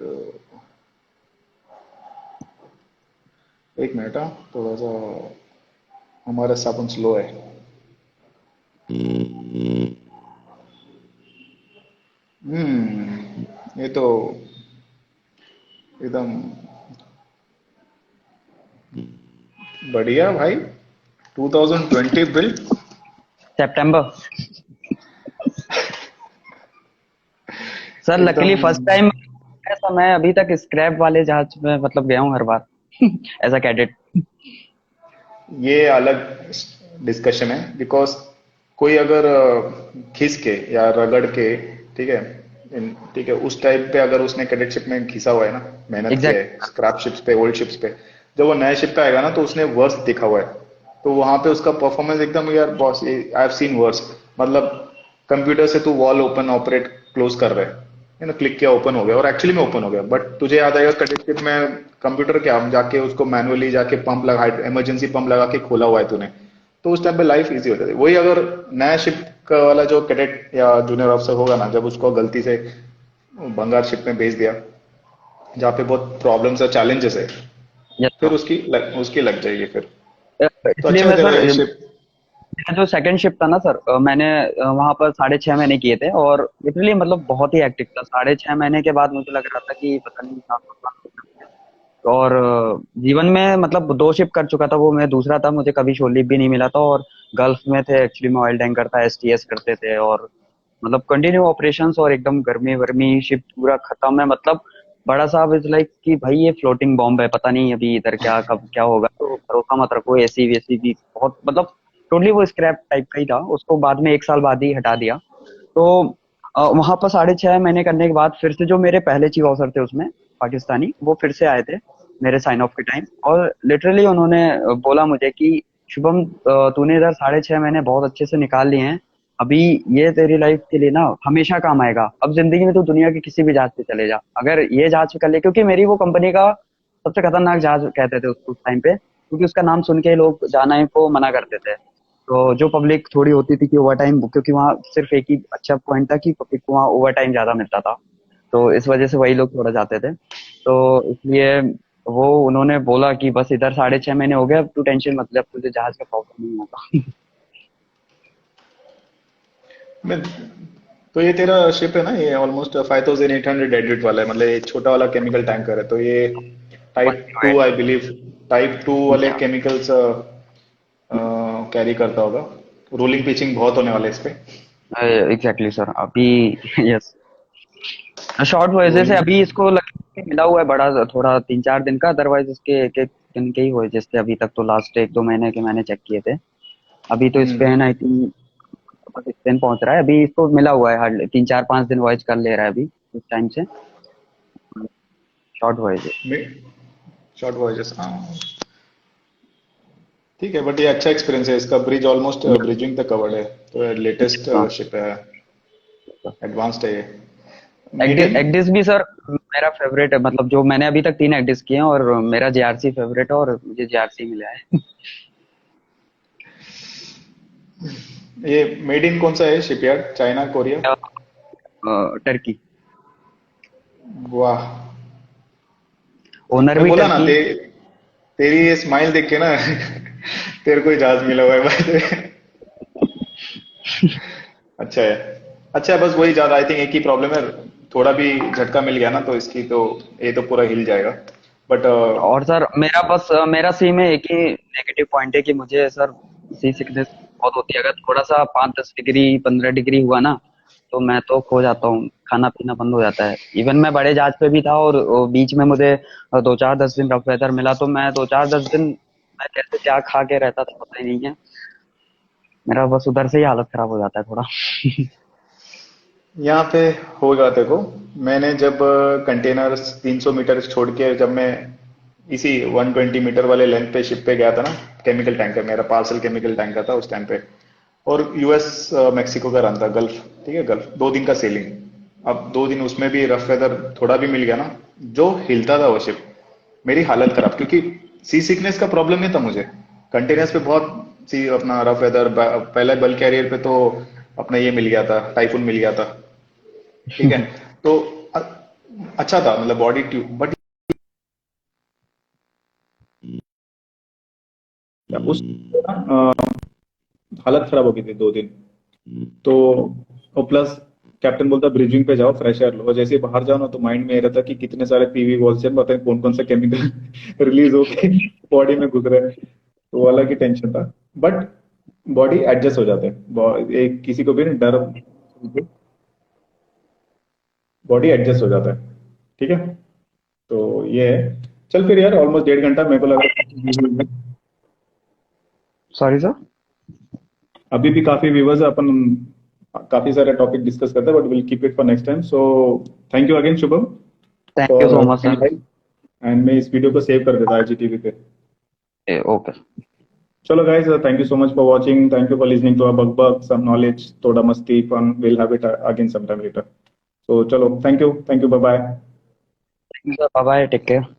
Speaker 1: एक मिनट, हाँ थोड़ा सा हमारा साबुन स्लो है। ये तो एकदम बढ़िया भाई। 2020 बिल्ड।
Speaker 2: सितंबर। सर लकीली
Speaker 1: एकदम
Speaker 2: फर्स्ट टाइम ऐसा मैं अभी तक स्क्रैप वाले जहाज में मतलब गया हूँ हर बार एज अ कैडेट।
Speaker 1: ये अलग डिस्कशन है, बिकॉज कोई अगर खिस के या रगड़ के, ठीक है, ठीक है, उस टाइप पे अगर उसने कैडेटशिप में घिसा हुआ है ना, मेहनत किया है
Speaker 2: एग्जैक्ट।
Speaker 1: स्क्रैप शिप्स पे, ओल्ड शिप्स पे, जब वो नए शिप पे आएगा ना तो उसने वर्स दिखा हुआ है, तो वहां पे उसका परफॉर्मेंस एकदम, यार boss I have seen worse. मतलब कंप्यूटर से तू वॉल ओपन ऑपरेट क्लोज कर रहा है ना, क्लिक किया ओपन हो गया और एक्चुअली में ओपन हो गया, बट तुझे याद आएगा कैडेटशिप में कंप्यूटर क्या, हम जाके उसको मैनुअली जाके पंप लगा, इमरजेंसी पंप लगा के खोला हुआ है तूने, तो उस टाइम पे लाइफ इजी हो जाती है। वही अगर नया शिप का वाला जो कैडेट या जूनियर ऑफिसर होगा ना, जब उसको गलती से बंगाल शिप में भेज दिया जहाँ पे बहुत प्रॉब्लम्स और चैलेंजेस है,
Speaker 2: यस
Speaker 1: फिर
Speaker 2: सर।
Speaker 1: उसकी लग जाएगी फिर। तो
Speaker 2: इसलिए
Speaker 1: अच्छा है
Speaker 2: मैं
Speaker 1: तेरा
Speaker 2: सर
Speaker 1: ये शिप।
Speaker 2: मेरा जो सेकंड शिफ्ट था ना सर, मैंने वहां पर 6.5 महीने किए थे और लिटरली मतलब बहुत ही हेक्टिक था। 6.5 महीने के बाद मुझे लग रहा था कि पता नहीं क्या होगा। और जीवन में मतलब 2 शिफ्ट कर चुका था, वो मैं दूसरा था, मुझे कभी शोर लीव भी नहीं मिला था। और गल्फ में थे एक्चुअली, में ऑयल टैंकर था, एसटीएस करते थे और मतलब कंटिन्यू ऑपरेशंस और एकदम गर्मी वर्मी, शिफ्ट पूरा खत्म है मतलब। बड़ा साहब इज लाइक कि भाई ये फ्लोटिंग बॉम्ब है, पता नहीं अभी इधर क्या कब क्या होगा, तो भरोसा मत रखो। एसी वेसी भी बहुत मतलब टोटली वो स्क्रैप टाइप का ही था। उसको बाद में 1 साल बाद ही हटा दिया। तो वहां पर 6.5 महीने करने के बाद फिर से जो मेरे पहले चीफ ऑफिसर थे उसमें, पाकिस्तानी, वो फिर से आए थे मेरे साइन ऑफ के टाइम। और लिटरली उन्होंने बोला मुझे कि शुभम, तूने इधर 6.5 महीने बहुत अच्छे से निकाल लिए हैं, अभी ये तेरी लाइफ के लिए ना हमेशा काम आएगा। अब जिंदगी में तू दुनिया के किसी भी जहाज पे चले जा, अगर ये जहाज पे कर ले, क्योंकि मेरी वो कंपनी का सबसे खतरनाक जहाज कहते थे उसको उस टाइम पे, क्योंकि उसका नाम सुन के लोग जाना ही को मना करते थे। तो जो पब्लिक थोड़ी होती थी कि ओवर टाइम, क्योंकि वहाँ सिर्फ एक ही अच्छा पॉइंट था कि पब्लिक को वहाँ ओवर टाइम ज्यादा मिलता था, तो इस वजह से वही लोग थोड़ा जाते थे। तो इसलिए वो उन्होंने बोला कि बस इधर 6.5 महीने हो गए, अब तू टेंशन मत ले, अब तुझे जहाज का प्रॉब्लम नहीं होगा।
Speaker 1: मैं तो ये तेरा शिप है ना, ये ऑलमोस्ट 5800 डेडवेट वाला है, मतलब ये छोटा वाला केमिकल टैंकर है, तो ये type two I believe, type two वाले
Speaker 2: या
Speaker 1: केमिकल्स कैरी करता होगा। रोलिंग पिचिंग बहुत होने वाला है इस पे।
Speaker 2: एग्जैक्टली सर अभी यस। शॉर्ट वजह से
Speaker 1: रोलिंग।
Speaker 2: अभी इसको मिला हुआ है बड़ा थोड़ा 3-4 दिन का, अदरवाइज इसके एक एक दिन के ही हुए जिससे अभी तक। तो लास्ट 1-2 महीने के मैंने चेक किए थे। अभी तो इस पे है ना, आई थिंक 10 पहुंच रहा है अभी। इसको मिला हुआ है हार्डली 3-4-5 दिन वॉइस कर ले रहा है अभी इस टाइम से। Short voice.
Speaker 1: शॉर्ट वॉयजेस, हाँ ठीक है, बट ये अच्छा एक्सपीरियंस है इसका। ब्रिज ऑलमोस्ट ब्रिजिंग तक कवर्ड है, तो लेटेस्ट शिप है, एडवांस्ड है ये।
Speaker 2: एग्डिस
Speaker 1: मीडियम।
Speaker 2: एग्डिस भी सर मेरा फेवरेट है, मतलब जो मैंने अभी तक 3 एग्डिस किए हैं, और मेरा जेआरसी फेवरेट है और मुझे जेआरसी मिला है।
Speaker 1: ये मेड इन कौन सा है शिपयार्ड, चाइना, कोरिया?
Speaker 2: टर्की।
Speaker 1: वाह।
Speaker 2: ओनर
Speaker 1: मैं
Speaker 2: भी
Speaker 1: बोला ना,
Speaker 2: टर्की।
Speaker 1: तेरी ये स्माइल देख के ना तेरे को ही जहाज मिला हुआ है भाई। अच्छा है, अच्छा है, बस वही ज्यादा आई थिंक एक ही प्रॉब्लम है, थोड़ा भी झटका मिल गया ना तो इसकी तो ये तो पूरा हिल जाएगा, बट
Speaker 2: और सर मेरा बस मेरा सी में एक ही नेगेटिव पॉइंट है कि मुझे सर सी सिकनेस बहुत होती है। अगर थोड़ा सा 5-10 डिग्री 15 डिग्री हुआ ना, तो मैं तो खो जाता हूँ, खाना पीना बंद हो जाता है। इवन मैं बड़े जहाज पे भी था और बीच में मुझे 2-4-10 दिन रफ वेदर मिला, तो मैं 2-4-10 दिन मैं कैसे क्या खा के रहता था पता ही नहीं है। मेरा बस उधर से ही हालत खराब हो जाता है थोड़ा।
Speaker 1: यहाँ पे होगा देखो। मैंने जब कंटेनर्स 300 मीटर छोड़ के, जब मैं इसी 120 मीटर वाले लेंथ पे शिप पे गया था ना, केमिकल टैंकर, मेरा पार्सल केमिकल टैंकर था उस टाइम पे, और यूएस मेक्सिको का रन था, गल्फ, ठीक है, गल्फ, 2 दिन का सेलिंग। अब 2 दिन उसमें भी रफ वेदर थोड़ा भी मिल गया ना, जो हिलता था वो शिप, मेरी हालत खराब, क्योंकि सी सिकनेस का प्रॉब्लम नहीं था मुझे। कंटेनर्स पे बहुत सी अपना रफ वेदर, पहले बल्क कैरियर पे तो अपना ये मिल गया था, टाइफून मिल गया था, ठीक है, तो अच्छा था, मतलब बॉडी ट्यूब, बट उस हालत खराब हो गई थी 2 दिन। तो और प्लस कैप्टन बोलता ब्रिजिंग पे जाओ, फ्रेश एयर लो, और जैसे ही बाहर जाओ ना तो माइंड में ये रहता कि कितने सारे पीवी बॉल्स से पता नहीं कौन कौन सा केमिकल रिलीज होके बॉडी में घुस रहे हैं। तो वो अलग ही टेंशन था। बट बॉडी एडजस्ट हो जाता है, एक किसी को भी ना डर, बॉडी एडजस्ट हो जाता है। ठीक है, तो ये है। चल फिर यार, ऑलमोस्ट 1.5 घंटा मेरे को लगा।
Speaker 2: Sorry sir.
Speaker 1: अभी भी काफी व्यूवर्स है, अपन काफी सारे टॉपिक डिस्कस करते हैं, but will keep it for next time. So thank you again Shubham
Speaker 2: thank you
Speaker 1: for
Speaker 2: so much sir.
Speaker 1: And मैं इस वीडियो को सेव कर देता IGTV पे।
Speaker 2: ओके।
Speaker 1: चलो guys, thank you so much for watching, thank you for listening to our बकबक, some knowledge, थोड़ा मस्ती, fun, will have it again some time later. So चलो, thank you bye bye.
Speaker 2: Sir bye bye, take care.